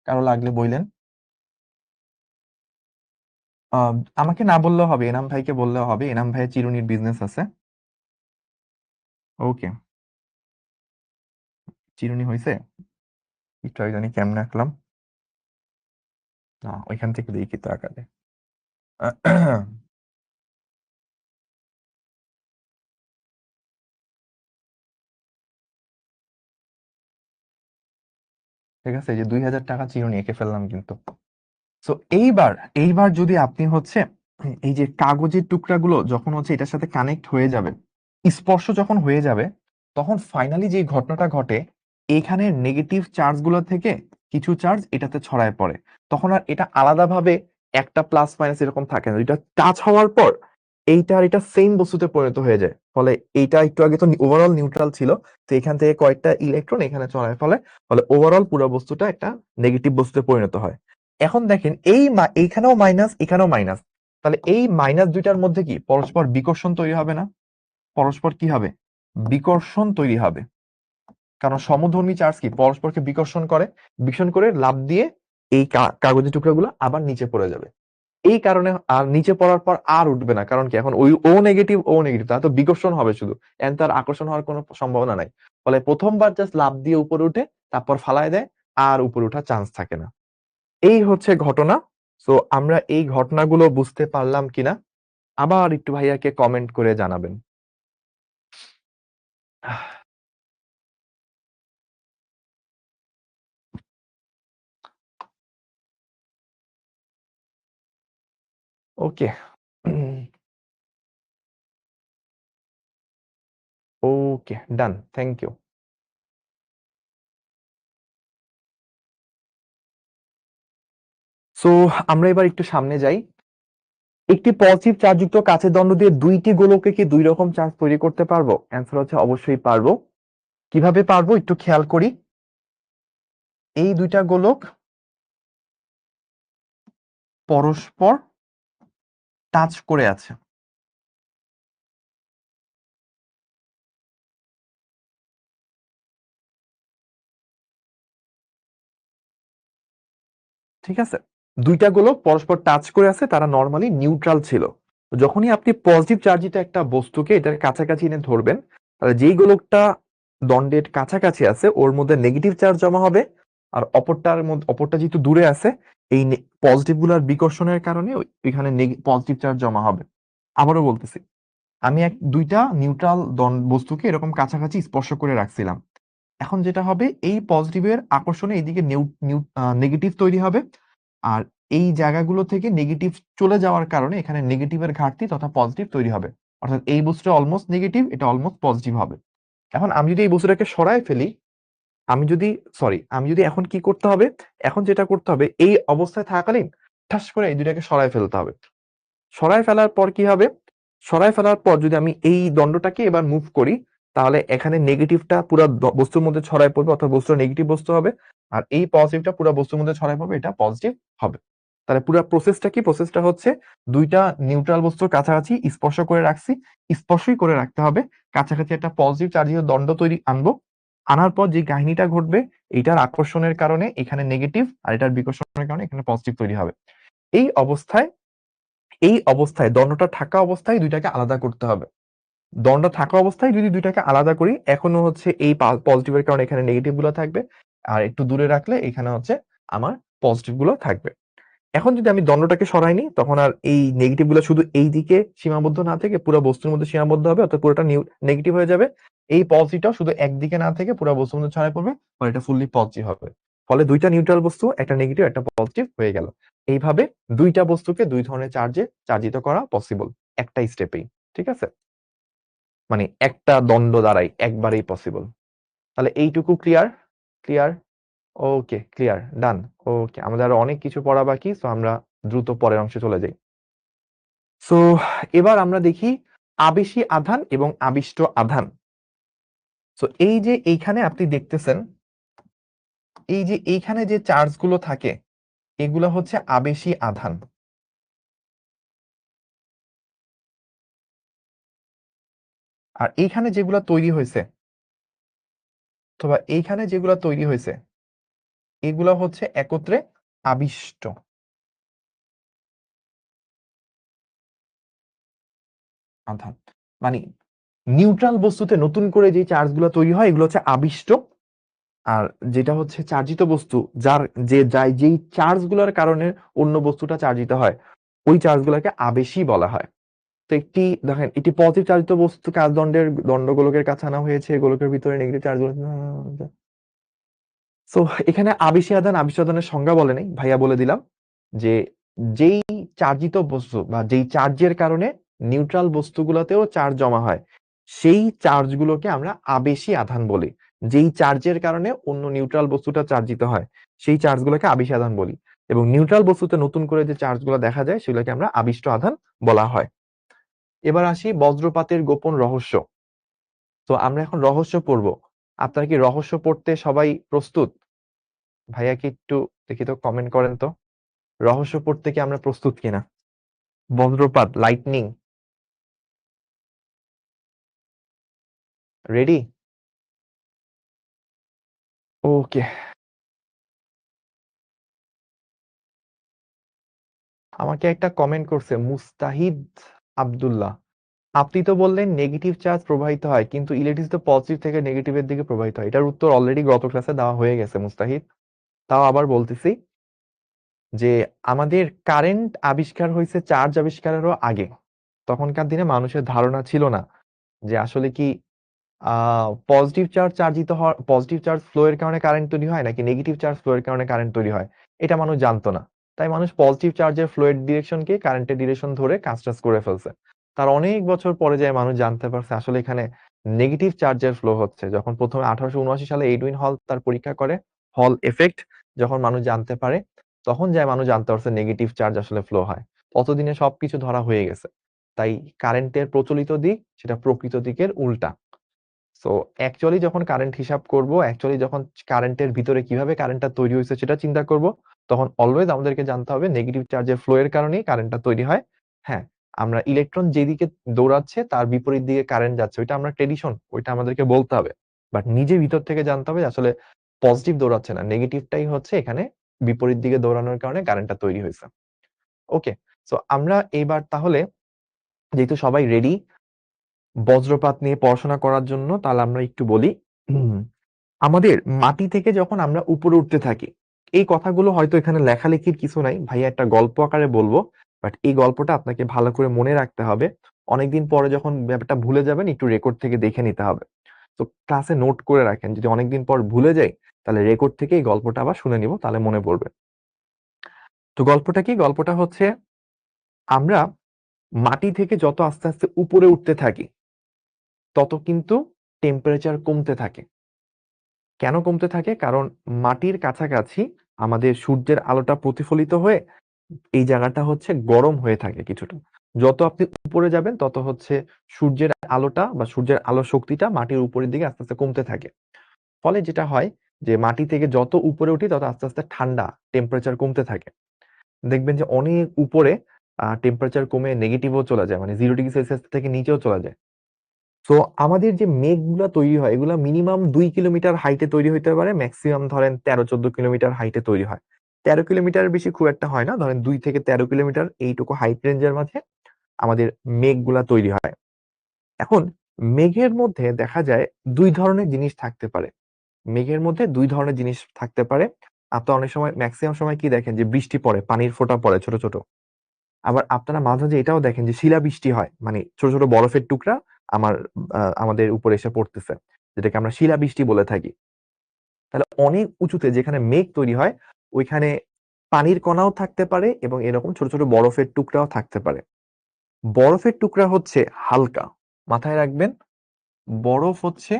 কারো লাগলে বললেন। আহ, আমাকে না বললেও হবে, এনাম ভাইকে বললেও হবে, এনাম ভাইয়ের চিরুনির বিজনেস আছে। ওকে। চিরুনি হয়েছে? একটু আগে জানি কেমনে আঁকলাম, না ওইখান থেকে দেখি কি তো আঁকালে। ঠিক আছে, এই যে 2000 টাকা চিরুনি এঁকে ফেললাম কিন্তু। তো এইবার এইবার যদি আপনি হচ্ছে এই যে কাগজের টুকরাগুলো যখন হচ্ছে এটার সাথে কানেক্ট হয়ে যাবে, স্পর্শ যখন হয়ে যাবে, তখন ফাইনালি যে ঘটনাটা ঘটে, এখানে নেগেটিভ চার্জ গুলো থেকে কিছু চার্জ এটাতে ছড়ায় পড়ে। তখন আর এটা আলাদাভাবে একটা প্লাস মাইনাস এরকম থাকে না, এটা টাচ হওয়ার পর এইটা আর এটা সেম বস্তুতে পরিণত হয়ে যায়। ফলে এইটা একটু আগে তো ওভারঅল নিউট্রাল ছিল, তো এখান থেকে কয়েকটা ইলেকট্রন এখানে ছড়ায়, ফলে ওভারঅল পুরো বস্তুটা একটা নেগেটিভ বস্তুতে পরিণত হয়। এখন দেখেন এইখানেও মাইনাস, এখানেও মাইনাস, তাহলে এই মাইনাস দুইটার মধ্যে কি পরস্পর বিকর্ষণ তৈরি হবে না? পরস্পর কি হবে? বিকর্ষণ তৈরি হবে। কারণ সমধর্মী চার্জ কি পরস্পরকে বিকর্ষণ করে, বিকর্ষণ করে লাফ দিয়ে এই কাগজের টুকরোগুলো আবার নিচে পড়ে যাবে। এই কারণে আর নিচে পড়ার পর আর উঠবে না, কারণ কি এখন ওই ও নেগেটিভ, তাহলে তো বিকর্ষণ হবে শুধু, এন তার আকর্ষণ হওয়ার কোনো সম্ভাবনা নাই। ফলে প্রথমবার জাস্ট লাফ দিয়ে উপরে উঠে তারপর ফালায় দেয়, আর উপরে ওঠার চান্স থাকে না। এই হচ্ছে ঘটনা। তো আমরা এই ঘটনাগুলো বুঝতে পারলাম কিনা আবার একটু ভাইয়াকে কমেন্ট করে জানাবেন। ওকে। ওকে, ডান, থ্যাংক ইউ। সো আমরা এবার একটু সামনে যাই। একটি পজিটিভ চার্জযুক্ত কাঁচের দণ্ড দিয়ে দুইটি গোলকে কি দুই রকম চার্জ তৈরি করতে পারবো? অ্যান্সার হচ্ছে অবশ্যই পারবো। কিভাবে পারবো একটু খেয়াল করি। এই দুইটা গোলক পরস্পর টাচ করে আছে, ঠিক আছে? দুইটা গোলক পরস্পর টাচ করে আছে, তারা নর্মালি নিউট্রাল ছিল। যখনই আপনি পজিটিভ চার্জিত একটা বস্তুকে এটার কাছাকাছি এনে ধরবেন, তাহলে যেই গোলকটা দণ্ডের কাছাকাছি আছে ওর মধ্যে নেগেটিভ চার্জ জমা হবে, আর অপরটা যেহেতু দূরে আছে, এই পজিটিভ গুলার বিকর্ষণের কারণে ওইখানে পজিটিভ চার্জ জমা হবে। আবারও বলতেছি, আমি দুইটা নিউট্রাল বস্তুকে এরকম কাছাকাছি স্পর্শ করে রাখছিলাম। এখন যেটা হবে, এই পজিটিভের আকর্ষণে এইদিকে নেগেটিভ তৈরি হবে, আর এই জায়গাগুলো থেকে নেগেটিভ চলে যাওয়ার কারণে এখানে নেগেটিভের ঘাটতি তথা পজিটিভ তৈরি হবে। অর্থাৎ এই বস্তুটা অলমোস্ট নেগেটিভ, এটা অলমোস্ট পজিটিভ হবে। এখন আমি যদি এই বস্তুটাকে সরায় ফেলি, আমি যদি এখন কি করতে হবে, এখন যেটা করতে হবে, এই অবস্থায় থাকাকালীন ঠাস করে এই দুটাকে সরায় ফেলতে হবে। সরায় ফেলার পর কি হবে? সরায় ফেলার পর যদি আমি এই দণ্ডটাকে এবার মুভ করি, তাহলে এখানে নেগেটিভটা পুরো বস্তুর মধ্যে ছড়ায় পড়বে, অর্থাৎ বস্তুটা নেগেটিভ বস্তু হবে। আর এই পজিটিভটা পুরো বস্তুর মধ্যে ছড়ায় পড়বে, এটা পজিটিভ হবে। তাহলে পুরো প্রসেসটা কি? প্রসেসটা হচ্ছে দুইটা নিউট্রাল বস্তুর কাছাকাছি স্পর্শ করে রাখছি, স্পর্শই করে রাখতে হবে। কাছাকাছি একটা পজিটিভ চার্জিত দণ্ড আনবো। আনার পর যে কাহিনীটা ঘটবে, এটার আকর্ষণের কারণে এখানে নেগেটিভ, আর এটার বিকর্ষণের কারণে এখানে পজিটিভ তৈরি হবে। এই অবস্থায় এই অবস্থায় দণ্ডটা থাকা অবস্থায় দুইটাকে আলাদা করতে হবে। দণ্ডটা থাকা অবস্থায় যদি দুইটাকে আলাদা করি, এখনো হচ্ছে এই পজিটিভের কারণে এখানে নেগেটিভ গুলো থাকবে, আর একটু দূরে রাখলে এখানে হচ্ছে আমার পজিটিভ গুলো থাকবে। এখন যদি আমি দণ্ডটাকে সরাই নি, তখন আর এই নেগেটিভ গুলো শুধু এই দিকে সীমাবদ্ধ না থেকে পুরো বস্তুর মধ্যে সীমাবদ্ধ হবে, অর্থাৎ পুরোটা নেগেটিভ হয়ে যাবে। এই পজিটিভটাও শুধু একদিকে না থেকে পুরো বস্তুর মধ্যে ছড়ায় পড়বে, ফলে এটা ফুললি পজিটিভ হবে। ফলে দুইটা নিউট্রাল বস্তু, একটা নেগেটিভ একটা পজিটিভ হয়ে গেল। এইভাবে দুইটা বস্তুকে দুই ধরনের চার্জে চার্জিত করা পসিবল একটা স্টেপেই। ঠিক আছে, মানে একটা দণ্ড দ্বারাই একবারেই পসিবল। তাহলে এইটুকু ক্লিয়ার? ক্লিয়ার? ওকে, ক্লিয়ার, ডান। ওকে, আমাদের আরো অনেক কিছু পড়া বাকি, সো আমরা দ্রুত পরের অংশে চলে যাই। সো এবার আমরা দেখি আবেশী আধান এবং আবিষ্ট আধান। সো এই যে এইখানে আপনি দেখতেছেন, এই যে এইখানে যে চার্জ গুলো থাকে, এগুলো হচ্ছে আবেশী আধান। আর এইখানে যেগুলো তৈরি হয়েছে, অথবা এইখানে যেগুলো তৈরি হয়েছে, এগুলো হচ্ছে একত্রে আবিষ্ট আধান। মানে নিউট্রাল বস্তুতে নতুন করে যে চার্জ গুলো তৈরি হয়, এগুলো হচ্ছে আবিষ্ট। আর যেটা হচ্ছে চার্জিত বস্তু, যেই চার্জ গুলোর কারণে অন্য বস্তুটা চার্জিত হয়, ওই চার্জ গুলোকে আবেশী বলা হয়। তো দেখেন, একটি পজিটিভ চার্জিত বস্তু কাজ দণ্ডগোলকের কাছে আনা হয়েছে, গোলকের ভিতরে নেগেটিভ চার্জ। সো এখানে আবেশী আধান আবেশী আধানের সংজ্ঞা বলে নেই, ভাইয়া বলে দিলাম যে যেই চার্জিত বস্তু বা যেই চার্জের কারণে নিউট্রাল বস্তুগুলোতেও চার্জ জমা হয়, সেই চার্জগুলোকে আমরা আবেশী আধান বলি। যেই চার্জের কারণে অন্য নিউট্রাল বস্তুটা চার্জিত হয়, সেই চার্জগুলোকে আবেশী আধান বলি। এবং নিউট্রাল বস্তুতে নতুন করে যে চার্জগুলো দেখা যায়, সেগুলোকে আমরা আবিষ্ট আধান বলা হয়। এবার আসি বজ্রপাতের গোপন রহস্য। তো আমরা এখন রহস্য পড়বো। আপনারা কি রহস্য পড়তে সবাই প্রস্তুত? ভাইয়া কি একটু দেখি তো, কমেন্ট করেন তো, রহস্য পড়তে কি আমরা প্রস্তুত কিনা? বজ্রপাত, লাইটনিং, রেডি? ওকে। আমাকে একটা কমেন্ট করছে মুস্তাহিদ আব্দুল্লাহ, আপনি তো বললেন নেগেটিভ চার্জ প্রবাহিত হয়, কিন্তু ইলেকট্রিসিটি পজিটিভ থেকে নেগেটিভের দিকে প্রবাহিত হয়। এটার উত্তর অলরেডি গত ক্লাসে দেওয়া হয়ে গেছে মুস্তাহিদ। তাও আবার বলতেছি যে আমাদের কারেন্ট আবিষ্কার হয়েছে চার্জ আবিষ্কারেরও আগে। তখনকার দিনে মানুষের ধারণা ছিল না যে আসলে কি পজিটিভ চার্জ ফ্লো এর কারণে কারেন্ট তৈরি হয় নাকি নেগেটিভ চার্জ ফ্লো এর কারণে কারেন্ট তৈরি হয়। এটা মানুষ জানতো না। তাই মানুষ পজিটিভ চার্জের ফ্লো এর ডিরেকশনকে কারেন্টের ডিরেকশন ধরে কাজ টাজ করে ফেলছে। তার অনেক বছর পরে যায় মানুষ জানতে পারছে আসলে এখানে নেগেটিভ চার্জের ফ্লো হচ্ছে। যখন প্রথমে 1879 সালে এডউইন হল তার পরীক্ষা করে, হল এফেক্ট, যখন মানুষ জানতে পারে, তখন যায় মানুষ জানতে পারছে নেগেটিভ চার্জ আসলে ফ্লো হয়। ততদিনে সবকিছু ধরা হয়ে গেছে। তাই কারেন্টের প্রচলিত দিক সেটা প্রকৃত দিকের উল্টা। সো অ্যাকচুয়ালি যখন কারেন্ট হিসাব করব, অ্যাকচুয়ালি যখন কারেন্টের ভিতরে কিভাবে কারেন্টটা তৈরি হয়েছে সেটা চিন্তা করব, তখন অলওয়েজ আমাদেরকে জানতে হবে নেগেটিভ চার্জের ফ্লো এর কারণেই কারেন্টটা তৈরি হয়। হ্যাঁ, আমরা ইলেকট্রন যেদিকে দৌড়াচ্ছে তার বিপরীত দিকে কারেন্ট যাচ্ছে, ওইটা আমরা ট্রেডিশন, ওইটা আমাদেরকে বলতে হবে। বাট নিজে ভিতর থেকে জানতে হবে আসলে পজিটিভ দৌড়াচ্ছে না, নেগেটিভটাই হচ্ছে এখানে বিপরীত দিকে দৌড়ানোর কারণে কারেন্টটা তৈরি হয়েছে। ওকে, সো আমরা এইবার তাহলে, যেহেতু সবাই রেডি বজ্রপাত নিয়ে পড়াশোনা করার জন্য, তাহলে আমরা একটু বলি। আমাদের মাটি থেকে যখন আমরা উপরে উঠতে থাকি, এই কথাগুলো হয়তো এখানে লেখালেখির কিছু নাই, ভাইয়া একটা গল্প আকারে বলবো, বাট এই গল্পটা আপনাকে ভালো করে মনে রাখতে হবে। অনেকদিন পরে যখন ব্যাপারটা ভুলে যাবেন, একটু রেকর্ড থেকে দেখে নিতে হবে। তো ক্লাসে নোট করে রাখেন, যদি অনেকদিন পর ভুলে যাই তাহলে রেকর্ড থেকে এই গল্পটা আবার শুনে নিব, তাহলে মনে পড়বে। তো গল্পটা কি? গল্পটা হচ্ছে, আমরা মাটি থেকে যত আস্তে আস্তে উপরে উঠতে থাকি, তত কিন্তু টেম্পারেচার কমতে থাকে। কেন কমতে থাকে? কারণ মাটির কাছাকাছি আমাদের সূর্যের আলোটা প্রতিফলিত হয়ে এই জায়গাটা হচ্ছে গরম হয়ে থাকে কিছুটা। যত আপনি উপরে যাবেন তত হচ্ছে সূর্যের আলোটা বা সূর্যের আলো শক্তিটা মাটির উপরের দিকে আস্তে আস্তে কমতে থাকে। ফলে যেটা হয় যে মাটি থেকে যত উপরে উঠি তত আস্তে আস্তে ঠান্ডা, টেম্পারেচার কমতে থাকে। দেখবেন যে অনেক উপরে টেম্পারেচার কমে নেগেটিভও চলে যায়, মানে 0 ডিগ্রি সেলসিয়াস থেকে নিচেও চলে যায়। তো আমাদের যে মেঘগুলা তৈরি হয়, এগুলা মিনিমাম 2 কিলোমিটার হাইটে তৈরি হইতে পারে, ম্যাক্সিমাম ধরেন 13-14 কিলোমিটার হাইটে তৈরি হয়। 13 কিলোমিটার বেশি খুব একটা হয় না, ধরেন 2 থেকে 13 কিলোমিটার এইটুকু হাইট রেঞ্জের মাঝে আমাদের মেঘগুলা তৈরি হয়। এখন মেঘের মধ্যে দেখা যায় দুই ধরনের জিনিস থাকতে পারে। মেঘের মধ্যে দুই ধরনের জিনিস থাকতে পারে। আপনারা অনেক সময়, ম্যাক্সিমাম সময় কি দেখেন যে বৃষ্টি পড়ে, পানির ফোঁটা পড়ে ছোট ছোট। আবার আপনারা মাঝে মাঝে এটাও দেখেন যে শিলাবৃষ্টি হয়, মানে ছোট ছোট বরফের টুকরা আমাদের উপরে এসে পড়তেছে, যেটাকে আমরা শিলাবৃষ্টি বলে থাকি। তাহলে অনেক উঁচুতে যেখানে মেঘ তৈরি হয়, ওইখানে পানির কণাও থাকতে পারে এবং এরকম ছোট ছোট বরফের টুকরাও থাকতে পারে। বরফের টুকরা হচ্ছে হালকা, মাথায় রাখবেন, বরফ হচ্ছে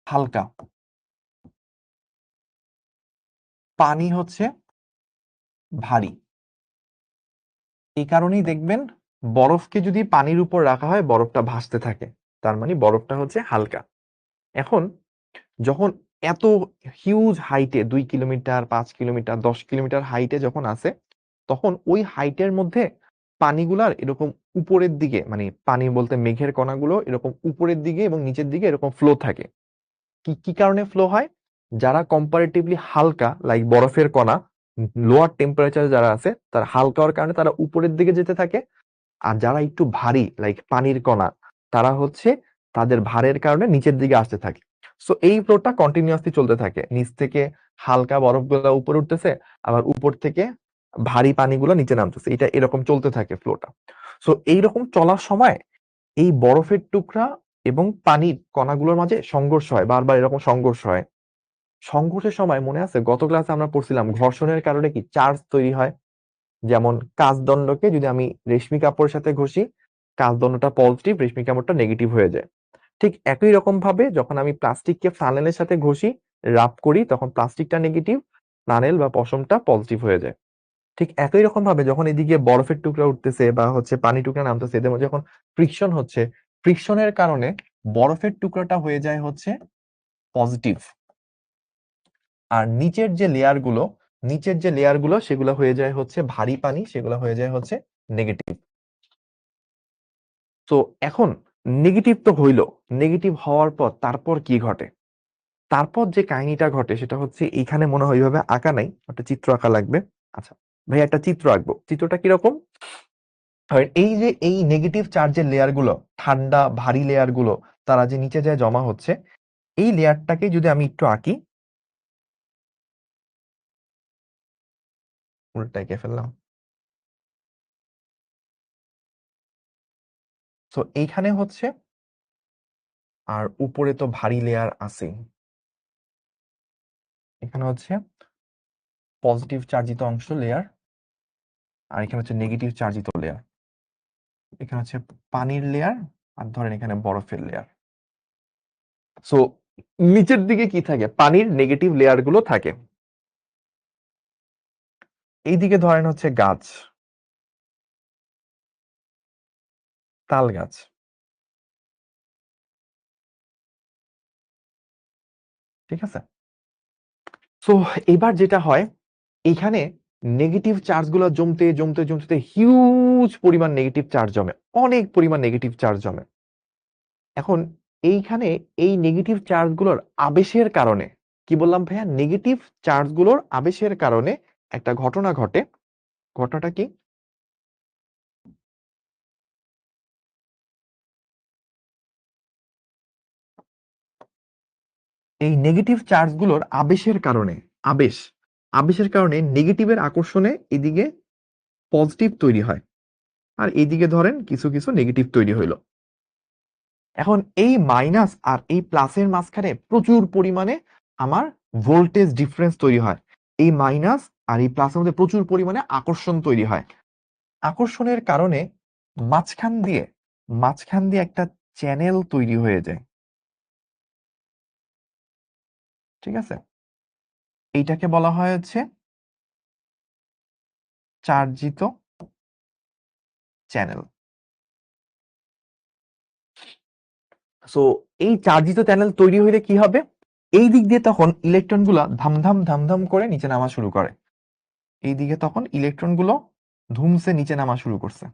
হালকা, পানি হচ্ছে ভারী। এই কারণেই দেখবেন বরফকে যদি পানির উপর রাখা হয় বরফটা ভাসতে থাকে, তার মানে বরফটা হচ্ছে হালকা। এখন যখন এত হিউজ হাইটে, 2 কিলোমিটার, 5 কিলোমিটার, 10 কিলোমিটার হাইটে যখন আছে, তখন ওই হাইটের মধ্যে পানিগুলার এরকম উপরের দিকে, মানে পানি বলতে মেঘের কণাগুলো এরকম উপরের দিকে এবং নিচের দিকে এরকম ফ্লো থাকে। কি কি কারণে ফ্লো হয়? যারা কম্পারেটিভলি হালকা, লাইক বরফের কণা, লোয়ার টেম্পারেচার যারা আছে, তারা হালকা হওয়ার কারণে তারা উপরের দিকে যেতে থাকে। আর যারা একটু ভারী, লাইক পানির কণা, তারা হচ্ছে তাদের ভারের কারণে নিচের দিকে আসতে থাকে। সো এই ফ্লোটা কন্টিনিউয়াসলি চলতে থাকে, নিচ থেকে হালকা বরফগুলো উপরে উঠতেছে, আবার উপর থেকে ভারী পানিগুলো নিচে নামতেছে, এটা এরকম চলতে থাকে ফ্লোটা। সো এইরকম চলার সময় এই বরফের টুকরা এবং পানির কণাগুলোর মাঝে সংঘর্ষ হয়, বারবার এরকম সংঘর্ষ হয়। সংঘর্ষের সময় মনে আছে গত ক্লাসে আমরা পড়ছিলাম ঘর্ষণের কারণে কি চার্জ তৈরি হয়। যেমন কাচদণ্ডকে যদি আমি রেশমি কাপড়ের সাথে ঘষি, কাচদণ্ডটা পজিটিভ, রেশমি কাপড়টা নেগেটিভ হয়ে যায়। ঠিক একই রকম ভাবে যখন আমি প্লাস্টিককে ফ্লানেলের সাথে ঘষি, রাব করি, তখন প্লাস্টিকটা নেগেটিভ, ফ্লানেল বা পশমটা পজিটিভ হয়ে যায়। ঠিক একই রকম ভাবে যখন এদিকে বরফের টুকরা উঠতেছে বা হচ্ছে পানি টুকরা নামতেছে, এদের মধ্যে যখন ফ্রিকশন হচ্ছে, ফ্রিকশনের কারণে বরফের টুকরাটা হয়ে যায় হচ্ছে পজিটিভ, আর নিচের যে লেয়ার গুলো সেগুলো হয়ে যায় হচ্ছে ভারী পানি, সেগুলো হয়ে যায় হচ্ছে নেগেটিভ। তো এখন নেগেটিভ তো হইলো, নেগেটিভ হওয়ার পর তারপর কি ঘটে? তারপর যে কাহিনীটা ঘটে সেটা হচ্ছে, এইখানে মনে হয় এইভাবে আঁকা নাই, একটা চিত্র আঁকা লাগবে। আচ্ছা ভাই, একটা চিত্র আঁকবো। চিত্রটা কিরকম? এই যে এই নেগেটিভ চার্জের লেয়ার গুলো, ঠান্ডা ভারী লেয়ার গুলো, তারা যে নিচে যায় জমা হচ্ছে, এই লেয়ারটাকে যদি আমি একটু আঁকি, উল্টা এঁকে ফেললাম। তো এইখানে হচ্ছে, আর উপরে তো ভারী লেয়ার আছে, এখানে হচ্ছে পজিটিভ চার্জিত অংশ লেয়ার, আর এখানে হচ্ছে নেগেটিভ চার্জিত লেয়ার। এখানে হচ্ছে পানির লেয়ার, আর ধরেন এখানে বরফের লেয়ার। সো নিচের দিকে কি থাকে? পানির নেগেটিভ লেয়ার গুলো থাকে। এইদিকে ধরেন হচ্ছে গাছ, তাল গাছ, ঠিক আছে? সো এবার যেটা হয়, এখানে নেগেটিভ চার্জ গুলো জমতে জমতে জমতে হিউজ পরিমাণ নেগেটিভ চার্জ জমে, অনেক পরিমাণ নেগেটিভ চার্জ জমে। এখন এইখানে এই নেগেটিভ চার্জ গুলোর আবেশের কারণে, কি বললাম ভাইয়া, নেগেটিভ চার্জ গুলোর আবেশের কারণে একটা ঘটনা ঘটে। ঘটনাটা কি? এই নেগেটিভ চার্জ গুলোর আবেশের কারণে, আবেশ আবেশের কারণে নেগেটিভের আকর্ষণে এদিকে পজিটিভ তৈরি হয়, আর এইদিকে ধরেন কিছু কিছু নেগেটিভ তৈরি হইলো। এখন এই মাইনাস আর এই প্লাসের মাঝখানে প্রচুর পরিমাণে আমার ভোল্টেজ ডিফারেন্স তৈরি হয়। এই মাইনাস আর এই প্লাসের মধ্যে প্রচুর পরিমাণে আকর্ষণ তৈরি হয়। আকর্ষণের কারণে মাঝখান দিয়ে একটা চ্যানেল তৈরি হয়ে যায়, ঠিক আছে? এইটাকে বলা হয় হচ্ছে চার্জিত চ্যানেল। সো এই চার্জিত চ্যানেল তৈরি হইলে কি হবে? এই দিক দিয়ে তখন ইলেকট্রন গুলা ধামধাম ধামধাম করে নিচে নামা শুরু করে। এই দিকে তখন ইলেকট্রন গুলো ধুমসে নিচে নামা শুরু করছে।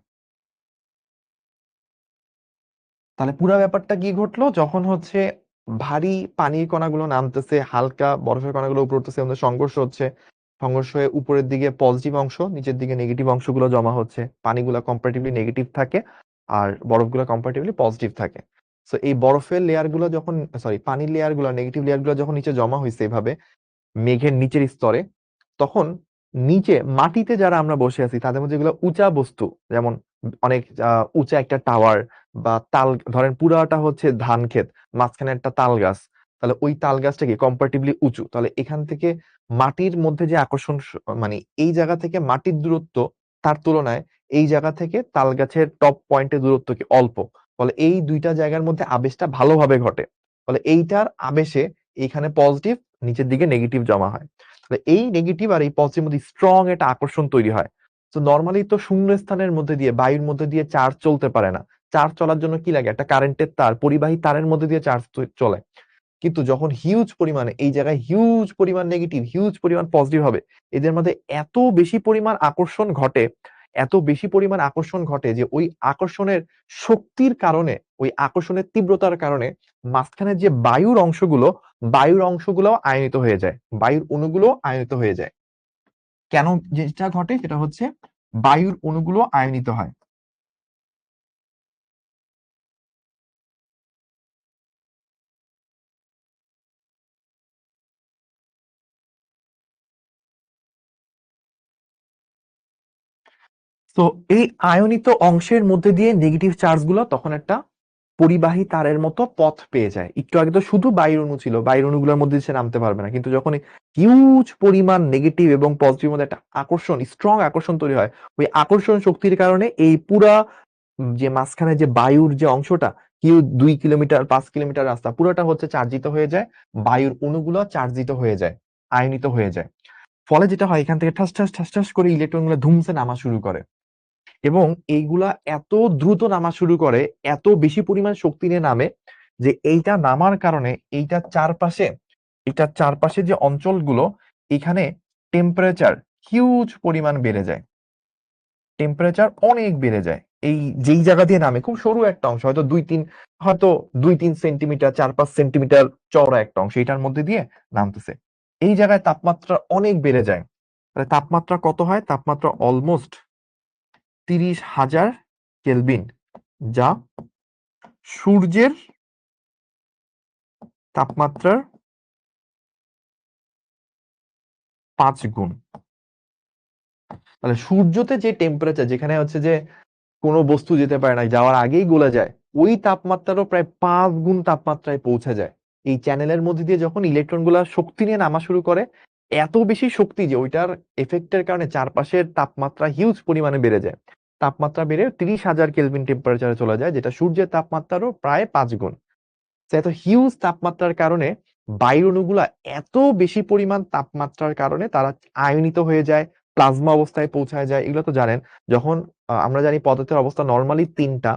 তাহলে পুরো ব্যাপারটা কি ঘটলো? যখন হচ্ছে ভারী পানির কণাগুলো নামতেছে, হালকা বরফের কণাগুলো উপরে উঠতেছে, ওদের সংঘর্ষ হচ্ছে, সংঘর্ষ হয়ে উপরের দিকে পজিটিভ অংশ, নিচের দিকে নেগেটিভ অংশগুলো জমা হচ্ছে। পানিগুলো কম্পারেটিভলি নেগেটিভ থাকে, আর বরফগুলো কম্পারেটিভলি পজিটিভ থাকে। সো এই বরফের লেয়ার গুলো যখন, সরি, পানির লেয়ার গুলো, নেগেটিভ লেয়ার গুলো যখন নিচে জমা হয়েছে এভাবে মেঘের নিচের স্তরে, তখন নিচে মাটিতে যারা আমরা বসে আছি তাদের মধ্যে যেগুলো উঁচা বস্তু, যেমন অনেক উঁচা একটা টাওয়ার, বা তাল, ধরেন পুরাটা হচ্ছে ধান ক্ষেত, মাঝখানে একটা তাল গাছ, তাহলে ওই তাল গাছটা কি কম্পারেটিভলি উঁচু, তাহলে এখান থেকে মাটির মধ্যে যে আকর্ষণ, মানে এই জায়গা থেকে মাটির দূরত্ব, তার তুলনায় এই জায়গা থেকে তাল গাছের টপ পয়েন্টের দূরত্ব কি অল্প, ফলে এই দুইটা জায়গার মধ্যে আবেশটা ভালোভাবে ঘটে। ফলে এইটার আবেশে এখানে পজিটিভ, নিচের দিকে নেগেটিভ জমা হয়। তাহলে এই নেগেটিভ আর এই পজিটিভ মধ্যে স্ট্রং একটা আকর্ষণ তৈরি হয়। তো নর্মালি তো শূন্য স্থানের মধ্যে দিয়ে, বায়ুর মধ্যে দিয়ে চার্জ চলতে পারে না। চার্জ চলার জন্য কি লাগে? একটা কারেন্টের তার, পরিবাহী তারের মধ্যে দিয়ে চার্জ চলে। কিন্তু যখন হিউজ পরিমাণে এই জায়গায় হিউজ পরিমাণ নেগেটিভ, হিউজ পরিমাণ পজিটিভ হবে, এদের মধ্যে এত বেশি পরিমাণ আকর্ষণ ঘটে, এত বেশি পরিমাণ আকর্ষণ ঘটে যে ওই আকর্ষণের শক্তির কারণে, ওই আকর্ষণের তীব্রতার কারণে মাঝখানে যে বায়ুর অংশগুলো আয়নিত হয়ে যায়, বায়ুর অণুগুলো আয়নিত হয়ে যায়। কেন যেটা ঘটে সেটা হচ্ছে বায়ুর অণুগুলো আয়নিত হয়। তো এই আয়নিত অংশের মধ্যে দিয়ে নেগেটিভ চার্জ গুলো তখন একটা পরিবাহী তারের মতো পথ পেয়ে যায়। একটু আগে তো শুধু বায়ুর অণু ছিল, বায়ুর অণুগুলোর মধ্যে সে নামতে পারবে না, কিন্তু যখন হিউজ পরিমাণ নেগেটিভ এবং পজিটিভ মধ্যে একটা আকর্ষণ, স্ট্রং আকর্ষণ তৈরি হয়, ওই আকর্ষণ শক্তির কারণে এই পুরা যে মাঝখানে যে বায়ুর যে অংশটা, 2 কিলোমিটার 5 কিলোমিটার রাস্তা পুরোটা হচ্ছে চার্জিত হয়ে যায়, বায়ুর অণুগুলো চার্জিত হয়ে যায়, আয়নিত হয়ে যায়। ফলে যেটা হয়, এখান থেকে ঠাস ঠাস ঠাস ঠাস করে ইলেকট্রন গুলো ধুমসে নামা শুরু করে, এবং এইগুলা এত দ্রুত নামা শুরু করে, এত বেশি পরিমাণ শক্তি নিয়ে নামে, যে এইটা নামার কারণে এটার চারপাশে যে অঞ্চলগুলো, এখানে টেম্পারেচার হিউজ পরিমাণ বেড়ে যায়, টেম্পারেচার অনেক বেড়ে যায়। এই যেই জায়গা দিয়ে নামে, খুব সরু একটা অংশ, হয়তো 2-3 সেন্টিমিটার, 4-5 সেন্টিমিটার চওড়া একটা অংশ, এটার মধ্যে দিয়ে নামতেছে, এই জায়গায় তাপমাত্রা অনেক বেড়ে যায়। তাহলে তাপমাত্রা কত হয়? তাপমাত্রা অলমোস্ট 30,000 কেলভিন, যা সূর্যের তাপমাত্রার 5 গুণ। তাহলে সূর্যতে যে টেম্পারেচার, যেখানে হচ্ছে যে কোনো বস্তু যেতে পারে না, যাওয়ার আগেই গলে যায়, ওই তাপমাত্রারও প্রায় 5 গুণ তাপমাত্রায় পৌঁছে যায় এই চ্যানেলের মধ্যে দিয়ে যখন ইলেকট্রন গুলা শক্তি নিয়ে নামা শুরু করে। এত বেশি শক্তি যে ওইটার এফেক্টের কারণে চারপাশের তাপমাত্রা হিউজ পরিমাণে বেড়ে যায়, তাপমাত্রা বেড়ে 30,000 কেলভিন টেম্পারেচারে চলে যায়, যেটা সূর্যের তাপমাত্রারও প্রায় 5 গুণ। তো এত হিউজ তাপমাত্রার কারণে বায়ুর অণুগুলা এত বেশি পরিমাণ তাপমাত্রার কারণে তারা আয়নিত হয়ে যায়, প্লাজমা অবস্থায় পৌঁছায় যায়। এগুলো তো জানেন, যখন আমরা জানি পদার্থের অবস্থা নর্মালি তিনটা: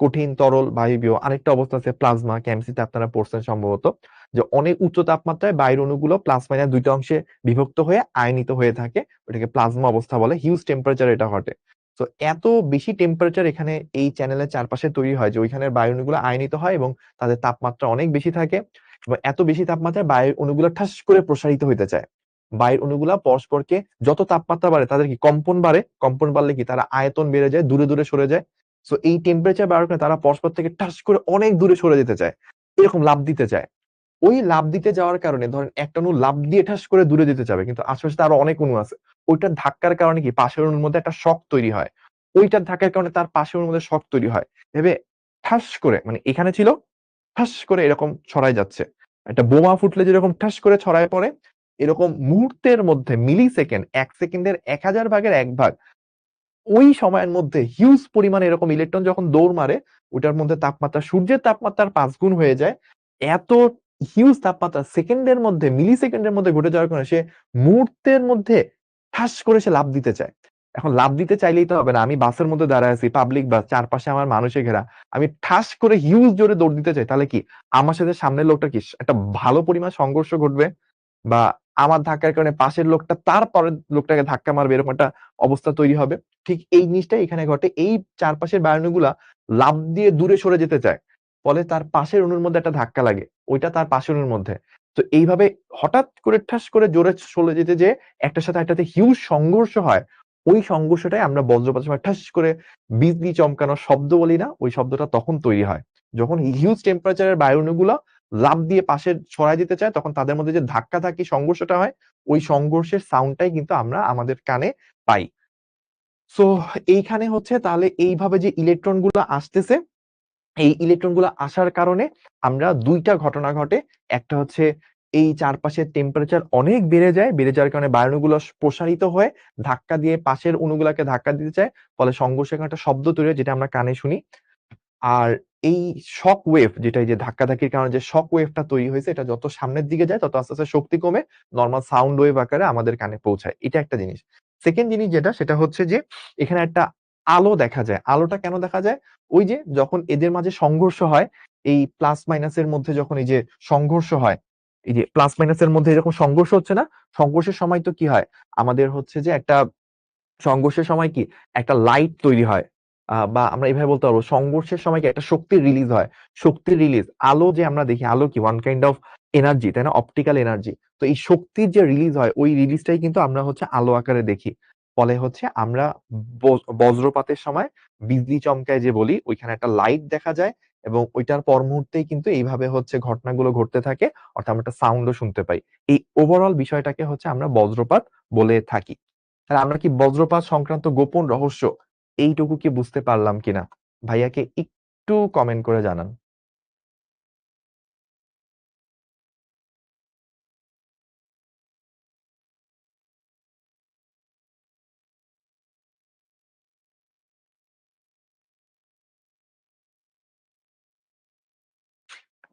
কঠিন, তরল, বায়বীয়। আরেকটা অবস্থা আছে প্লাজমা, কেমিস্ট্রিতে আপনারা পড়ছেন সম্ভবত, যে অনেক উচ্চ তাপমাত্রায় বায়ুর অণুগুলো প্লাজমা দুইটা অংশে বিভক্ত হয়ে আয়নিত হয়ে থাকে, ওটাকে প্লাজমা অবস্থা বলে। হিউজ টেম্পারেচার এটা ঘটে। তো এত বেশি টেম্পারেচার এখানে এই চ্যানেলের চারপাশে তৈরি হয় যে ওইখানের বায়ু অণুগুলো আয়নিত হয় এবং তাদের তাপমাত্রা অনেক বেশি থাকে, এবং এত বেশি তাপমাত্রায় বায়ুর অণুগুলো ঠাস করে প্রসারিত হইতে চায়। বায়ুর অণুগুলা পরস্পরকে, যত তাপমাত্রা বাড়ে তাদের কি কম্পন বাড়ে, কম্পন বাড়লে কি তারা আয়তন বেড়ে যায়, দূরে দূরে সরে যায়। সো এই টেম্পারেচার বাড়ার কারণে তারা পরস্পর থেকে ঠাস করে অনেক দূরে সরে যেতে চায়, এরকম লাফ দিতে চায়। ওই লাফ দিতে যাওয়ার কারণে ধরেন একটা অণু লাফ দিয়ে ঠাস করে দূরে যেতে যাবে, কিন্তু আশেপাশে আরো অনেক অণু আছে, ওইটার ধাক্কার কারণে কি পাশের অণুর মধ্যে একটা শক তৈরি হয়, ওইটার ধাক্কার কারণে তার পাশের অণুর মধ্যে শক তৈরি হয়। ভেবে ঠাস করে, মানে এখানে ছিল, ঠাস করে এরকম ছড়ায় যাচ্ছে। একটা বোমা ফুটলে যেরকম ঠাস করে ছড়ায় পড়ে, এরকম মুহূর্তের মধ্যে, মিলি সেকেন্ড, 1 সেকেন্ডের 1,000 ভাগের 1 ভাগ, ওই সময়ের মধ্যে হিউজ পরিমাণে এরকম ইলেকট্রন যখন দৌড় মারে, ওটার মধ্যে তাপমাত্রা সূর্যের তাপমাত্রার 5 গুণ হয়ে যায়। এত হিউজ তাপমাত্রা সেকেন্ডের মধ্যে, মিলি সেকেন্ডের মধ্যে ঘটে যাওয়ার কারণে সে মুহূর্তের মধ্যে ঠাস করে সে লাফ দিতে চায়। এখন লাফ দিতে চাইলেই তো হবে না, আমি বাসের মধ্যে দাঁড়ায় আছি, পাবলিক বাস, চারপাশে আমার মানুষে ঘেরা, আমি ঠাস করে হিউজ জোরে দৌড় দিতে চাই, তাহলে কি আমার সাথে সামনের লোকটা কি একটা ভালো পরিমাণ সংঘর্ষ ঘটবে, বা আমার ধাক্কার কারণে পাশের লোকটা তার পরের লোকটাকে ধাক্কা মারবে, এরকম একটা অবস্থা তৈরি হবে। ঠিক এই জিনিসটাই এখানে ঘটে, এই চারপাশের বায়ুগুলা লাফ দিয়ে দূরে সরে যেতে চায়, ফলে তার পাশের অণুর মধ্যে একটা ধাক্কা লাগে, ওইটা তার পাশের অণুর মধ্যে। তো এইভাবে হঠাৎ করে ঠাস করে জোরে চলে যেতে, যে একটার সাথে একটাতে হিউজ সংঘর্ষ হয়, ওই সংঘর্ষটাই আমরা বজ্রপাতের সময় ঠাস করে বিজলি চমকানোর শব্দ বলি না, ওই শব্দটা তখন তৈরি হয় যখন হিউজ টেম্পারেচারের বায়ুগুলো লাফ দিয়ে পাশে ছড়ায় যেতে চায়, তখন তাদের মধ্যে যে ধাক্কাধাক্কি সংঘর্ষটা হয়, ওই সংঘর্ষের সাউন্ডটাই কিন্তু আমরা আমাদের কানে পাই। সো এইখানে হচ্ছে তাহলে এইভাবে যে ইলেকট্রন গুলো আসতেছে, এই ইলেকট্রন গুলো আসার কারণে আমরা দুইটা ঘটনা ঘটে। একটা হচ্ছে এই চারপাশের টেম্পারেচার অনেক বেড়ে যায়, বেড়ে যাওয়ার কারণে বায়ুগুলো প্রসারিত হয়ে ধাক্কা দিয়ে পাশের অণুগুলাকে ধাক্কা দিতে চায়, ফলে সংঘর্ষের কারণে একটা শব্দ তৈরি হয়, যেটা আমরা কানে শুনি। আর এই শক ওয়েভ, যেটা এই যে ধাক্কাধাক্কির কারণে যে শক ওয়েভটা তৈরি হয়েছে, এটা যত সামনের দিকে যায় তত আস্তে আস্তে শক্তি কমে নর্মাল সাউন্ড ওয়েভ আকারে আমাদের কানে পৌঁছায়। এটা একটা জিনিস। সেকেন্ড জিনিস যেটা, সেটা হচ্ছে যে এখানে একটা আলো দেখা যায়। আলোটা কেন দেখা যায়? ওই যে যখন এদের মাঝে সংঘর্ষ হয়, এই প্লাস মাইনাসের মধ্যে যখন এই যে সংঘর্ষ হয়, এই যে প্লাস মাইনাসের মধ্যে এরকম সংঘর্ষ হচ্ছে না, সংঘর্ষের সময় তো কি হয়, আমাদের হচ্ছে যে একটা সংঘর্ষের সময় কি একটা লাইট তৈরি হয়, বা আমরা এভাবে বলতে পারবো সংঘর্ষের সময় কি একটা শক্তির রিলিজ হয়। শক্তির রিলিজ, আলো যে আমরা দেখি, আলো কি ওয়ান কাইন্ড অফ এনার্জি, তাই না, অপটিক্যাল এনার্জি। তো এই শক্তির যে রিলিজ হয়, ওই রিলিজটাই কিন্তু আমরা হচ্ছে আলো আকারে দেখি। ফলে হচ্ছে আমরা বজ্রপাতের সময় বিজলি চমকায় যে বলি, ওইখানে একটা লাইট দেখা যায়, এবং ওইটার পর মুহূর্তেই কিন্তু এইভাবে হচ্ছে ঘটনাগুলো ঘটতে থাকে, অর্থাৎ আমরা একটা সাউন্ডও শুনতে পাই। এই ওভারঅল বিষয়টাকে হচ্ছে আমরা বজ্রপাত বলে থাকি। তাহলে আমরা কি বজ্রপাত সংক্রান্ত গোপন রহস্য এইটুকু কি বুঝতে পারলাম কিনা? ভাইয়াকে একটু কমেন্ট করে জানান।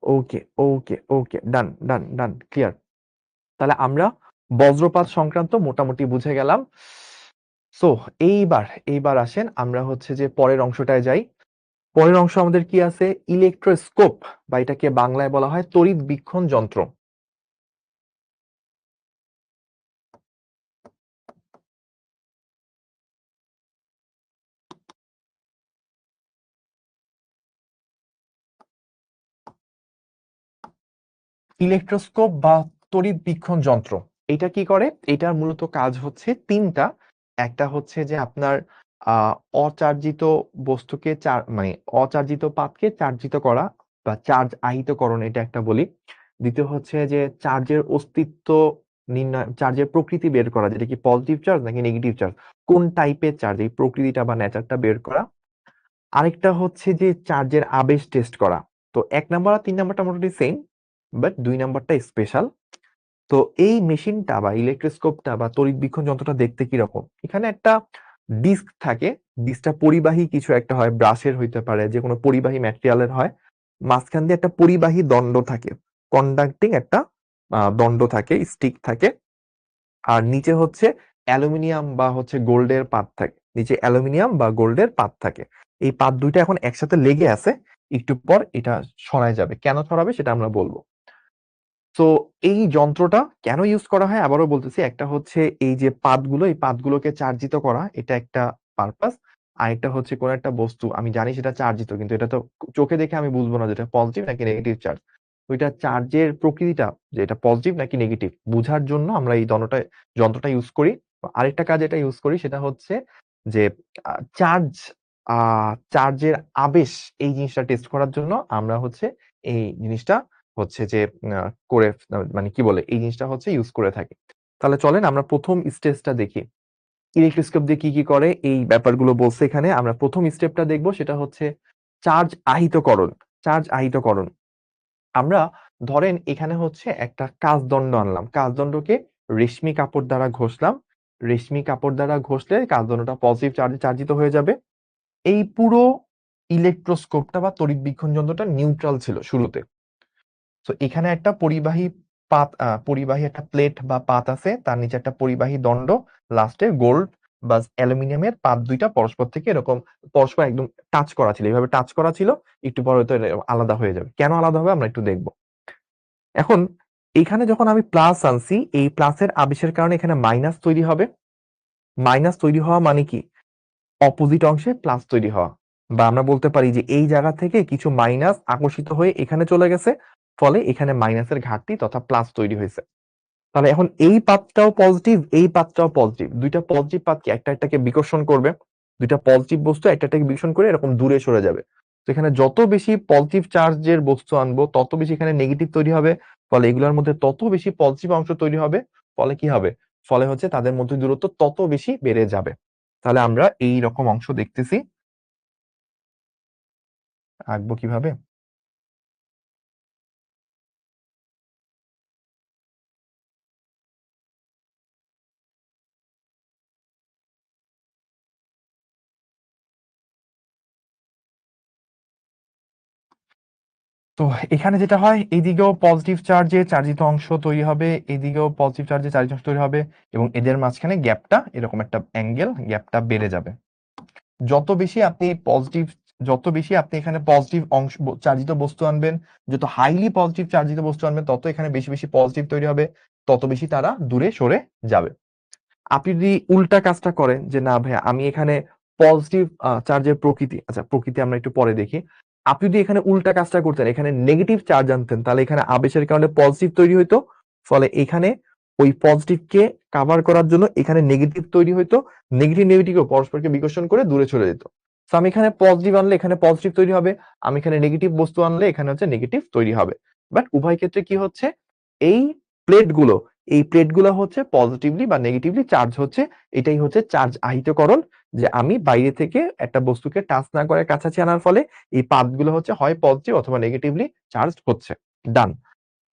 ওকে, ওকে, ওকে। ডান, ডান, ডান। ক্লিয়ার। তাহলে আমরা বজ্রপাত সংক্রান্ত মোটামুটি বুঝে গেলাম। সো এইবার আসেন আমরা হচ্ছে যে পরের অংশটায় যাই। পরের অংশ আমাদের কি আছে? ইলেকট্রোস্কোপ, বা এটাকে বাংলায় বলা হয় তড়িৎ বীক্ষণ যন্ত্র। ইলেকট্রোস্কোপ বা তড়িৎ বীক্ষণ যন্ত্র এটা কি করে? এটার মূলত কাজ হচ্ছে তিনটা। একটা হচ্ছে যে আপনার আহ অচার্জিত বস্তুকে মানে অচার্জিত পাতকে চার্জিত করা বা চার্জ আহিতকরণ, এটা একটা বলি। দ্বিতীয় হচ্ছে যে চার্জের অস্তিত্ব নির্ণয়, চার্জের প্রকৃতি বের করা, যেটা কি পজিটিভ চার্জ নাকি নেগেটিভ চার্জ, কোন টাইপের চার্জ, এই প্রকৃতিটা বা নেচারটা বের করা। আরেকটা হচ্ছে যে চার্জের আবেশ টেস্ট করা। তো 1 নাম্বার আর 3 নাম্বারটা মোটামুটি সেম, বাট 2 নাম্বারটা স্পেশাল। তো এই মেশিনটা বা ইলেকট্রোস্কোপটা বা তড়িৎ বীক্ষণ যন্ত্রটা দেখতে কিরকম? এখানে একটা ডিস্ক থাকে। ডিস্কটা পরিবাহী কিছু একটা হয়, ব্রাশের হইতে পারে, যে কোনো পরিবাহী ম্যাটেরিয়ালের হয়। মাঝখান দিয়ে একটা পরিবাহী দণ্ড থাকে, কন্ডাক্টিং একটা দণ্ড থাকে, স্টিক থাকে। আর নিচে হচ্ছে অ্যালুমিনিয়াম বা হচ্ছে গোল্ডের পাত থাকে, নিচে অ্যালুমিনিয়াম বা গোল্ডের পাত থাকে। এই পাত দুইটা এখন একসাথে লেগে আছে, একটু পর এটা সরায় যাবে। কেন সরাবে সেটা আমরা বলবো। তো এই যন্ত্রটা কেন ইউজ করা হয় আবারও বলতেছি, একটা হচ্ছে এই যে পাতগুলো, এই পাতগুলোকে চার্জিত করা, এটা একটা পারপাস। আর একটা হচ্ছে কোন একটা বস্তু আমি জানি সেটা চার্জিত, কিন্তু এটা তো চোখে দেখে আমি বুঝবো না যেটা পজিটিভ নাকি নেগেটিভ চার্জ। ওইটা চার্জের প্রকৃতিটা, যে এটা পজিটিভ নাকি নেগেটিভ বুঝার জন্য আমরা এই যন্ত্রটা ইউজ করি। আরেকটা কাজ এটা ইউজ করি, সেটা হচ্ছে যে চার্জের আবেশ, এই জিনিসটা টেস্ট করার জন্য আমরা হচ্ছে এই জিনিসটা হচ্ছে যে করে, মানে কি বলে, এই জিনিসটা হচ্ছে ইউজ করে থাকি। তাহলে চলেন আমরা প্রথম স্টেজটা দেখি। ইলেকট্রোস্কোপ দিয়ে কি কি করে এই ব্যাপারগুলো বলছে এখানে। আমরা প্রথম স্টেপটা দেখবো, সেটা হচ্ছে চার্জ আহিতকরণ। চার্জ আহিতকরণ আমরা ধরেন এখানে হচ্ছে একটা কাচদণ্ড আনলাম, কাচদণ্ডকে রেশমি কাপড় দ্বারা ঘষলাম। রেশমি কাপড় দ্বারা ঘষলে কাচদণ্ডটা পজিটিভ চার্জে চার্জিত হয়ে যাবে। এই পুরো ইলেকট্রোস্কোপটা বা তড়িৎ বীক্ষণ যন্ত্রটা নিউট্রাল ছিল শুরুতে। তো এখানে একটা পরিবাহী একটা প্লেট বা পাত আছে, তার নিচে একটা পরিবাহী দণ্ড, লাস্টে গোল্ড বা অ্যালুমিনিয়ামের পাত দুইটা পরস্পর থেকে এরকম পরস্পর একদম টাচ করা ছিল, এইভাবে টাচ করা ছিল। একটু পরে হয়তো এটা আলাদা হয়ে যাবে। কেন আলাদা হবে আমরা একটু দেখবো। এখন এখানে যখন আমি প্লাস আনছি, এই প্লাসের আবেশের কারণে এখানে মাইনাস তৈরি হবে। মাইনাস তৈরি হওয়া মানে কি? অপোজিট অংশে প্লাস তৈরি হওয়া। বা আমরা বলতে পারি যে এই জায়গা থেকে কিছু মাইনাস আকর্ষিত হয়ে এখানে চলে গেছে, ফলে এখানে মাইনাসের ঘাটতি তথা প্লাস তৈরি হয়েছে। তাহলে এখন এই পাতটাও পজিটিভ, এই পাতটাও পজিটিভ, দুইটা পজিটিভ পাত কি একটা একটাকে বিকর্ষণ করবে। দুইটা পজিটিভ বস্তু একটা একটাকে বিকর্ষণ করে এরকম দূরে সরে যাবে। তো এখানে যত বেশি পজিটিভ চার্জের বস্তু আনবো, তত বেশি এখানে নেগেটিভ তৈরি হবে। ফলে এগুলোর মধ্যে তত বেশি পজিটিভ অংশ তৈরি হবে। ফলে কি হবে? ফলে হচ্ছে তাদের মধ্যে দূরত্ব তত বেশি বেড়ে যাবে। তাহলে আমরা এই রকম অংশ দেখতেছি। আঁকবো কিভাবে? তো এখানে যেটা হয়, এইদিকেও পজিটিভ চার্জে চার্জিত অংশ তৈরি হবে, এদিকেও পজিটিভ চার্জে চার্জিত অংশ তৈরি হবে, এবং এদের মাঝখানে গ্যাপটা এরকম একটা অ্যাঙ্গেল, গ্যাপটা বেড়ে যাবে। যত বেশি আপনি পজিটিভ, যত বেশি আপনি এখানে পজিটিভ অংশ চার্জিত বস্তু আনবেন, যত হাইলি পজিটিভ চার্জিত বস্তু আনবেন, তত এখানে বেশি বেশি পজিটিভ তৈরি হবে, তত বেশি তারা দূরে সরে যাবে। আপনি যদি উল্টা কাজটা করেন যে না ভাইয়া আমি এখানে পজিটিভ চার্জের প্রকৃতি, আচ্ছা প্রকৃতি আমরা একটু পরে দেখি। আপনি যদি এখানে উল্টা কাজটা করতেন, এখানে নেগেটিভ চার্জ আনতেন, তাহলে এখানে আবেশের কারণে পজিটিভ তৈরি হইতো। ফলে এখানে ওই পজিটিভকে কাভার করার জন্য এখানে নেগেটিভ তৈরি হইতো। নেগেটিভ নেগেটিভও পরস্পরকে বিকর্ষণ করে দূরে চলে যেত। তো আমি এখানে পজিটিভ আনলে এখানে পজিটিভ তৈরি হবে, আমি এখানে নেগেটিভ বস্তু আনলে এখানে হচ্ছে নেগেটিভ তৈরি হবে। বাট উভয় ক্ষেত্রে কি হচ্ছে, এই প্লেটগুলো এই প্লেটগুলো হচ্ছে পজিটিভলি বা নেগেটিভলি চার্জ হচ্ছে। এটাই হচ্ছে চার্জ আহিতকরণ। যে আমি বাইরে থেকে একটা বস্তুকে টাচ না করে কাছাকাছি আনার ফলে এই পাথগুলো হচ্ছে হয় পজিটিভ অথবা নেগেটিভলি চার্জ হচ্ছে। ডান।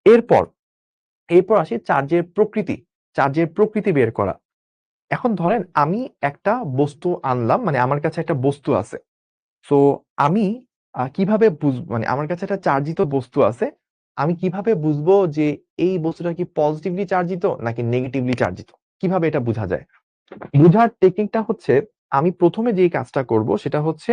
এরপর এরপর আসি চার্জের প্রকৃতি বের করা। এখন ধরেন আমি একটা বস্তু আনলাম, মানে আমার কাছে একটা বস্তু আছে। সো আমি কিভাবে বুঝবো, মানে আমার কাছে একটা চার্জিত বস্তু আছে, আমি কিভাবে বুঝবো যে এই বস্তুটা কি পজিটিভলি চার্জিত নাকি নেগেটিভলি চার্জিত? কিভাবে এটা বোঝা যায়? বোঝার টেকনিকটা হচ্ছে, আমি প্রথমে যেই কাজটা করব সেটা হচ্ছে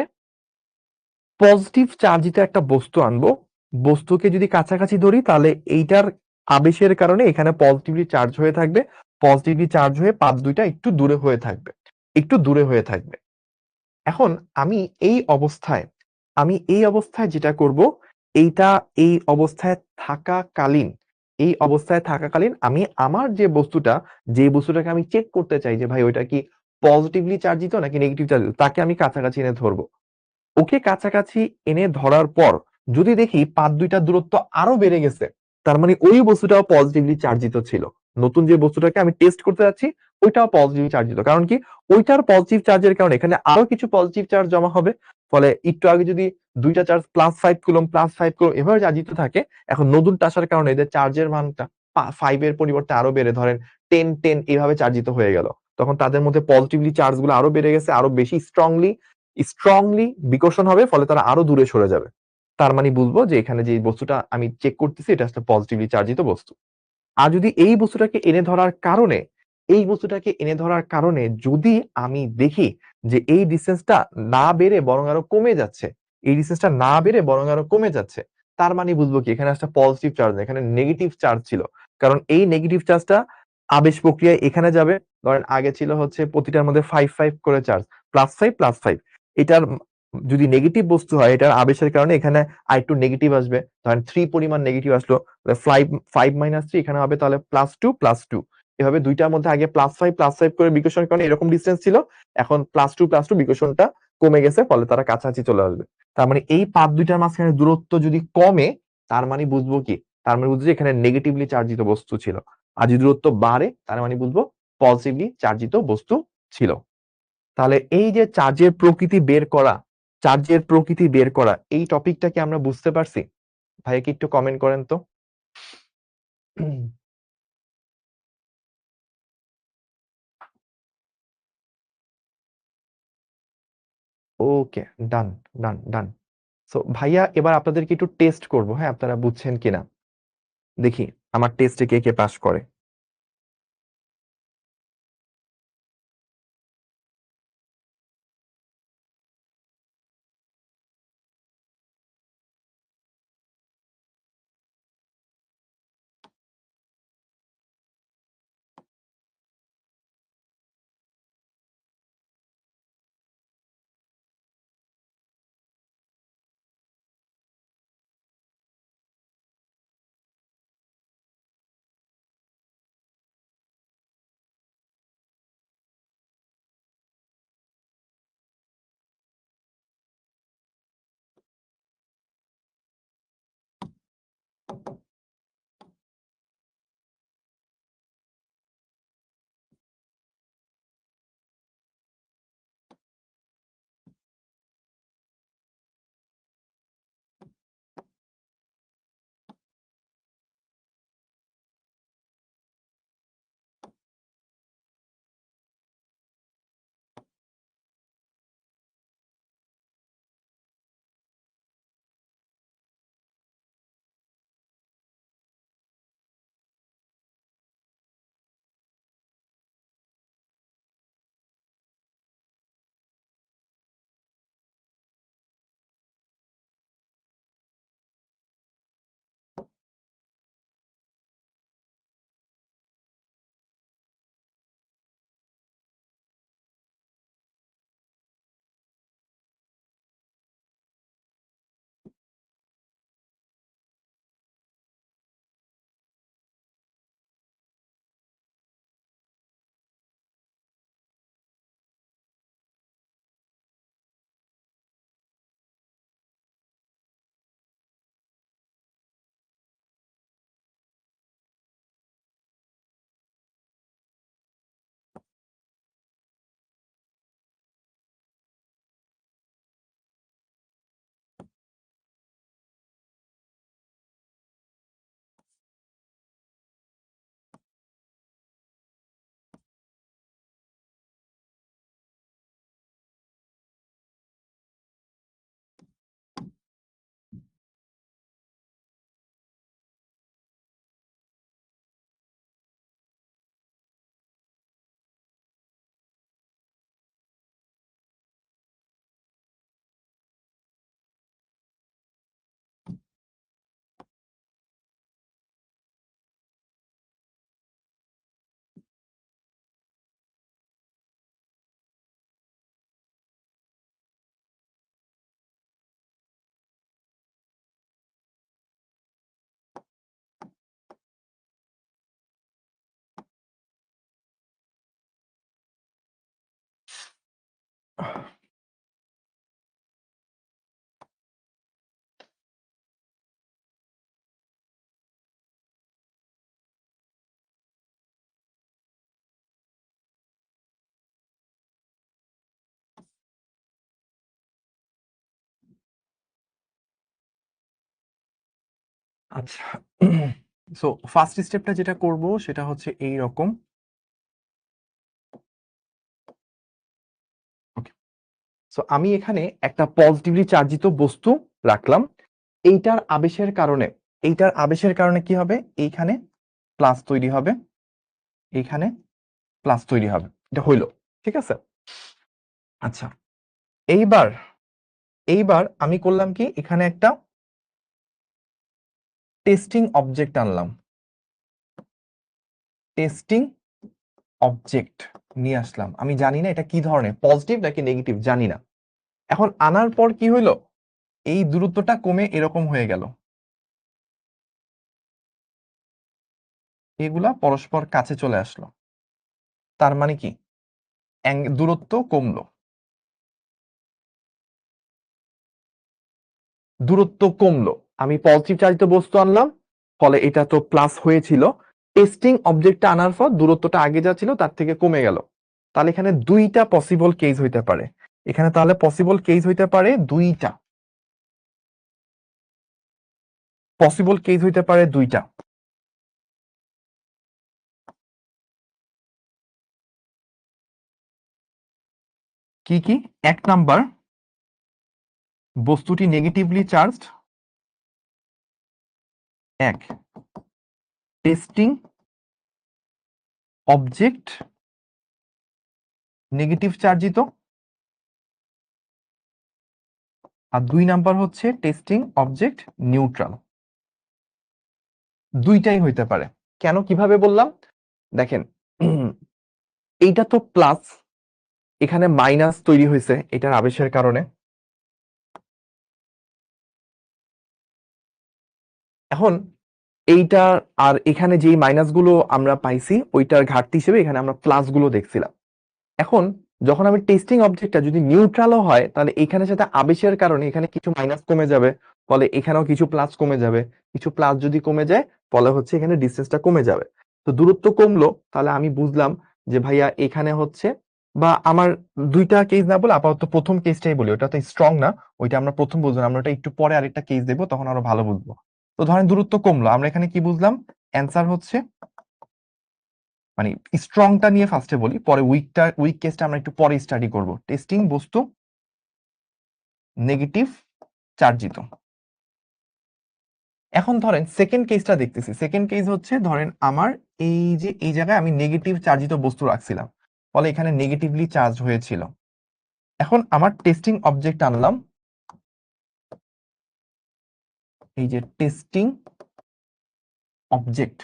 পজিটিভ চার্জিত একটা বস্তু আনবো। বস্তুকে যদি কাছাকাছি ধরি তাহলে এইটার আবেশের কারণে এখানে পজিটিভলি চার্জ হয়ে থাকবে, পজিটিভলি চার্জ হয়ে পাত দুইটা একটু দূরে হয়ে থাকবে। এখন আমি এই অবস্থায় যেটা করব, এইটা এই অবস্থায় থাকাকালীন আমি আমার যে বস্তুটাকে আমি চেক করতে চাই যে ভাই ওইটা কি পজিটিভলি চার্জিত নাকি নেগেটিভ চার্জিত, তাকে আমি কাছাকাছি এনে ধরবো। ওকে কাছাকাছি এনে ধরার পর যদি দেখি পাত দুইটার দূরত্ব আরো বেড়ে গেছে, তার মানে ওই বস্তুটাও পজিটিভলি চার্জিত ছিল। নতুন যে বস্তুটাকে আমি টেস্ট করতে যাচ্ছি ওইটাও পজিটিভলি চার্জিত, কারণ কি ওইটার পজিটিভ চার্জের কারণে এখানে আরো কিছু পজিটিভ চার্জ জমা হবে। ফলে একটু আগে যদি দুইটা চার্জ +5 কুলম এভাবে চার্জিত থাকে, এখন নতুনটা আসার কারণে এদের চার্জের মানটা 5 এর পরিবর্তে আরো বেড়ে ধরেন 10 এইভাবে চার্জিত হয়ে গেল। তখন তাদের মধ্যে পজিটিভলি চার্জ গুলো আরো বেড়ে গেছে, আরো বেশি স্ট্রংলি বিকর্ষণ হবে, ফলে তারা আরো দূরে সরে যাবে। তার মানে বুঝবো যে এখানে যে বস্তুটা আমি চেক করতেছি এটা একটা পজিটিভলি চার্জিত বস্তু। আর যদি এই বস্তুটাকে এনে ধরার কারণে যদি আমি দেখি যে এই ডিসটেন্সটা না বেড়ে বরং আরো কমে যাচ্ছে, তার মানে বুঝবো কি এখানে একটা পজিটিভ চার্জ না, এখানে নেগেটিভ চার্জ ছিল। কারণ এই নেগেটিভ চার্জটা আবেশ প্রক্রিয়ায় এখানে যাবে। ধরেন আগে ছিল হচ্ছে প্রতিটার মধ্যে 5 করে চার্জ, +5 +5। এটার যদি নেগেটিভ বস্তু হয় এটার আবেশের কারণে এখানে আরেকটু নেগেটিভ আসবে। ধরেন 3 পরিমাণ নেগেটিভ আসলো, 5 - 3 এখানে হবে তাহলে +2 এভাবে দুইটার মধ্যে আগে +5 করে বিকর্ষণ কারণে এরকম ডিসটেন্স ছিল, এখন +2 বিকর্ষণটা কমে গেছে, ফলে তারা কাছাকাছি চলে আসবে। তার মানে এই পাত দুইটার মাঝখানে দূরত্ব যদি কমে, তার মানে বুঝবো কি, যে এখানে নেগেটিভলি চার্জিত বস্তু ছিল। আর যদি দূরত্ব বাড়ে তার মানে বুঝবো পজিটিভলি চার্জিত বস্তু ছিল। তাহলে এই যে চার্জের প্রকৃতি বের করা এই টপিকটা কি আমরা বুঝতে পারছি? ভাইয়া কি একটু কমেন্ট করেন তো। ওকে, ডান ডান ডান। সো ভাইয়া এবার আপনাদেরকে একটু টেস্ট করবো, হ্যাঁ আপনারা বুঝছেন কিনা দেখি আমার টেস্টে কে কে পাস করে। আচ্ছা, সো ফার্স্ট স্টেপটা যেটা করব সেটা হচ্ছে এই রকম। ওকে, সো আমি এখানে একটা পজিটিভলি চার্জিত বস্তু রাখলাম। এইটার আবেশের কারণে কি হবে, এইখানে প্লাস তৈরি হবে, এইখানে প্লাস তৈরি হবে, এটা হইলো। ঠিক আছে, আচ্ছা, এইবার এইবার আমি করলাম কি, এখানে একটা টেস্টিং অবজেক্ট আনলাম, টেস্টিং অবজেক্ট নিয়ে আসলাম। আমি জানি না এটা কি ধরনের, পজিটিভ নাকি নেগেটিভ জানি না। এখন আনার পর কি হইলো, এই দূরত্বটা কমে এরকম হয়ে গেল, এগুলা পরস্পর কাছে চলে আসলো। তার মানে কি, দূরত্ব কমলো, দূরত্ব কমলো। আমি পজিটিভ চার্জিত বস্তু আনলাম, ফলে এটা তো প্লাস হয়েছিল। টেস্টিং অবজেক্টটা আনার পর দূরত্বটা আগে যা ছিল তার থেকে কমে গেল। তাহলে এখানে দুইটা পসিবল কেস হইতে পারে, এখানে তাহলে পসিবল কেস হইতে পারে দুইটা, পসিবল কেস হইতে পারে দুইটা। কি কি? এক নাম্বার, বস্তুটি নেগেটিভলি চার্জড, এক, টেস্টিং অবজেক্ট নেগেটিভ চার্জিত, আর দুই নাম্বার হচ্ছে টেস্টিং অবজেক্ট নিউট্রাল। দুইটাই হইতে পারে। কেন, কিভাবে বললাম দেখেন, এইটা তো প্লাস, এখানে মাইনাস তৈরি হয়েছে এটার আবেশের কারণে। এখন এইটা আর এখানে যেই মাইনাস গুলো আমরা পাইছি ওইটার ঘাটতি হিসেবে এখানে আমরা প্লাস গুলো দেখছিলাম। এখন যখন আমি টেস্টিং অবজেক্টটা যদি নিউট্রালও হয়, তাহলে এখানে সাথে আবেশের কারণে এখানে কিছু মাইনাস কমে যাবে, ফলে এখানেও কিছু প্লাস কমে যাবে। কিছু প্লাস যদি কমে যায়, ফলে হচ্ছে এখানে ডিসটেন্সটা কমে যাবে। তো দূরত্ব কমলো, তাহলে আমি বুঝলাম যে ভাইয়া এখানে হচ্ছে, বা আমার দুইটা কেস না বলে আপাতত প্রথম কেসটাই বলি, ওটা তো স্ট্রং না, ওইটা আমরা প্রথম বুঝবো না, আমরা ওটা একটু পরে আরেকটা কেস দেবো, তখন আরো ভালো বুঝবো। তো ধরেন দূরত্ব কমলো, আমরা এখানে কি বুঝলাম, অ্যান্সার হচ্ছে, মানে স্ট্রংটা নিয়ে ফার্স্টে বলি, পরে উইক কেসটা আমরা একটু পরে স্টাডি করব। টেস্টিং বস্তু নেগেটিভ চার্জিত। এখন ধরেন সেকেন্ড কেসটা দেখতেছি। সেকেন্ড কেস হচ্ছে, ধরেন আমার এই যে এই জায়গায় আমি নেগেটিভ চার্জিত বস্তু রাখছিলাম, ফলে এখানে নেগেটিভলি চার্জ হয়েছিল। এখন আমার টেস্টিং অবজেক্ট আনলাম, এই যে টেস্টিং অবজেক্ট,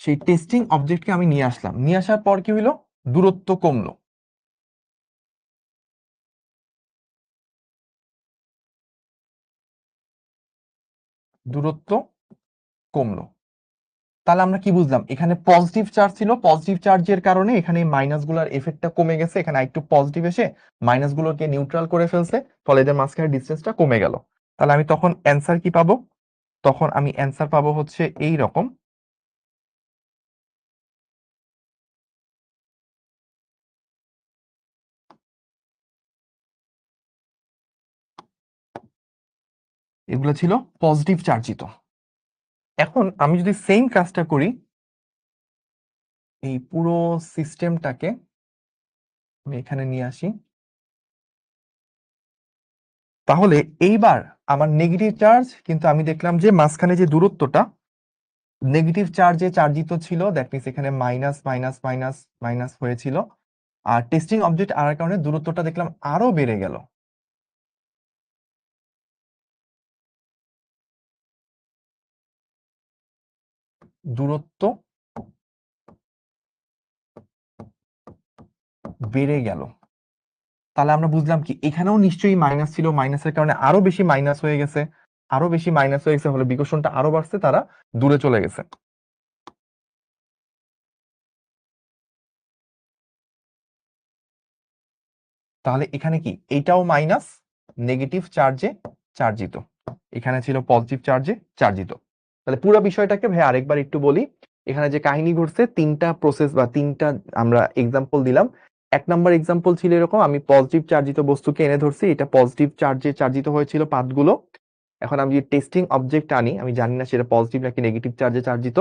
সেই টেস্টিং অবজেক্টকে আমি নিয়ে আসলাম। নিয়ে আসার পর কি হইলো, দূরত্ব কমলো, দূরত্ব কমলো। তাহলে আমরা কি বুঝলাম, এখানে পজিটিভ চার্জ ছিল, পজিটিভ চার্জের কারণে এখানে মাইনাস গুলার এফেক্টটা কমে গেছে, এখানে একটু পজিটিভ এসে মাইনাস গুলোকে নিউট্রাল করে ফেলছে, ফলে এদের মাঝখানে ডিস্টেন্সটা কমে গেল। তাহলে আমি তখন অ্যান্সার কি পাবো, তখন আমি অ্যান্সার পাবো হচ্ছে এই রকম। এগুলো ছিল পজিটিভ চার্জিত। এখন আমি যদি সেম কাজটা করি, এই পুরো সিস্টেমটাকে আমি এখানে নিয়ে আসি, তাহলে এইবার আমার নেগেটিভ চার্জ, কিন্তু আমি দেখলাম যে মাঝখানে যে দূরত্বটা নেগেটিভ চার্জে চার্জিত ছিল, দ্যাট মিনস এখানে মাইনাস মাইনাস মাইনাস মাইনাস হয়েছিল, আর টেস্টিং অবজেক্ট আনার কারণে দূরত্বটা দেখলাম আরো বেড়ে গেল। দূরত্ব বেড়ে গেল, তাহলে আমরা বুঝলাম কি, এখানেও নিশ্চয়ই মাইনাস ছিল, মাইনাসের কারণে আরো বেশি মাইনাস হয়ে গেছে, আরো বেশি মাইনাস হয়ে গেছে, ফলে বিকর্ষণটা আরো বাড়ছে, তারা দূরে চলে গেছে। তাহলে এখানে কি এইটাও মাইনাস, নেগেটিভ চার্জে চার্জিত, এখানে ছিল পজিটিভ চার্জে চার্জিত। তাহলে পুরো বিষয়টাকে ভাই আরেকবার একটু বলি। এখানে যে কাহিনী ঘটছে, তিনটা প্রসেস বা তিনটা আমরা এক্সাম্পল দিলাম। এক নাম্বার এক্সাম্পল ছিল এরকম, আমি পজিটিভ চার্জিত বস্তুকে এনে ধরছি, এটা পজিটিভ চার্জে চার্জিত হয়েছিল পাতগুলো। এখন আমি যদি টেস্টিং অবজেক্ট আনি, আমি জানি না সেটা পজিটিভ নাকি নেগেটিভ চার্জে চার্জিত।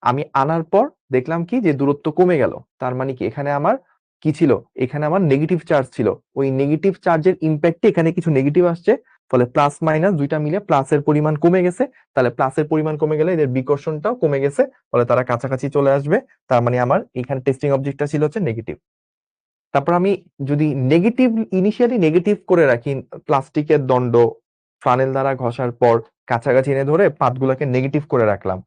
আমি আনার পর দেখলাম কি যে দূরত্ব কমে গেল, তার মানে কি এখানে আমার কি ছিল, এখানে আমার নেগেটিভ চার্জ ছিল। ওই নেগেটিভ চার্জের ইম্প্যাক্টে এখানে কিছু নেগেটিভ আসছে, ফলে প্লাস মাইনাস দুইটা মিলে প্লাসের পরিমাণ কমে গেছে। তাহলে প্লাসের পরিমাণ কমে গেলে এদের বিকর্ষণটাও কমে গেছে, ফলে তারা কাছাকাছি চলে আসবে। তার মানে আমার এখানে টেস্টিং অবজেক্টটা ছিল হচ্ছে নেগেটিভ। তারপর আমি যদি নেগেটিভ, ইনিশিয়ালি নেগেটিভ করে রাখি, প্লাস্টিকের দণ্ড ফানেল দ্বারা ঘষার পর কাছাকাছি এনে ধরে পাতগুলোকে নেগেটিভ করে রাখলাম।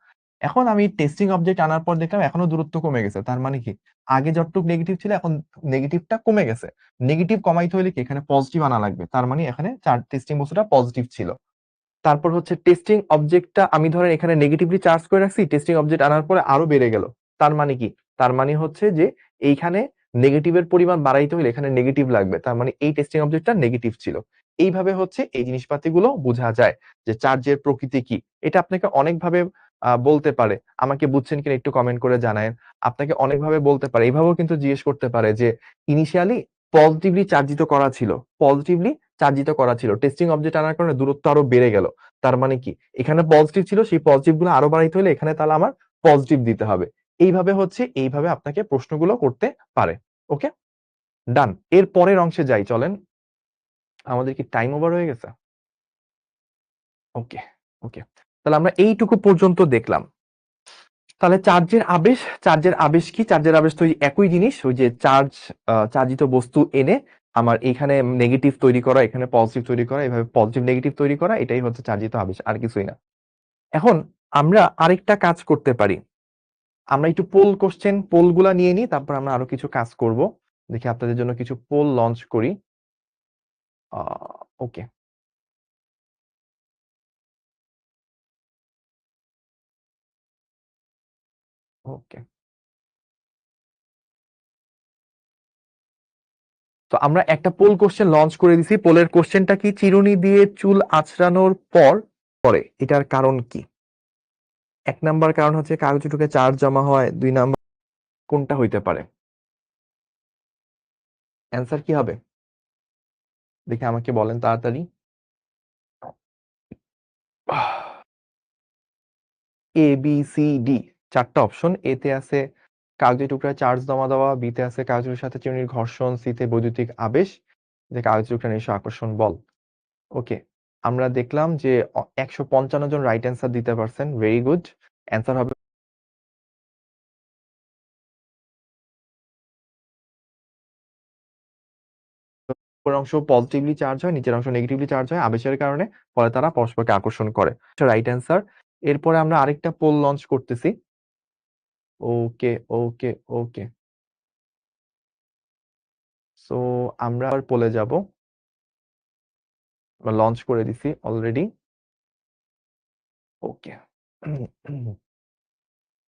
এখন আমি টেস্টিং অবজেক্ট আনার পর দেখলাম এখনো দূরত্ব কমে গেছে, তার মানে কি আগে যতটুকু নেগেটিভ ছিল এখন নেগেটিভটা কমে গেছে। নেগেটিভ কমাইতে হলে কি এখানে পজিটিভ আনা লাগবে, তার মানে এখানে টেস্টিং বস্তুটা পজিটিভ ছিল। তারপর হচ্ছে টেস্টিং অবজেক্টটা আমি ধরেন এখানে নেগেটিভলি চার্জ করে রাখছি, টেস্টিং অবজেক্ট আনার পরে আরো বেড়ে গেল। তার মানে কি, তার মানে হচ্ছে যে এইখানে নেগেটিভের পরিমাণ বাড়াইতে হলে এখানে নেগেটিভ লাগবে, তার মানে এই টেস্টিং অবজেক্টটা নেগেটিভ ছিল। এইভাবে হচ্ছে এই জিনিসপাতিগুলো বোঝা যায় যে চার্জের প্রকৃতি কি। এটা আপনাকে অনেকভাবে বলতে পারে, আমাকে বুঝছেন কিনা একটু কমেন্ট করে জানায়েন। আপনাকে অনেকভাবে বলতে পারে, এইভাবেও কিন্তু জিজ্ঞেস করতে পারে যে ইনিশিয়ালি পজিটিভলি চার্জিত করা ছিল, পজিটিভলি চার্জিত করা ছিল, টেস্টিং অবজেক্ট আনার কারণে দূরত্ব আরো বেড়ে গেল। তার মানে কি এখানে পজিটিভ ছিল, সেই পজিটিভ গুলো আরো বাড়াইতে হলে এখানে তাহলে আমার পজিটিভ দিতে হবে। এইভাবে হচ্ছে এইভাবে আপনাকে প্রশ্নগুলো করতে পারে। ওকে, ডান। এর পরের অংশে যাই, চলেন। আমাদের কি টাইম ওভার হয়ে গেছে? ওকে, ওকে, তাহলে আমরা এইটুকু পর্যন্ত দেখলাম। তাহলে চার্জের আবেশ, চার্জের আবেশ কি, চার্জের আবেশ তো ওই একই জিনিস, ওই যে চার্জ, চার্জিত বস্তু এনে আমার এখানে নেগেটিভ তৈরি করা, এখানে পজিটিভ তৈরি করা, এভাবে পজিটিভ নেগেটিভ তৈরি করা, এটাই হচ্ছে চার্জিত আবেশ, আর কিছুই না। এখন আমরা আরেকটা কাজ করতে পারি, আমরা একটু পোল কোশ্চেন, পোল গুলা নিয়ে নিই, তারপর আমরা আরো কিছু কাজ করব। দেখি আপনাদের জন্য কিছু পোল লঞ্চ করি। ওকে, ওকে। তো আমরা একটা পোল কোশ্চেন লঞ্চ করে দিছি। পোলের কোশ্চেনটা কি, চিরুনি দিয়ে চুল আঁচড়ানোর পর পরে এটার কারণ কি? এক নাম্বার কারণ হচ্ছে কাগজে ঢুকে চার্জ জমা হয়, দুই নাম্বার কোনটা হইতে পারে? অ্যান্সার কি হবে দেখে আমাকে বলেন তাড়াতাড়ি। এ বি সি ডি, চারটা অপশন। এ তে আছে কাগজের টুকরায় চার্জ জমা দেওয়া, বি তে আছে কাগজের সাথে চিরুনির ঘর্ষণ, সি তে বৈদ্যুতিক আবেশ, যে কাগজের টুকরা নিঃস্ব আকর্ষণ বল। ওকে, আমরা দেখলাম যে 155 জন রাইট অ্যান্সার দিতে পারছেন, ভেরি গুড। অ্যান্সার হবে উপরের অংশ পজিটিভলি চার্জ হয়, নিচের অংশ নেগেটিভলি চার্জ হয় আবেশের কারণে, ফলে তারা পরস্পরকে আকর্ষণ করে। Right answer. এরপরে আমরা আরেকটা পোল লঞ্চ করতেছি। ওকে, ওকে, ওকে। সো আমরা আবার পোলে যাব, আমরা লঞ্চ করে দিছি অলরেডি। ওকে।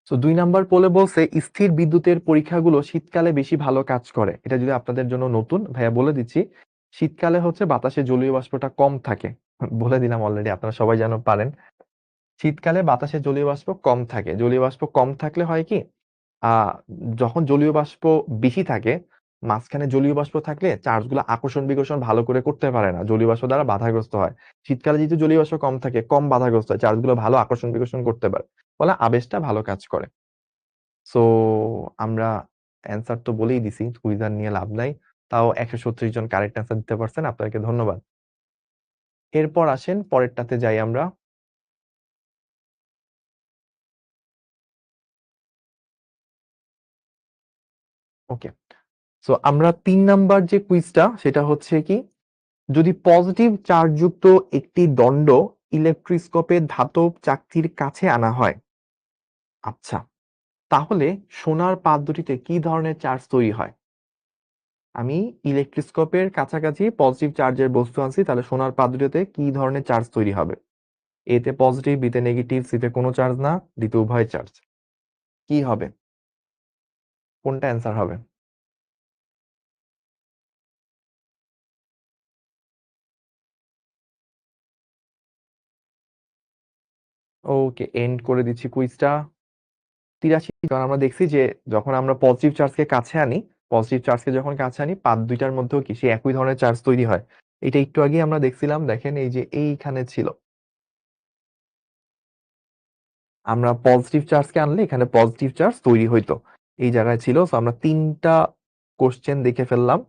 সো 2 নাম্বার পোলে বলছে স্থির বিদ্যুতের পরীক্ষাগুলো শীতকালে বেশি ভালো কাজ করে। এটা যদি আপনাদের জন্য নতুন, ভাইয়া বলে দিচ্ছি। শীতকালে হচ্ছে বাতাসে জলীয় বাষ্পটা কম থাকে। বলে দিলাম অলরেডি, আপনারা সবাই যেন পারেন। শীতকালে বাতাসে জলীয় বাষ্প কম থাকে। জলীয় বাষ্প কম থাকলে হয় কি, আহ যখন জলীয় বাষ্প বেশি থাকে, মাঝখানে জলীয় বাষ্প থাকলে চার্জগুলো আকর্ষণ বিকর্ষণ ভালো করে করতে পারে না, জলীয় বাষ্প দ্বারা বাধাগ্রস্ত হয়। শীতকালে যেহেতু জলীয় বাষ্প কম থাকে, কম বাধাগ্রস্ত হয়, চার্জগুলো ভালো আকর্ষণ বিকর্ষণ করতে পারে, ফলে আবেশটা ভালো কাজ করে। সো আমরা অ্যান্সার তো বলেই দিছি, কুইজ আর নিয়ে লাভ নাই। তাও 136 জন কারেক্ট অ্যান্সার দিতে পারছেন, আপনাকে ধন্যবাদ। এরপর আসেন পরেরটাতে যাই আমরা। ওকে, সো আমরা 3 নাম্বার যে কুইজটা, সেটা হচ্ছে কি, যদি পজিটিভ চার্জযুক্ত একটি দণ্ড ইলেকট্রোস্কোপের ধাতব চাকতির কাছে আনা হয়, আচ্ছা, তাহলে সোনার পাত দুটিতে কি ধরনের চার্জ তৈরি হয়? আমি ইলেকট্রোস্কোপের কাছাকাছি পজিটিভ চার্জের বস্তু আনছি, তাহলে সোনার পাত দুটিতে কি ধরনের চার্জ তৈরি হবে? এ তে পজিটিভ, বি তে নেগেটিভ, সি তে কোনো চার্জ না, ডি তে উভয় চার্জ। কি হবে, কোনটা অ্যান্সার হবে? ওকে, এন্ড করে দিচ্ছি কুইজটা। 83, কারণ আমরা দেখছি যে যখন আমরা পজিটিভ চার্জকে কাছে আনি, পজিটিভ চার্জকে যখন কাছে আনি, পাত দুইটার মধ্যেও কি সেই একই ধরনের চার্জ তৈরি হয়। এটা একটু আগে আমরা দেখছিলাম, দেখেন এই যে এইখানে ছিল, আমরা পজিটিভ চার্জকে আনলে এখানে পজিটিভ চার্জ তৈরি হইতো, এই জায়গায় ছিল। তো আমরা 3টা কোশ্চেন দেখে ফেললাম।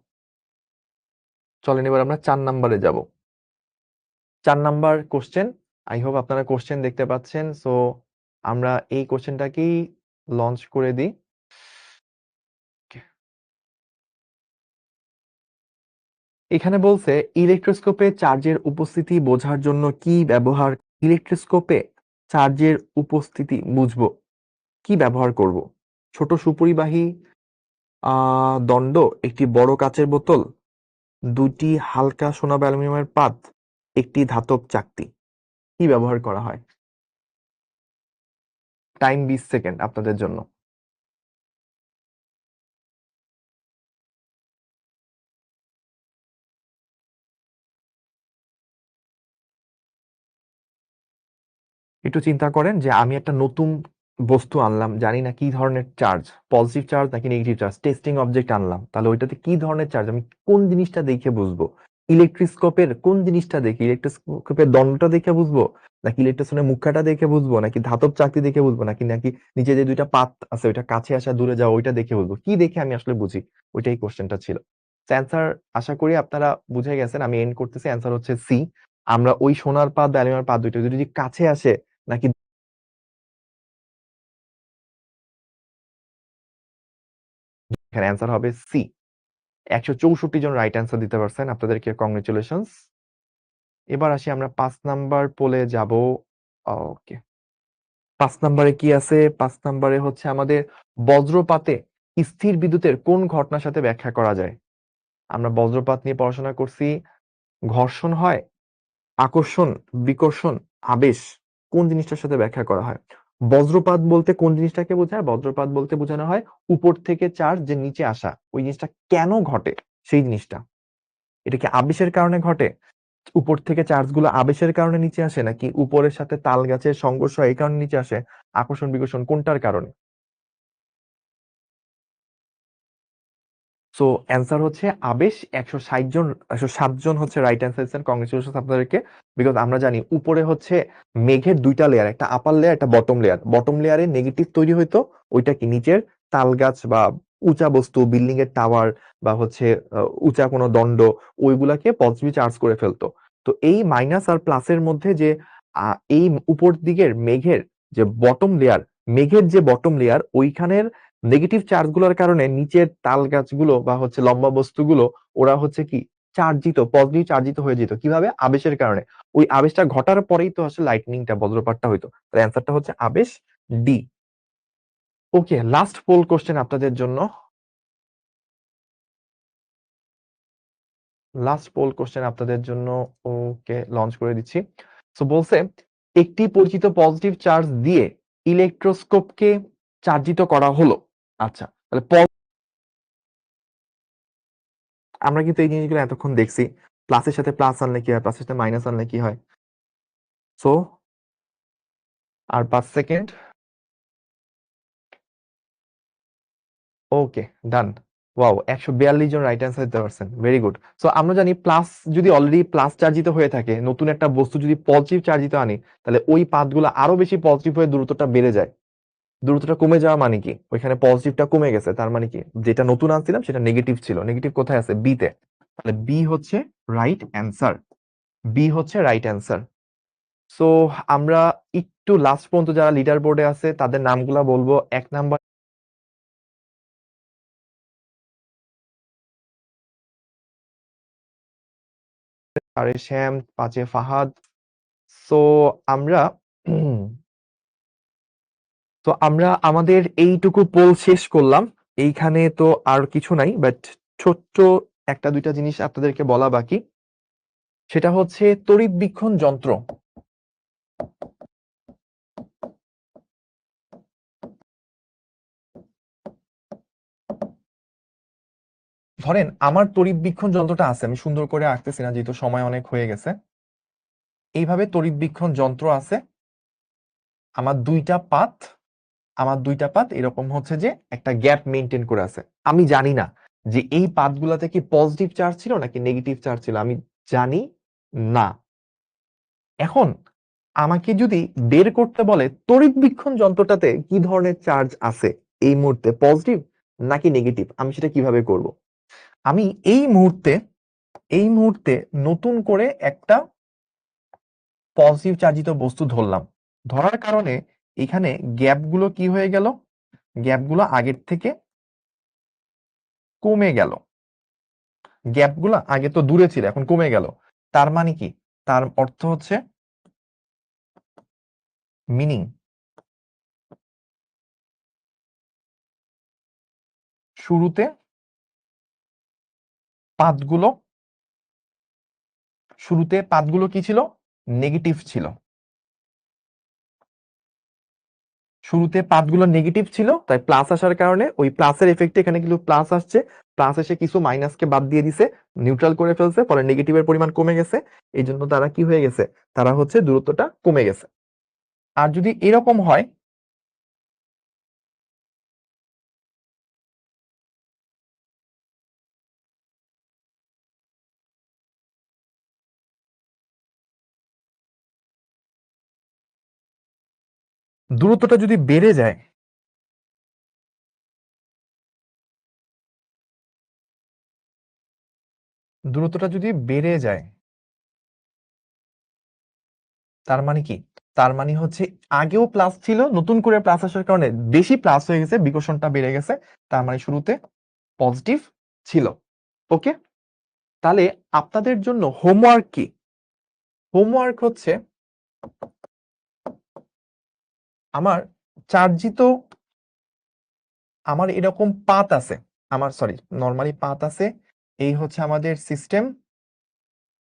চলেন এবার আমরা 4 নাম্বারে যাব। 4 নাম্বার কোশ্চেন, আই হোপ আপনারা কোশ্চেন দেখতে পাচ্ছেন। সো আমরা এই কোশ্চেনটাকেই লঞ্চ করে দিই। এখানে বলছে ইলেকট্রোস্কোপে চার্জের উপস্থিতি বোঝার জন্য কি ব্যবহার, ইলেকট্রোস্কোপে চার্জের উপস্থিতি বুঝবো কি ব্যবহার করব? ছোট সুপরিবাহী দণ্ড, একটি বড় কাচের বোতল, দুটি হালকা সোনা বা অ্যালুমিনিয়ামের পাত, একটি ধাতব চাকতি। কি ব্যবহার করা হয়? টাইম 20 সেকেন্ড আপনাদের জন্য। একটু চিন্তা করেন যে আমি একটা নতুন বস্তু আনলাম, জানি না কি ধরনের চার্জ, পজিটিভ চার্জ নাকি নেগেটিভ চার্জ, টেস্টিং অবজেক্ট আনলাম, তাহলে ওইটাতে কি ধরনের চার্জ, আমি কোন জিনিসটা দেখে বুঝবো? ইলেকট্রিস্কোপের কোন জিনিসটা দেখি, ইলেকট্রোস্কোপের দণ্ডটা দেখে বুঝবো, নাকি ইলেকট্রনের মুখাটা দেখে বুঝবো, নাকি ধাতব চাকতি দেখে বুঝবো, নাকি নাকি নিচে যে দুইটা পাত আছে ওইটা কাছে আসা দূরে যাওয়া ওইটা দেখে বুঝবো? কি দেখে আমি আসলে বুঝি? ওইটাই কোশ্চেনটা ছিল। অ্যান্সার আশা করি আপনারা বুঝে গেছেন। আমি এন্ড করতেছি, অ্যান্সার হচ্ছে সি। আমরা ওই সোনার পাত বা অ্যালুমিনিয়ামের পাত দুইটা যদি কাছে আসে নাকি, এখানে অ্যান্সার হবে সি। 164 জন রাইট অ্যান্সার দিতে পারছেন, আপনাদেরকে কংগ্রেচুলেশনস। এবার আসি আমরা 5 নাম্বার পোলে যাব। ওকে, 5 নাম্বারে কি আছে? 5 নাম্বারে হচ্ছে আমাদের বজ্রপাতে স্থির বিদ্যুতের কোন ঘটনার সাথে ব্যাখ্যা করা যায়? আমরা বজ্রপাত নিয়ে পড়াশোনা করছি। ঘর্ষণ হয়, আকর্ষণ, বিকর্ষণ, আবেশ, কোন জিনিসটার সাথে ব্যাখ্যা করা হয়? বজ্রপাত বলতে কোন জিনিসটাকে বোঝায়? বজ্রপাত বলতে বোঝানো হয় উপর থেকে চার্জ যে নিচে আসা, ওই জিনিসটা কেন ঘটে সেই জিনিসটা। এটা কি আবেশের কারণে ঘটে? উপর থেকে চার্জ গুলো আবেশের কারণে নিচে আসে, নাকি উপরের সাথে তাল গাছের সংঘর্ষ হয় এই কারণে নিচে আসে? আকর্ষণ বিকর্ষণ কোনটার কারণে? সো অ্যান্সার হচ্ছে আবেশ। 160 জন, 107 জন হচ্ছে রাইট অ্যান্সার দিচ্ছেন, কংগ্রেচুলেশন আপনাদেরকে। বিকজ আমরা জানি উপরে হচ্ছে মেঘের দুইটা লেয়ার, একটা আপার লেয়ার একটা বটম লেয়ার। বটম লেয়ারে নেগেটিভ তৈরি হইতো, ওইটা কি নিচের তাল গাছ বা উঁচা বস্তু, বিল্ডিং এর টাওয়ার বা হচ্ছে উঁচা কোনো দণ্ড, ওইগুলাকে পজিটিভ চার্জ করে ফেলতো। তো এই মাইনাস আর প্লাসের মধ্যে যে এই উপর দিকের মেঘের যে বটম লেয়ার, মেঘের যে বটম লেয়ার ওইখানের নেগেটিভ চার্জ গুলোর কারণে নিচের তাল গাছগুলো বা হচ্ছে লম্বা বস্তুগুলো ওরা হচ্ছে কি চার্জিত, পজিটিভ চার্জিত হয়ে যেত। কিভাবে? আবেশের কারণে। ওই আবেশটা ঘটার পরেই তো আসলে লাইটনিংটা, বজ্রপাতটা হইতো। তার অ্যান্সারটা হচ্ছে আবেশ, ডি। ওকে, লাস্ট পোল কোশ্চেন আপনাদের জন্য। লাস্ট পোল কোশ্চেন আপনাদের জন্য। ওকে, লঞ্চ করে দিচ্ছি। সো বলছে একটি পরিচিত পজিটিভ চার্জ দিয়ে ইলেকট্রোস্কোপকে চার্জিত করা হলো। আচ্ছা, তাহলে আমরা কিন্তু এই জিনিসগুলো এতক্ষণ দেখছি, প্লাসের সাথে প্লাস আনলে কি হয়, প্লাসের সাথে মাইনাস আনলে কি হয়। সো আর 5 সেকেন্ড। ওকে, ডান। ওয়াও, 142 জন রাইট অ্যান্সার দিতে পারছেন, ভেরি গুড। সো আমরা জানি প্লাস যদি অলরেডি প্লাস চার্জিত হয়ে থাকে, নতুন একটা বস্তু যদি পজিটিভ চার্জিত আনি, তাহলে ওই পাথগুলো আরো বেশি পজিটিভ হয়ে দূরত্বটা বেড়ে যায়। দূরত্বটা কমে যাওয়া মানে কি? ওইখানে পজিটিভটা কমে গেছে, তার মানে কি যেটা নতুন আনছিলাম সেটা নেগেটিভ ছিল। নেগেটিভ কোথায় আছে? বি তে। তাহলে বি হচ্ছে রাইট অ্যান্সার। বি হচ্ছে রাইট অ্যান্সার। সো আমরা একটু লাস্ট পর্যন্ত যারা লিডার বোর্ডে আছে তাদের নামগুলা বলবো। 1 নাম্বার আরে শ্যাম, 5-এ ফাহাদ। সো আমরা তো আমরা আমাদের এইটুকু পোল শেষ করলাম। এইখানে তো আর কিছু নাই, বাট ছোট্ট একটা দুইটা জিনিস আপনাদেরকে বলা বাকি। সেটা হচ্ছে তড়িৎবীক্ষণ যন্ত্র। ধরেন আমার তড়িৎবীক্ষণ যন্ত্রটা আছে, আমি সুন্দর করে আঁকতেছি না যেহেতু সময় অনেক হয়ে গেছে। এইভাবে তড়িৎবীক্ষণ যন্ত্র আছে, আমার দুইটা পাথ এরকম হচ্ছে যে একটা গ্যাপ মেনটেন করে আছে। আমি জানি না যে এই পাথগুলাতে কি পজিটিভ চার্জ ছিল নাকি নেগেটিভ চার্জ ছিল, আমি জানি না। এখন আমাকে যদি বের করতে বলে তড়িৎবীক্ষণ যন্ত্রটাতে কি ধরনের চার্জ আছে এই মুহূর্তে, পজিটিভ নাকি নেগেটিভ, আমি সেটা কিভাবে করব? আমি এই মুহূর্তে নতুন করে একটা পজিটিভ চার্জিত বস্তু ধরলাম। ধরার কারণে এখানে গ্যাপগুলো কি হয়ে গেল? গ্যাপগুলো আগের থেকে কমে গেল। গ্যাপগুলো আগে তো দূরে ছিল, এখন কমে গেল। তার মানে কি? তার অর্থ হচ্ছে মিনিং শুরুতে পাতগুলো কি ছিল? নেগেটিভ ছিল। শুরুতে পাতগুলো নেগেটিভ ছিল, তাই প্লাস আসার কারণে ওই প্লাসের এফেক্টে এখানে কিন্তু প্লাস আসছে। প্লাস এসে কিছু মাইনাসকে বাদ দিয়ে দিছে, নিউট্রাল করে ফেলছে, ফলে নেগেটিভের পরিমাণ কমে গেছে। এই জন্য তারা কি হয়ে গেছে? তারা হচ্ছে দূরত্বটা কমে গেছে। আর যদি এরকম হয়, দূরত্বটা যদি বেড়ে যায়, দূরত্বটা যদি বেড়ে যায় তার মানে কি? তার মানে হচ্ছে আগেও প্লাস ছিল, নতুন করে প্লাস আসার কারণে বেশি প্লাস হয়ে গেছে, বিকর্ষণটা বেড়ে গেছে। তার মানে শুরুতে পজিটিভ ছিল। ওকে, তাহলে আপনাদের জন্য হোমওয়ার্ক কি? হোমওয়ার্ক হচ্ছে আমার চার্জিত, আমার এরকম পাত আছে, আমার সরি নর্মালি পাত আছে। এই হচ্ছে আমাদের সিস্টেম।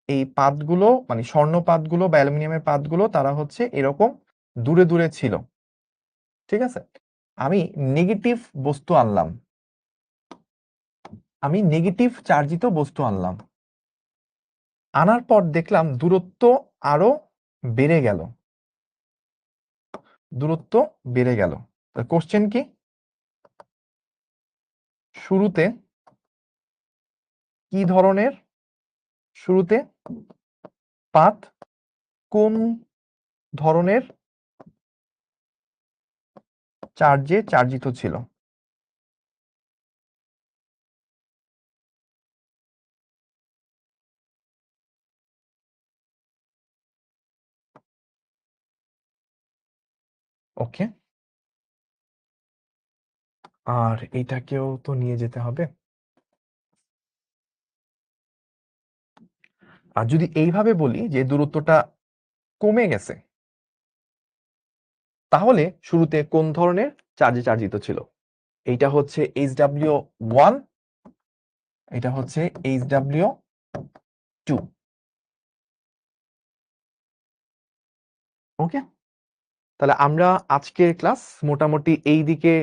এই পাতগুলো মানে স্বর্ণ পাতগুলো বা অ্যালুমিনিয়ামের পাতগুলো তারা হচ্ছে এরকম দূরে দূরে ছিল। ঠিক আছে, আমি নেগেটিভ বস্তু আনলাম, আমি নেগেটিভ চার্জিত বস্তু আনলাম। আনার পর দেখলাম দূরত্ব আরো বেড়ে গেল, দূরত্ব বেড়ে গেল। কোশ্চেন কি? শুরুতে কি ধরনের, শুরুতে পাত কোন ধরনের চার্জে চার্জিত ছিল? ওকে, আর এটাকেও তো নিয়ে যেতে হবে। আর যদি এইভাবে বলি যে দূরত্বটা কমে গেছে, তাহলে শুরুতে কোন ধরনের চার্জে চার্জিত ছিল? এইটা হচ্ছে HW1, এটা হচ্ছে HW2। ওকে, তাহলে আমরা আজকের ক্লাস মোটামুটি এই দিকে